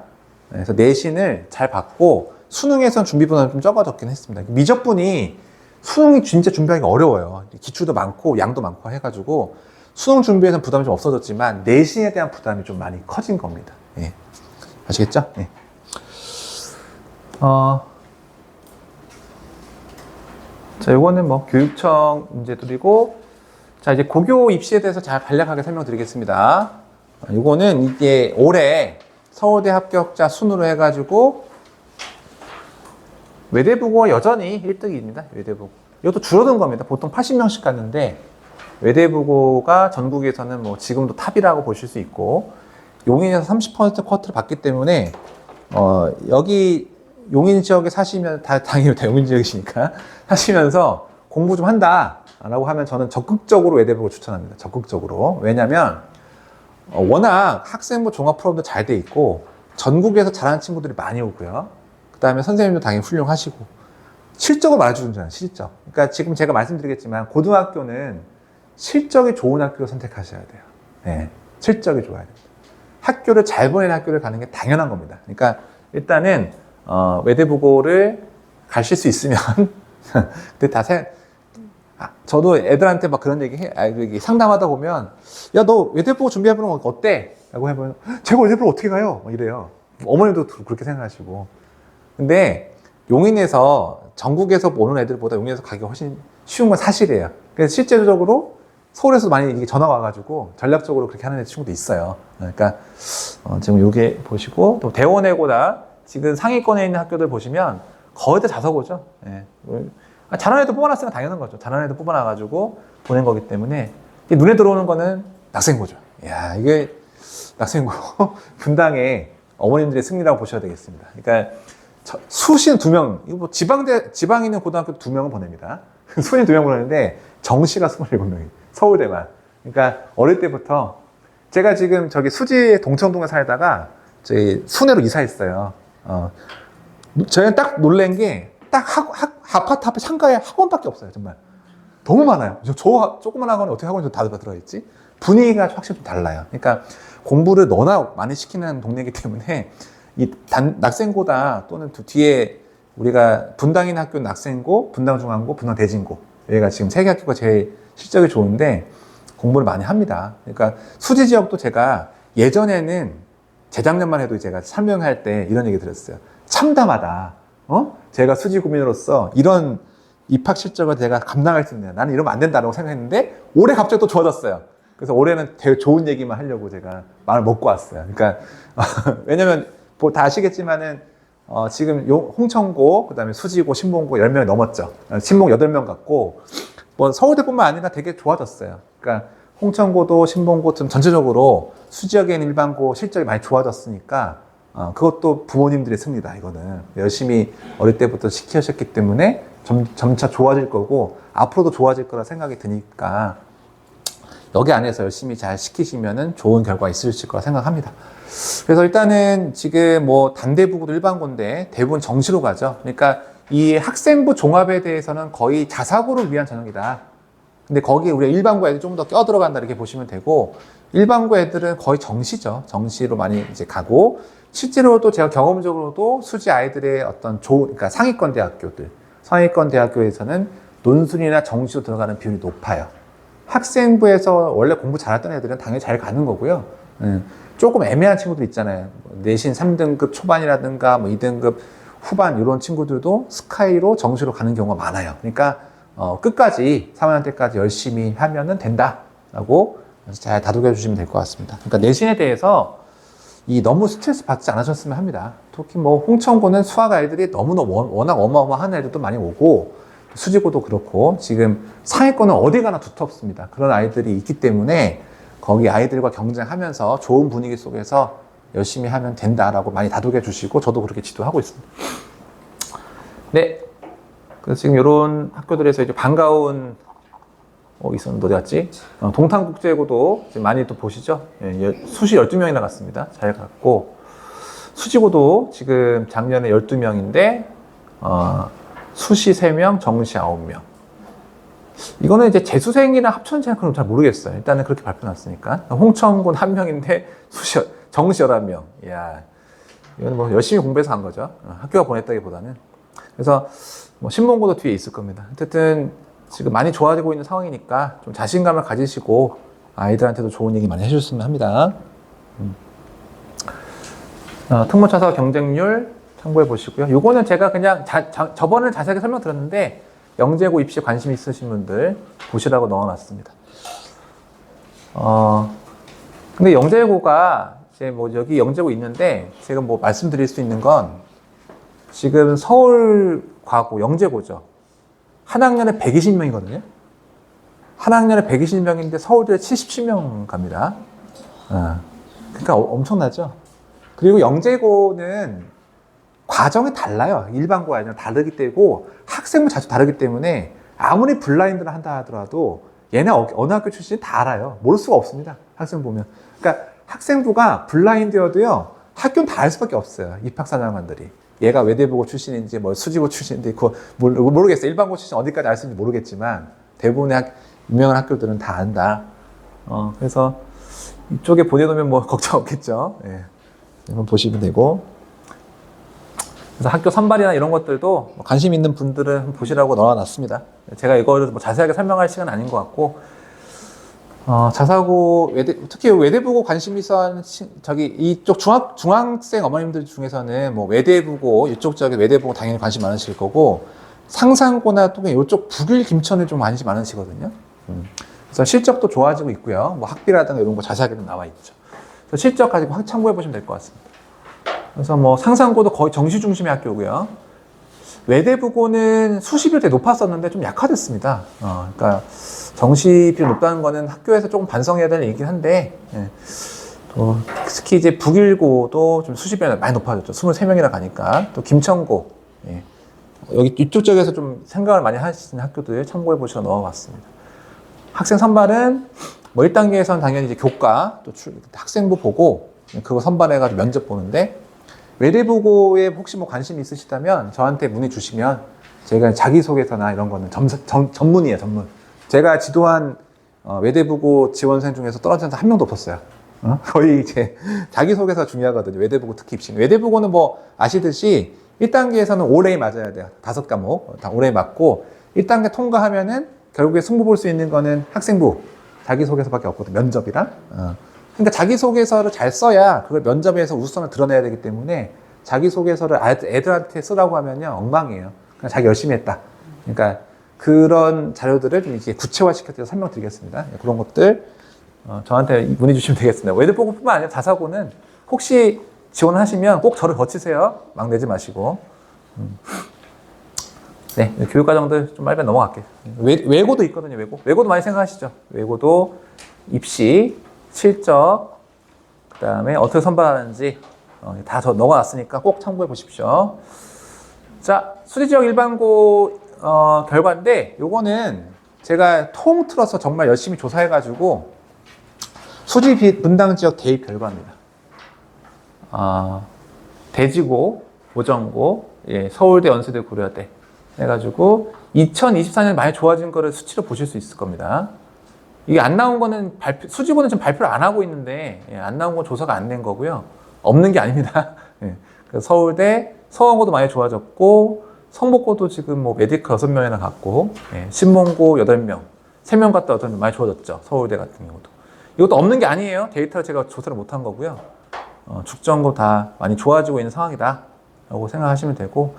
그래서 내신을 잘 받고 수능에선 준비분은 좀 적어졌긴 했습니다. 미적분이 수능이 진짜 준비하기 어려워요. 기출도 많고 양도 많고 해가지고 수능 준비에서는 부담이 좀 없어졌지만 내신에 대한 부담이 좀 많이 커진 겁니다. 예. 아시겠죠? 예. 자, 요거는 뭐 교육청 문제들이고, 자, 이제 고교 입시에 대해서 잘 간략하게 설명드리겠습니다. 요거는 이게 올해 서울대 합격자 순으로 해가지고 외대부고가 여전히 1등입니다. 외대부고. 이것도 줄어든 겁니다. 보통 80명씩 갔는데 외대부고가 전국에서는 뭐 지금도 탑이라고 보실 수 있고, 용인에서 30% 쿼트를 받기 때문에 여기 용인 지역에 사시면 당연히 다 용인 지역이시니까 사시면서 공부 좀 한다라고 하면 저는 적극적으로 외대부고 추천합니다. 적극적으로. 왜냐면 워낙 학생부 종합 프로그램도 잘 돼 있고 전국에서 잘하는 친구들이 많이 오고요. 그 다음에 선생님도 당연히 훌륭하시고 실적을 말해주잖아요. 실적. 그러니까 지금 제가 말씀드리겠지만 고등학교는 실적이 좋은 학교를 선택하셔야 돼요. 네, 실적이 좋아야 됩니다. 학교를 잘 보내는 학교를 가는 게 당연한 겁니다. 그러니까 일단은 외대부고를 가실 수 있으면 근데 저도 애들한테 막 그런 얘기 상담하다 보면 야, 너 외대부고 준비해보는 거 어때? 라고 해보면 제가 외대부고 어떻게 가요? 막 이래요. 어머님도 그렇게 생각하시고. 근데 용인에서 전국에서 오는 애들보다 용인에서 가기가 훨씬 쉬운 건 사실이에요. 그래서 실제적으로 서울에서 많이 이게 전화가 와가지고 전략적으로 그렇게 하는 친구도 있어요. 그러니까 지금 요게 보시고, 또 대원외고나 지금 상위권에 있는 학교들 보시면 거의 다 자사고죠. 예. 잘하는 애들 뽑아놨으면 당연한 거죠. 잘하는 애들 뽑아놔가지고 보낸 거기 때문에 눈에 들어오는 거는 낙생고죠. 야, 이게 낙생고 분당의 어머님들의 승리라고 보셔야 되겠습니다. 그러니까 수시는 2명, 이거 뭐 지방에 있는 고등학교 2명을 보냅니다. 수시는 2명 보내는데 정시가 27명이 서울대만. 그러니까 어릴 때부터 제가 지금 저기 수지 동청동에 살다가 저희 순회로 이사했어요. 저희는 딱 놀란 게 딱 아파트 앞에 상가에 학원밖에 없어요. 정말 너무 많아요. 저 조그만 학원에 어떻게 학원이 다 들어있지? 분위기가 확실히 좀 달라요. 그러니까 공부를 너나 많이 시키는 동네이기 때문에 이 낙생고다 또는 뒤에 우리가 분당인 학교 낙생고, 분당중앙고, 분당대진고 여기가 지금 세 개 학교가 제일 실적이 좋은데 공부를 많이 합니다. 그러니까 수지 지역도 제가 예전에는 재작년만 해도 제가 설명할 때 이런 얘기 들었어요. 참담하다. 제가 수지 구민으로서 이런 입학 실적을 제가 감당할 수 있냐. 나는 이러면 안 된다라고 생각했는데 올해 갑자기 또 좋아졌어요. 그래서 올해는 되게 좋은 얘기만 하려고 제가 마음을 먹고 왔어요. 그러니까 왜냐면 다 아시겠지만은 지금 홍천고, 그다음에 수지고, 신봉고 10명이 넘었죠. 신봉 8명 같고 뭐 서울대뿐만 아니라 되게 좋아졌어요. 그러니까 홍천고도 신봉고 좀 전체적으로 수지역에 있는 일반고 실적이 많이 좋아졌으니까 그것도 부모님들의 승리다. 이거는 열심히 어릴 때부터 시키셨기 때문에 점차 좋아질 거고 앞으로도 좋아질 거라 생각이 드니까 여기 안에서 열심히 잘 시키시면은 좋은 결과 있으실 거라 생각합니다. 그래서 일단은 지금 뭐 단대부고도 일반고인데 대부분 정시로 가죠. 그러니까 이 학생부 종합에 대해서는 거의 자사고를 위한 전형이다. 근데 거기에 우리가 일반고 애들 좀 더 껴들어간다 이렇게 보시면 되고 일반고 애들은 거의 정시죠. 정시로 많이 이제 가고 실제로도 제가 경험적으로도 수지 아이들의 어떤 그러니까 상위권 대학교에서는 논술이나 정시로 들어가는 비율이 높아요. 학생부에서 원래 공부 잘했던 애들은 당연히 잘 가는 거고요. 조금 애매한 친구들 있잖아요. 내신 3등급 초반이라든가 뭐 2등급 후반 이런 친구들도 스카이로 정시로 가는 경우가 많아요. 그러니까 끝까지 3학년 때까지 열심히 하면은 된다라고 잘 다독여 주시면 될 것 같습니다. 그러니까 내신에 대해서 너무 스트레스 받지 않으셨으면 합니다. 특히 뭐 홍천고는 수학 아이들이 너무너무 워낙 어마어마한 애들도 많이 오고 수지고도 그렇고 지금 상위권은 어디 가나 두텁습니다. 그런 아이들이 있기 때문에 거기 아이들과 경쟁하면서 좋은 분위기 속에서 열심히 하면 된다라고 많이 다독여 주시고 저도 그렇게 지도하고 있습니다. 네. 그래서 지금 이런 학교들에서 이제 반가운 있었는데 어디 갔지? 동탄국제고도 지금 많이 또 보시죠? 수시 12명이 나갔습니다. 잘 갔고 수지고도 지금 작년에 12명인데 수시 3명, 정시 9명. 이거는 이제 재수생이나 합천지는 그럼 잘 모르겠어요. 일단은 그렇게 발표났으니까. 홍천군 1명인데 정시 11명. 이야, 이건 뭐 열심히 공부해서 간 거죠. 학교가 보냈다기보다는. 그래서 뭐 신문고도 뒤에 있을 겁니다. 어쨌든 지금 많이 좋아지고 있는 상황이니까 좀 자신감을 가지시고 아이들한테도 좋은 얘기 많이 해주셨으면 합니다. 특목자사 경쟁률 참고해 보시고요. 요거는 제가 그냥 저번에 자세하게 설명드렸는데 영재고 입시 관심 있으신 분들 보시라고 넣어놨습니다. 근데 영재고가 이제 뭐 여기 영재고 있는데 제가 뭐 말씀드릴 수 있는 건 지금 서울 과고 영재고죠. 한 학년에 120명이거든요. 한 학년에 120명인데 서울대 77명 갑니다. 그러니까 엄청나죠. 그리고 영재고는 과정이 달라요. 일반고가 아니라 다르기 때문에 학생부 자주 다르기 때문에 아무리 블라인드를 한다 하더라도 얘네 어느 학교 출신이 다 알아요. 모를 수가 없습니다. 학생 보면. 그러니까 학생부가 블라인드여도요. 학교는 다 알 수밖에 없어요. 입학사정관들이. 얘가 외대부고 출신인지 뭐 수지고 출신인지 그거 모르겠어요. 일반고 출신 어디까지 알 수 있는지 모르겠지만 대부분의 유명한 학교들은 다 안다. 그래서 이쪽에 보내놓으면 뭐 걱정 없겠죠. 예. 한번 보시면 되고. 그래서 학교 선발이나 이런 것들도 관심 있는 분들은 보시라고 넣어놨습니다. 제가 이거를 뭐 자세하게 설명할 시간은 아닌 것 같고, 자사고, 특히 외대부고 관심 있어 하는, 이쪽 중학생 어머님들 중에서는 뭐 외대부고, 이쪽 외대부고 당연히 관심 많으실 거고, 상산고나 또 이쪽 북일 김천에 좀 관심 많으시거든요. 그래서 실적도 좋아지고 있고요. 뭐 학비라든가 이런 거 자세하게 좀 나와 있죠. 그래서 실적 가지고 참고해 보시면 될 것 같습니다. 그래서 뭐 상산고도 거의 정시 중심의 학교고요. 외대부고는 수시비율 되게 높았었는데 좀 약화됐습니다. 그러니까 정시비율 높다는 거는 학교에서 조금 반성해야 될 얘기긴 한데, 또 특히 이제 북일고도 좀 수시비율이 많이 높아졌죠. 23명이나 가니까. 또 김천고, 여기 이쪽 쪽에서 좀 생각을 많이 하시는 학교들 참고해 보시러 넣어봤습니다. 학생 선발은 뭐 1단계에서는 당연히 이제 교과, 또 학생부 보고 그거 선발해가지고 면접 보는데 외대부고에 혹시 뭐 관심이 있으시다면 저한테 문의 주시면 제가 자기소개서나 이런 거는 전문이에요, 전문. 제가 지도한 외대부고 지원생 중에서 떨어진 사람 한 명도 없었어요. 거의 이제 자기소개서 중요하거든요. 외대부고 특히 입시. 외대부고는 뭐 아시듯이 1단계에서는 올해 맞아야 돼요. 5과목 다 올해 맞고 1단계 통과하면은 결국에 승부 볼 수 있는 거는 학생부 자기소개서밖에 없거든요. 면접이랑. 그러니까 자기소개서를 잘 써야 그걸 면접에서 우수성을 드러내야 되기 때문에 자기소개서를 애들한테 쓰라고 하면요 엉망이에요. 그냥 자기 열심히 했다. 그러니까 그런 자료들을 좀 이제 구체화시켜서 설명드리겠습니다. 그런 것들 저한테 문의 주시면 되겠습니다. 외대부고뿐만 아니라 자사고는 혹시 지원하시면 꼭 저를 거치세요. 막 내지 마시고. 네, 교육과정들 좀 빨리 넘어갈게요. 외고도 있거든요, 외고. 외고도 많이 생각하시죠. 외고도 입시, 실적, 그 다음에 어떻게 선발하는지 다 저 넣어놨으니까 꼭 참고해 보십시오. 자, 수리지역 일반고 결과인데 요거는 제가 통틀어서 정말 열심히 조사해가지고 수지 분당 지역 대입 결과입니다. 대지고, 보정고, 예, 서울대, 연세대, 고려대 해가지고 2024년 많이 좋아진 거를 수치로 보실 수 있을 겁니다. 이게 안 나온 거는 수지고는 지금 발표를 안 하고 있는데 예, 안 나온 건 조사가 안 된 거고요. 없는 게 아닙니다. 예, 그래서 서울대, 서원고도 많이 좋아졌고 성복고도 지금 뭐 메디컬 6명이나 갔고 예, 신문고 8명, 3명 갔다 8명 많이 좋아졌죠. 서울대 같은 경우도. 이것도 없는 게 아니에요. 데이터를 제가 조사를 못한 거고요. 죽전고 다 많이 좋아지고 있는 상황이다 라고 생각하시면 되고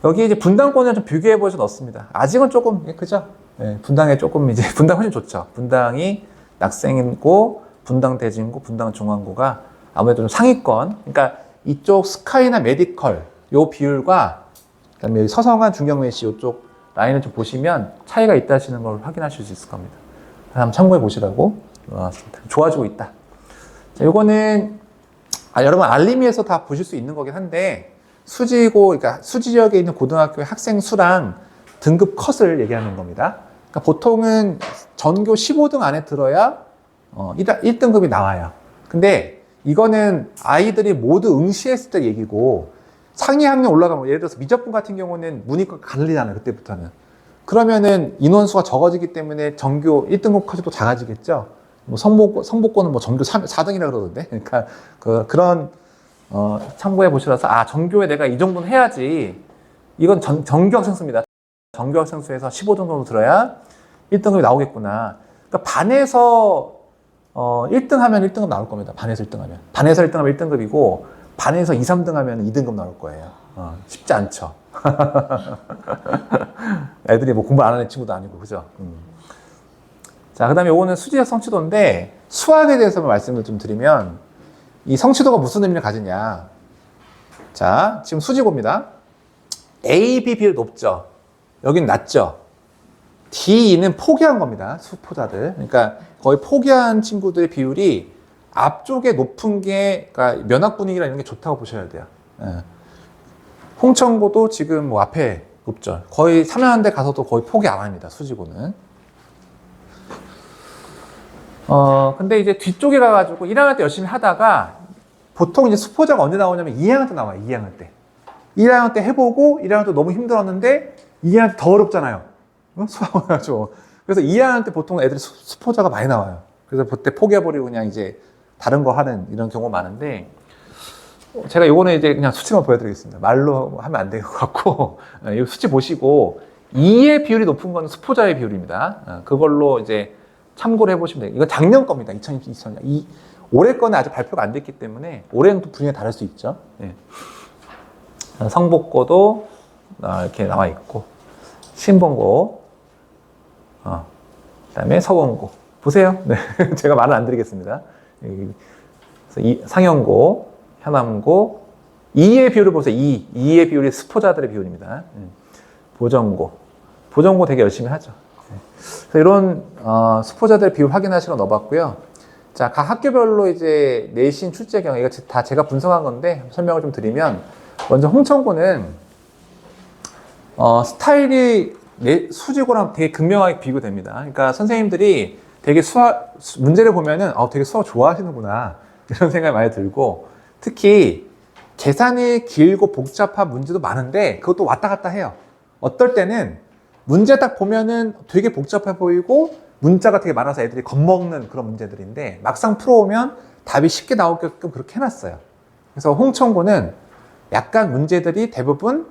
여기 이제 분당권을 좀 비교해 보셔서 넣습니다. 아직은 조금 그죠? 예, 분당에 조금 이제 분당 훨씬 좋죠. 분당이 낙생고, 분당 대진고, 분당 중앙고가 아무래도 좀 상위권. 그러니까 이쪽 스카이나 메디컬 요 비율과 그다음에 여기 서성한 중경외시 이쪽 라인을 좀 보시면 차이가 있다 하시는 걸 확인하실 수 있을 겁니다. 한번 참고해 보시라고 나왔습니다. 좋아지고 있다. 자, 요거는 여러분 알림이에서 다 보실 수 있는 거긴 한데 수지고, 그러니까 수지 지역에 있는 고등학교의 학생 수랑 등급 컷을 얘기하는 겁니다. 그러니까 보통은 전교 15등 안에 들어야 1등급이 나와요. 근데 이거는 아이들이 모두 응시했을 때 얘기고 상위 학년 올라가면 예를 들어서 미적분 같은 경우는 문이과 갈리잖아요. 그때부터는. 그러면은 인원수가 적어지기 때문에 전교 1등급 컷이 또 작아지겠죠. 뭐 성복고는 뭐 전교 4등이라 그러던데. 그러니까 그런 참고해 보시라서 전교에 내가 이 정도는 해야지. 이건 정규 학생 수입니다. 정규 학생 수에서 15등 정도 들어야 1등급이 나오겠구나. 그러니까 반에서 1등 하면 1등급 나올 겁니다. 반에서 1등 하면. 반에서 1등 하면 1등급이고 반에서 2, 3등 하면 2등급 나올 거예요. 쉽지 않죠. 애들이 뭐 공부 안 하는 친구도 아니고, 그죠? 자, 그 다음에 요거는 수지적 성취도인데 수학에 대해서 말씀을 좀 드리면 이 성취도가 무슨 의미를 가지냐. 자, 지금 수지고입니다. A, B 비율 높죠? 여긴 낮죠? D, E는 포기한 겁니다. 수포자들. 그러니까 거의 포기한 친구들의 비율이 앞쪽에 높은 게, 그러니까 면학 분위기라 이런 게 좋다고 보셔야 돼요. 예. 홍천고도 지금 뭐 앞에 높죠. 거의 3년대 가서도 거의 포기 안 합니다. 수지고는. 근데 이제 뒤쪽에 가가지고 1학년 때 열심히 하다가 보통 이제 수포자가 언제 나오냐면 2학년 때 나와요. 2학년 때. 1학년 때 해보고 1학년 때 너무 힘들었는데 2학년 때 더 어렵잖아요. 수학을 하죠. 그래서 2학년 때 보통 애들이 수포자가 많이 나와요. 그래서 그때 포기해버리고 그냥 이제 다른 거 하는 이런 경우가 많은데 제가 요거는 이제 그냥 수치만 보여드리겠습니다. 말로 하면 안 될 것 같고 이 수치 보시고 2의 비율이 높은 건 수포자의 비율입니다. 그걸로 이제 참고를 해보시면 돼요. 이건 작년 겁니다. 2020년. 올해 거는 아직 발표가 안 됐기 때문에 올해는 또 분야가 다를 수 있죠. 예. 성복고도 이렇게 나와 있고 신봉고, 그다음에 서원고 보세요. 네. 제가 말은 안 드리겠습니다. 그래서 상영고, 현암고, 2의 비율을 보세요. 2의 비율이 수포자들의 비율입니다. 보정고 되게 열심히 하죠. 그래서 이런 수포자들 비율 확인하시러 넣어봤고요. 자, 각 학교별로 이제 내신 출제 경우 이거 다 제가 분석한 건데 설명을 좀 드리면 먼저 홍천고는 스타일이 수직어랑 되게 극명하게 비교됩니다. 그러니까 선생님들이 되게 문제를 보면은 되게 수학 좋아하시는구나 이런 생각이 많이 들고, 특히 계산이 길고 복잡한 문제도 많은데 그것도 왔다 갔다 해요. 어떨 때는 문제 딱 보면은 되게 복잡해 보이고 문자가 되게 많아서 애들이 겁먹는 그런 문제들인데 막상 풀어오면 답이 쉽게 나오게끔 그렇게 해놨어요. 그래서 홍천고는 약간 문제들이 대부분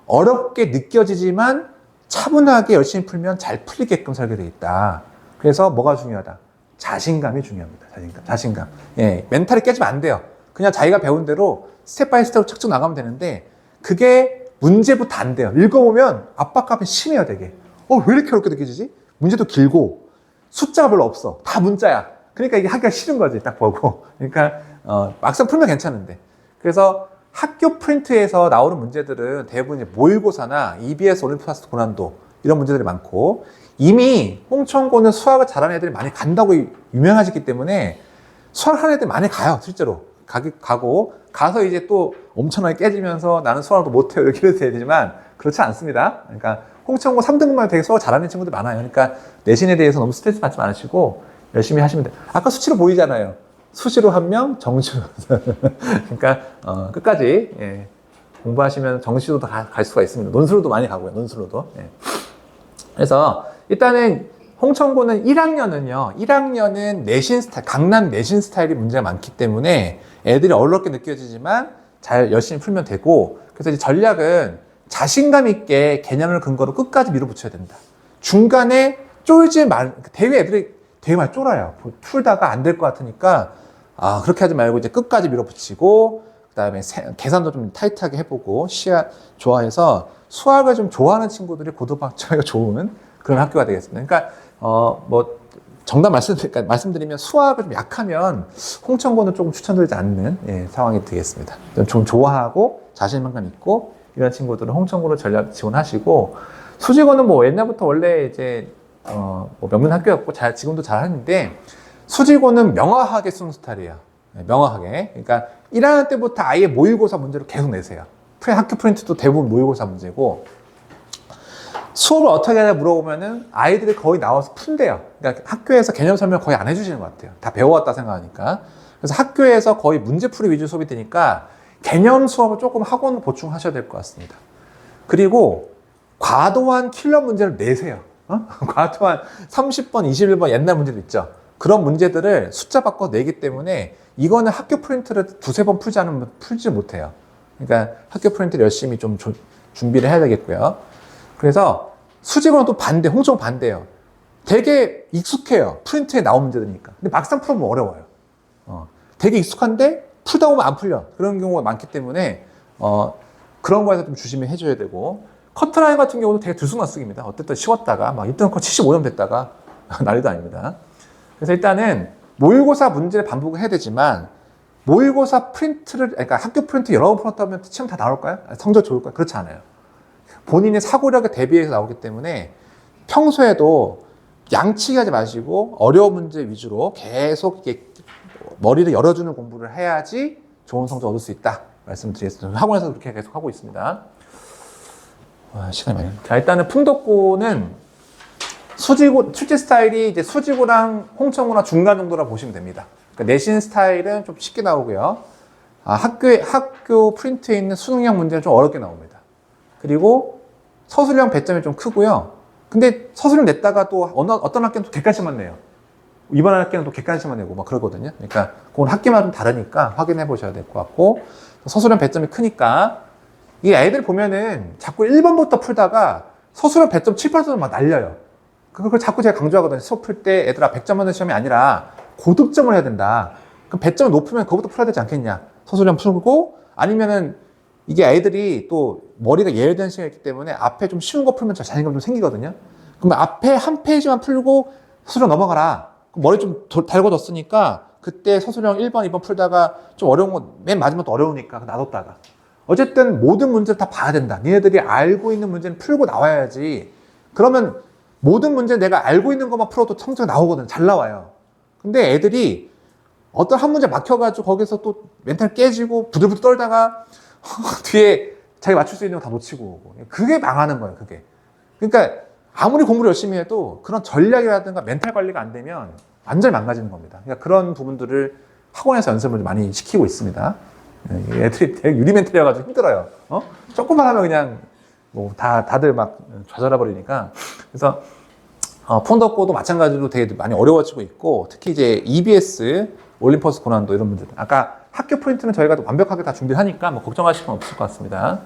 어렵게 느껴지지만 차분하게 열심히 풀면 잘 풀리게끔 설계되어 있다. 그래서 뭐가 중요하다? 자신감이 중요합니다. 자신감. 예, 멘탈이 깨지면 안 돼요. 그냥 자기가 배운 대로 스텝 바이 스텝으로 착착 나가면 되는데, 그게 문제부터 안 돼요. 읽어보면 압박감이 심해요, 되게. 왜 이렇게 어렵게 느껴지지? 문제도 길고 숫자가 별로 없어. 다 문자야. 그러니까 이게 하기가 싫은 거지, 딱 보고. 그러니까 막상 풀면 괜찮은데. 그래서 학교 프린트에서 나오는 문제들은 대부분 이제 모의고사나 EBS 올림피아드 고난도 이런 문제들이 많고, 이미 홍천고는 수학을 잘하는 애들이 많이 간다고 유명하셨기 때문에 수학하는 애들이 많이 가요, 실제로. 가서 이제 또 엄청나게 깨지면서 나는 수학을 못해요 이렇게 돼야 되지만 그렇지 않습니다. 그러니까 홍천고 3등급만 되게 수학 잘하는 친구들 많아요. 그러니까 내신에 대해서 너무 스트레스 받지 마시고 열심히 하시면 돼요. 아까 수치로 보이잖아요. 수시로 1명, 정시로. 그러니까 끝까지 공부하시면 정시로도 갈 수가 있습니다. 논술로도 많이 가고요. 논술로도. 그래서 일단은 홍천고는 1학년은 내신 스타일, 강남 내신 스타일이 문제가 많기 때문에 애들이 어렵게 느껴지지만 잘 열심히 풀면 되고, 그래서 이제 전략은 자신감 있게 개념을 근거로 끝까지 밀어붙여야 된다. 중간에 대회 애들이 되게 많이 쫄아요. 풀다가 안 될 것 같으니까 그렇게 하지 말고 이제 끝까지 밀어붙이고, 그 다음에 계산도 좀 타이트하게 해보고 시야 좋아해서 수학을 좀 좋아하는 친구들이 고등학교가 좋은 그런 학교가 되겠습니다. 그러니까 정답 말씀드리면 수학을 좀 약하면 홍천고는 조금 추천드리지 않는 상황이 되겠습니다. 좀 좋아하고 자신감 있고 이런 친구들은 홍천고로 전략 지원하시고, 수직어는 옛날부터 원래 이제 명문 학교였고 지금도 잘 하는데, 수직어는 명확하게 쓰는 스타일이에요. 명확하게. 그러니까 1학년 때부터 아예 모의고사 문제를 계속 내세요. 학교 프린트도 대부분 모의고사 문제고, 수업을 어떻게 하냐 물어보면은 아이들이 거의 나와서 푼대요. 그러니까 학교에서 개념 설명 거의 안 해주시는 것 같아요. 다 배워왔다 생각하니까. 그래서 학교에서 거의 문제풀이 위주 수업이 되니까 개념 수업을 조금 학원 보충하셔야 될 것 같습니다. 그리고 과도한 킬러 문제를 내세요. 과도한 30번, 21번 옛날 문제도 있죠. 그런 문제들을 숫자 바꿔 내기 때문에 이거는 학교 프린트를 두세 번 풀지 못해요. 그러니까 학교 프린트를 열심히 좀 준비를 해야 되겠고요. 그래서 수직어는 또 홍천고 반대예요. 되게 익숙해요. 프린트에 나온 문제들이니까. 근데 막상 풀어보면 어려워요. 되게 익숙한데 풀다 보면 안 풀려. 그런 경우가 많기 때문에 그런 거에서 좀 조심히 해줘야 되고, 커트라인 같은 경우는 되게 들쑥날쑥입니다. 어쨌든 쉬웠다가 입등 컷 75점 됐다가 난리도 아닙니다. 그래서 일단은 모의고사 문제를 반복을 해야 되지만, 모의고사 그러니까 학교 프린트 여러 번 풀었다면 시험 다 나올까요? 성적 좋을까요? 그렇지 않아요. 본인의 사고력에 대비해서 나오기 때문에 평소에도 양치기 하지 마시고 어려운 문제 위주로 계속 이렇게 머리를 열어주는 공부를 해야지 좋은 성적 얻을 수 있다 말씀드리겠습니다. 학원에서 그렇게 계속 하고 있습니다. 시간이 많이. 자, 일단은 풍덕고는 출제 스타일이 이제 수지고랑 홍천고나 중간 정도라 보시면 됩니다. 그러니까 내신 스타일은 좀 쉽게 나오고요. 학교 프린트에 있는 수능형 문제는 좀 어렵게 나옵니다. 그리고 서술형 배점이 좀 크고요. 근데 서술형 냈다가 또 어떤 학기는 또 객관식만 내요. 이번 학기는 또 객관식만 내고 막 그러거든요. 그러니까 그건 학기마다 좀 다르니까 확인해 보셔야 될 것 같고, 서술형 배점이 크니까 이 애들 보면은 자꾸 1번부터 풀다가 서술형 배점 7, 8점을 막 날려요. 그걸 자꾸 제가 강조하거든요. 수업 풀 때 애들아 100점 받는 시험이 아니라 고득점을 해야 된다. 그럼 배점을 높으면 그거부터 풀어야 되지 않겠냐. 서술형 풀고, 아니면은 이게 애들이 또 머리가 예열된 시간이 있기 때문에 앞에 좀 쉬운 거 풀면 자신감 좀 생기거든요. 그럼 앞에 한 페이지만 풀고 서술형 넘어가라. 머리 좀 달궈졌으니까 그때 서술형 1번, 2번 풀다가 좀 어려운 거 맨 마지막도 어려우니까 놔뒀다가. 어쨌든 모든 문제를 다 봐야 된다. 니네들이 알고 있는 문제는 풀고 나와야지. 그러면 모든 문제는 내가 알고 있는 것만 풀어도 성적이 나오거든. 잘 나와요. 근데 애들이 어떤 한 문제 막혀가지고 거기서 또 멘탈 깨지고 부들부들 떨다가 뒤에 자기 맞출 수 있는 거 다 놓치고 오고. 그게 망하는 거예요, 그게. 그러니까 아무리 공부를 열심히 해도 그런 전략이라든가 멘탈 관리가 안 되면 완전히 망가지는 겁니다. 그러니까 그런 부분들을 학원에서 연습을 많이 시키고 있습니다. 애들이 되게 유리멘탈이어가지고 힘들어요. 조금만 하면 그냥 뭐 다들 막 좌절해 버리니까. 그래서 폰더코도 마찬가지로 되게 많이 어려워지고 있고, 특히 이제 EBS, 올림퍼스 고난도 이런 분들. 아까 학교 프린트는 저희가 완벽하게 다 준비를 하니까 뭐 걱정하실 건 없을 것 같습니다.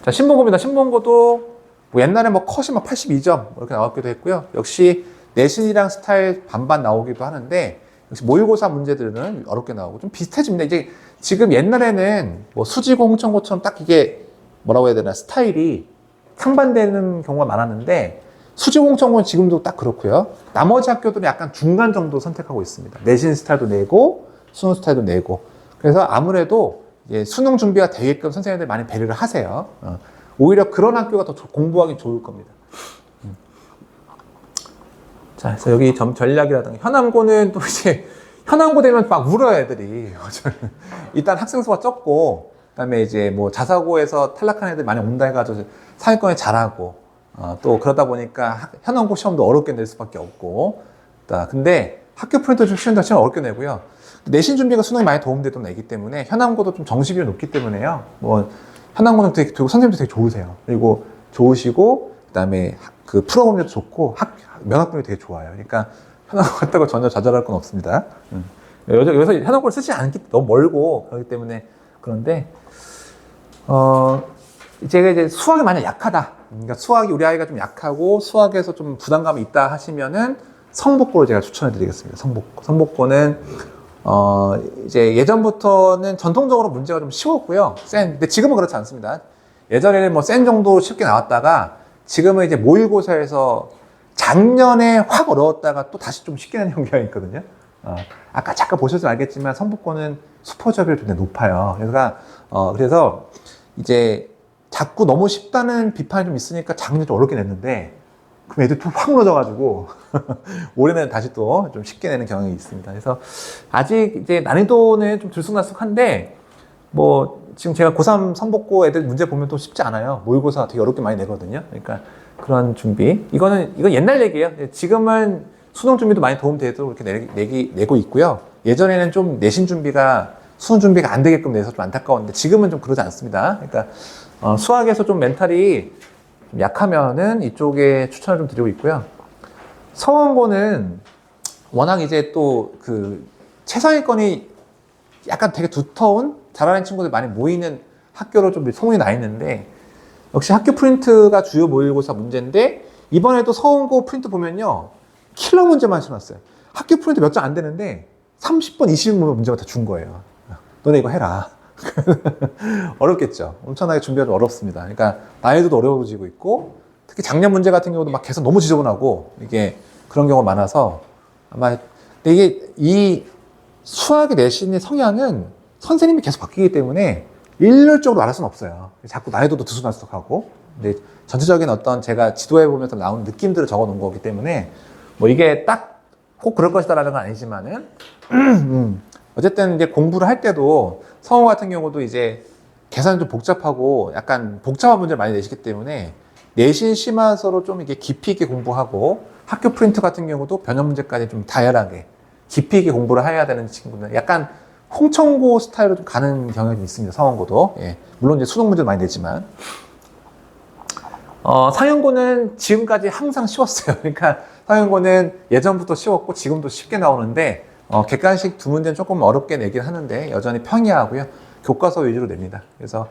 자, 신본고입니다. 신본고도 뭐 옛날에 뭐 컷이 막 82점 이렇게 나왔기도 했고요. 역시 내신이랑 스타일 반반 나오기도 하는데, 역시 모의고사 문제들은 어렵게 나오고 좀 비슷해집니다. 이제 지금 옛날에는 뭐 수지고 홍천고처럼 딱 이게 뭐라고 해야 되나 스타일이 상반되는 경우가 많았는데, 수지고 홍천고는 지금도 딱 그렇고요. 나머지 학교들은 약간 중간 정도 선택하고 있습니다. 내신 스타일도 내고 수능 스타일도 내고. 그래서 아무래도 이제 수능 준비가 되게끔 선생님들 많이 배려를 하세요. 오히려 그런 학교가 더 공부하기 좋을 겁니다. 자, 그래서 여기 전략이라든가 현암고는 또 이제 현암고 되면 막 울어요, 애들이. 일단 학생 수가 적고, 그다음에 이제 뭐 자사고에서 탈락한 애들 많이 온다 해가지고 상위권에 잘하고, 또 그러다 보니까 현암고 시험도 어렵게 낼 수밖에 없고. 근데 학교 프린트 시험도 시험 어렵게 내고요. 내신 준비가 수능에 많이 도움되도 내기 때문에 현암고도 좀 정시비율이 높기 때문에요. 뭐 현암고는 되게 선생님도 되게 좋으세요. 그리고 좋으시고, 그다음에 그 프로그램도 좋고 면학분이 되게 좋아요. 그러니까 현암고 갔다고 전혀 좌절할 건 없습니다. 여기서 현암고를 쓰지 않기 너무 멀고 그렇기 때문에. 그런데 이제 수학이 만약 약하다. 그러니까 수학이 우리 아이가 좀 약하고 수학에서 좀 부담감이 있다 하시면은 성복고를 제가 추천해 드리겠습니다. 성복고는 이제 예전부터는 전통적으로 문제가 좀 쉬웠고요. 근데 지금은 그렇지 않습니다. 예전에는 뭐 센 정도 쉽게 나왔다가 지금은 이제 모의고사에서 작년에 확 어려웠다가 또 다시 좀 쉽게 나는 경우가 있거든요. 아까 잠깐 보셔서 알겠지만 성복고는 수포자비율이 굉장히 높아요. 그래서 이제 자꾸 너무 쉽다는 비판이 좀 있으니까 작년에 좀 어렵게 냈는데, 그럼 애들 또 확 무너져가지고 올해는 다시 또 좀 쉽게 내는 경향이 있습니다. 그래서 아직 이제 난이도는 좀 들쑥날쑥한데, 뭐 지금 제가 고3 성복고 애들 문제 보면 또 쉽지 않아요. 모의고사 되게 어렵게 많이 내거든요. 그러니까 그런 준비. 이건 옛날 얘기예요. 지금은 수능 준비도 많이 도움되도록 이렇게 내고 있고요. 예전에는 좀 내신 준비가 수능 준비가 안 되게끔 내서 좀 안타까웠는데 지금은 좀 그러지 않습니다. 그러니까 수학에서 좀 멘탈이 좀 약하면은 이쪽에 추천을 좀 드리고 있고요. 서원고는 워낙 이제 또 그 최상위권이 약간 되게 두터운 잘하는 친구들 많이 모이는 학교로 좀 소문이 나 있는데, 역시 학교 프린트가 주요 모의고사 문제인데 이번에도 서원고 프린트 보면요 킬러 문제만 쳐놨어요. 학교 프린트 몇 장 안 되는데 30번, 20번 문제가 다 준 거예요. 너네 이거 해라. 어렵겠죠. 엄청나게 준비가 좀 어렵습니다. 그러니까 난이도도 어려워지고 있고, 특히 작년 문제 같은 경우도 막 계속 너무 지저분하고 이게 그런 경우가 많아서 아마. 근데 이게 이 수학의 내신의 성향은 선생님이 계속 바뀌기 때문에 일률적으로 말할 수는 없어요. 자꾸 난이도도 들쑥날쑥하고. 근데 전체적인 어떤 제가 지도해 보면서 나오는 느낌들을 적어 놓은 거기 때문에 뭐 이게 딱 꼭 그럴 것이다라는 건 아니지만은 어쨌든 이제 공부를 할 때도 성우 같은 경우도 이제 계산이 좀 복잡하고 약간 복잡한 문제를 많이 내시기 때문에 내신 심화서로 좀 이렇게 깊이 있게 공부하고, 학교 프린트 같은 경우도 변형 문제까지 좀 다양하게 깊이 있게 공부를 해야 되는 친구들, 약간 홍천고 스타일로 좀 가는 경향이 있습니다. 서원고도. 예. 물론 이제 수능 문제도 많이 내지만. 상영고는 지금까지 항상 쉬웠어요. 그러니까 상영고는 예전부터 쉬웠고 지금도 쉽게 나오는데, 객관식 두 문제는 조금 어렵게 내긴 하는데 여전히 평이하고요. 교과서 위주로 냅니다. 그래서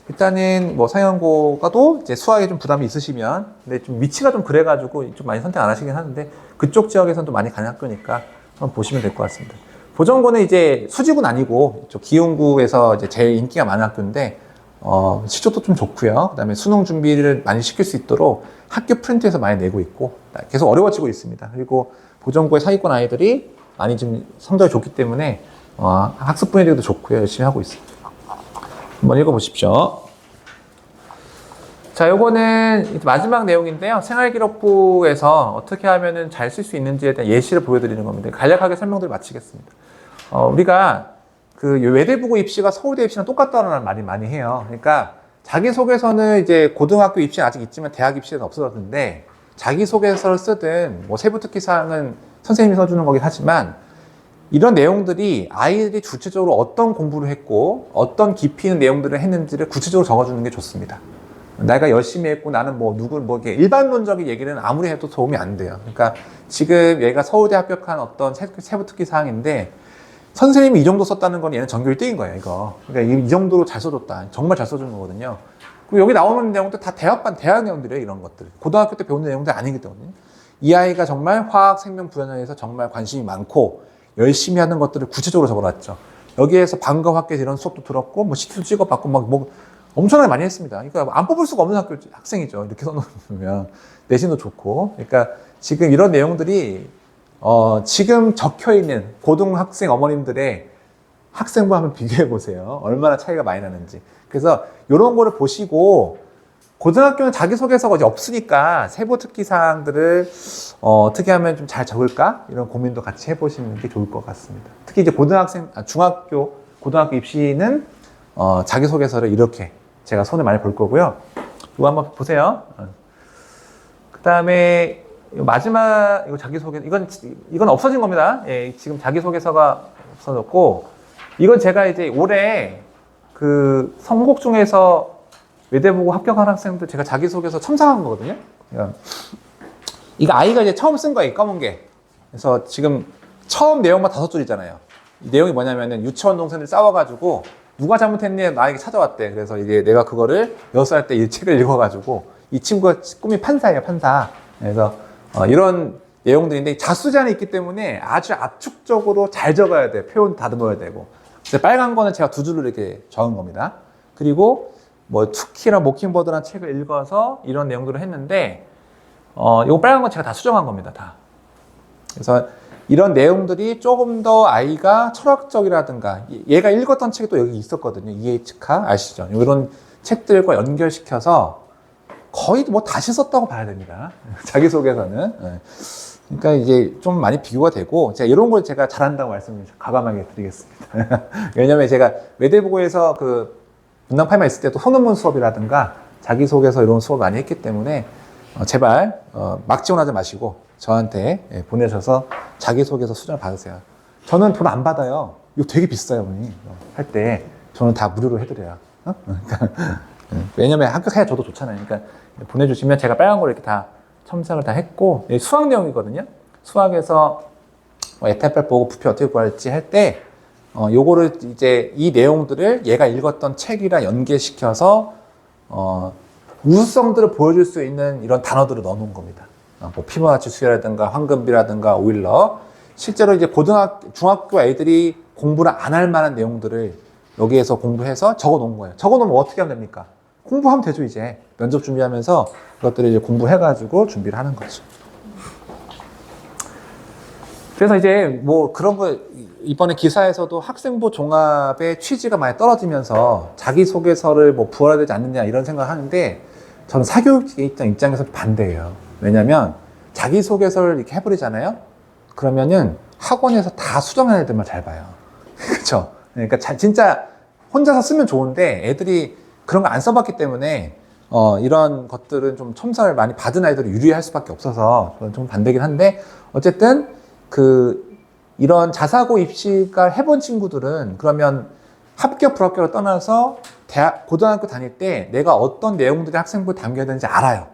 일단은 뭐 상영고가도 이제 수학에 좀 부담이 있으시면, 근데 좀 위치가 좀 그래가지고 좀 많이 선택 안 하시긴 하는데 그쪽 지역에서는 또 많이 가는 학교니까 한번 보시면 될 것 같습니다. 보정고는 이제 수지구는 아니고 기흥구에서 이제 제일 인기가 많은 학교인데, 시초도 좀 좋고요. 그다음에 수능 준비를 많이 시킬 수 있도록 학교 프린트에서 많이 내고 있고 계속 어려워지고 있습니다. 그리고 보정고의 상위권 아이들이 많이 좀 성적이 좋기 때문에 학습 분위기도 좋고요. 열심히 하고 있습니다. 한번 읽어보십시오. 자, 요거는 마지막 내용인데요. 생활기록부에서 어떻게 하면은 잘 쓸 수 있는지에 대한 예시를 보여드리는 겁니다. 간략하게 설명드리고 마치겠습니다. 우리가 그 외대부고 입시가 서울대 입시랑 똑같다는 말이 많이 해요. 그러니까 자기소개서는 이제 고등학교 입시는 아직 있지만 대학 입시는 없어졌는데, 자기소개서를 쓰든 뭐 세부특기 사항은 선생님이 써주는 거긴 하지만, 이런 내용들이 아이들이 주체적으로 어떤 공부를 했고 어떤 깊이 있는 내용들을 했는지를 구체적으로 적어주는 게 좋습니다. 내가 열심히 했고 나는 뭐 누구 뭐 이렇게 일반론적인 얘기는 아무리 해도 도움이 안 돼요. 그러니까 지금 얘가 서울대 합격한 어떤 세부특기 사항인데 선생님이 이 정도 썼다는 건 얘는 전교 1등인 거예요, 이거. 그러니까 이 정도로 잘 써줬다. 정말 잘 써주는 거거든요. 그리고 여기 나오는 내용도 다 대학 내용들이에요, 이런 것들. 고등학교 때 배우는 내용들이 아니기 때문에. 이 아이가 정말 화학, 생명, 부연에서 정말 관심이 많고 열심히 하는 것들을 구체적으로 적어놨죠. 여기에서 방과 학계 이런 수업도 들었고, 뭐 CT도 찍어봤고, 막 뭐 엄청나게 많이 했습니다. 그러니까 안 뽑을 수가 없는 학생이죠. 이렇게 써놓으면. 내신도 좋고. 그러니까 지금 이런 내용들이 지금 적혀있는 고등학생 어머님들의 학생부 한번 비교해 보세요. 얼마나 차이가 많이 나는지. 그래서 이런 거를 보시고, 고등학교는 자기소개서가 이제 없으니까 세부특기 사항들을 어떻게 하면 좀 잘 적을까? 이런 고민도 같이 해보시는 게 좋을 것 같습니다. 특히 이제 고등학교 입시는 자기소개서를 이렇게 제가 손에 많이 볼 거고요. 이거 한번 보세요. 그 다음에 마지막 이거 자기소개, 이건 없어진 겁니다. 예, 지금 자기소개서가 없어졌고, 이건 제가 이제 올해 그 선곡 중에서 외대보고 합격한 학생들 제가 자기소개서 첨삭한 거거든요. 이거 아이가 이제 처음 쓴 거예요, 검은 게. 그래서 지금 처음 내용만 5줄이잖아요. 이 내용이 뭐냐면은 유치원 동생들 싸워가지고 누가 잘못했니? 나에게 찾아왔대. 그래서 이제 내가 그거를 6살 때 이 책을 읽어가지고 이 친구가 꿈이 판사예요, 판사. 그래서 이런 내용들인데 자수제한이 있기 때문에 아주 압축적으로 잘 적어야 돼. 표현 다듬어야 되고. 그래서 빨간 거는 제가 2줄로 이렇게 적은 겁니다. 그리고 뭐 투키랑 모킹버드라는 책을 읽어서 이런 내용들을 했는데 이거 빨간 건 제가 다 수정한 겁니다, 다. 그래서 이런 내용들이 조금 더 아이가 철학적이라든가, 얘가 읽었던 책이 또 여기 있었거든요. EH카 아시죠? 이런 책들과 연결시켜서 거의 뭐 다시 썼다고 봐야 됩니다. 자기소개서는. 그러니까 이제 좀 많이 비교가 되고, 제가 이런 걸 제가 잘한다고 말씀을 과감하게 드리겠습니다. 왜냐면 제가 외대부고에서 그 분당 8만 있을 때도 소논문 수업이라든가 자기소개서 이런 수업 많이 했기 때문에 제발 막 지원하지 마시고 저한테 보내셔서 자기소개서 수정을 받으세요. 저는 돈 안 받아요. 이거 되게 비싸요, 어머니. 할 때 저는 다 무료로 해드려요. 그러니까 왜냐면 합격해야 저도 좋잖아요. 그러니까 보내주시면 제가 빨간 걸 이렇게 다 첨삭을 다 했고, 수학 내용이거든요. 수학에서 에타펠 보고 부피 어떻게 구할지 할 때 요거를 이제 이 내용들을 얘가 읽었던 책이랑 연계시켜서 우수성들을 보여줄 수 있는 이런 단어들을 넣어놓은 겁니다. 뭐 피보나치 수열이라든가 황금비라든가 오일러. 실제로 이제 중학교 애들이 공부를 안 할 만한 내용들을 여기에서 공부해서 적어놓은 거예요. 적어놓으면 어떻게 하면 됩니까? 공부하면 되죠, 이제. 면접 준비하면서 그것들을 이제 공부해가지고 준비를 하는 거죠. 그래서 이제 뭐 그런 거 이번에 기사에서도 학생부 종합의 취지가 많이 떨어지면서 자기소개서를 뭐 부활해야 되지 않느냐 이런 생각을 하는데, 저는 사교육 입장에서 반대예요. 왜냐면 자기소개서를 이렇게 해버리잖아요. 그러면은 학원에서 다 수정한 애들만 잘 봐요. 그렇죠? 그러니까 진짜 혼자서 쓰면 좋은데 애들이 그런 거 안 써봤기 때문에 이런 것들은 좀 첨삭을 많이 받은 아이들이 유리할 수밖에 없어서 저는 좀 반대긴 한데, 어쨌든 이런 자사고 입시가 해본 친구들은 그러면 합격 불합격을 떠나서 고등학교 다닐 때 내가 어떤 내용들이 학생부에 담겨야 되는지 알아요.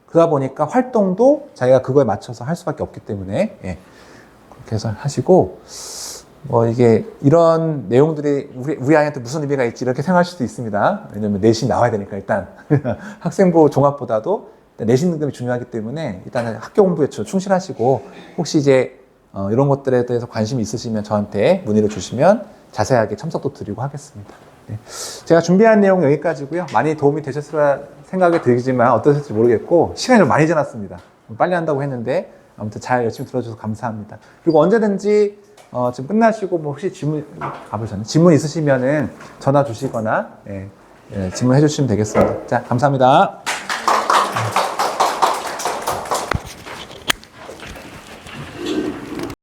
그러다 보니까 활동도 자기가 그거에 맞춰서 할 수밖에 없기 때문에 그렇게 해서 하시고, 뭐 이게 이런 내용들이 우리 아이한테 무슨 의미가 있지 이렇게 생각할 수도 있습니다. 왜냐면 내신 나와야 되니까 일단 학생부 종합보다도 내신 등급이 중요하기 때문에 일단 학교 공부에 충실하시고, 혹시 이제 이런 것들에 대해서 관심이 있으시면 저한테 문의를 주시면 자세하게 첨삭도 드리고 하겠습니다. 네. 제가 준비한 내용 여기까지고요. 많이 도움이 되셨을 생각이 들지만 어떠실지 모르겠고, 시간이 좀 많이 지났습니다. 빨리 한다고 했는데 아무튼 잘 열심히 들어주셔서 감사합니다. 그리고 언제든지 지금 끝나시고 뭐 혹시 질문 있으시면은 전화 주시거나 질문해 주시면 되겠습니다. 자, 감사합니다.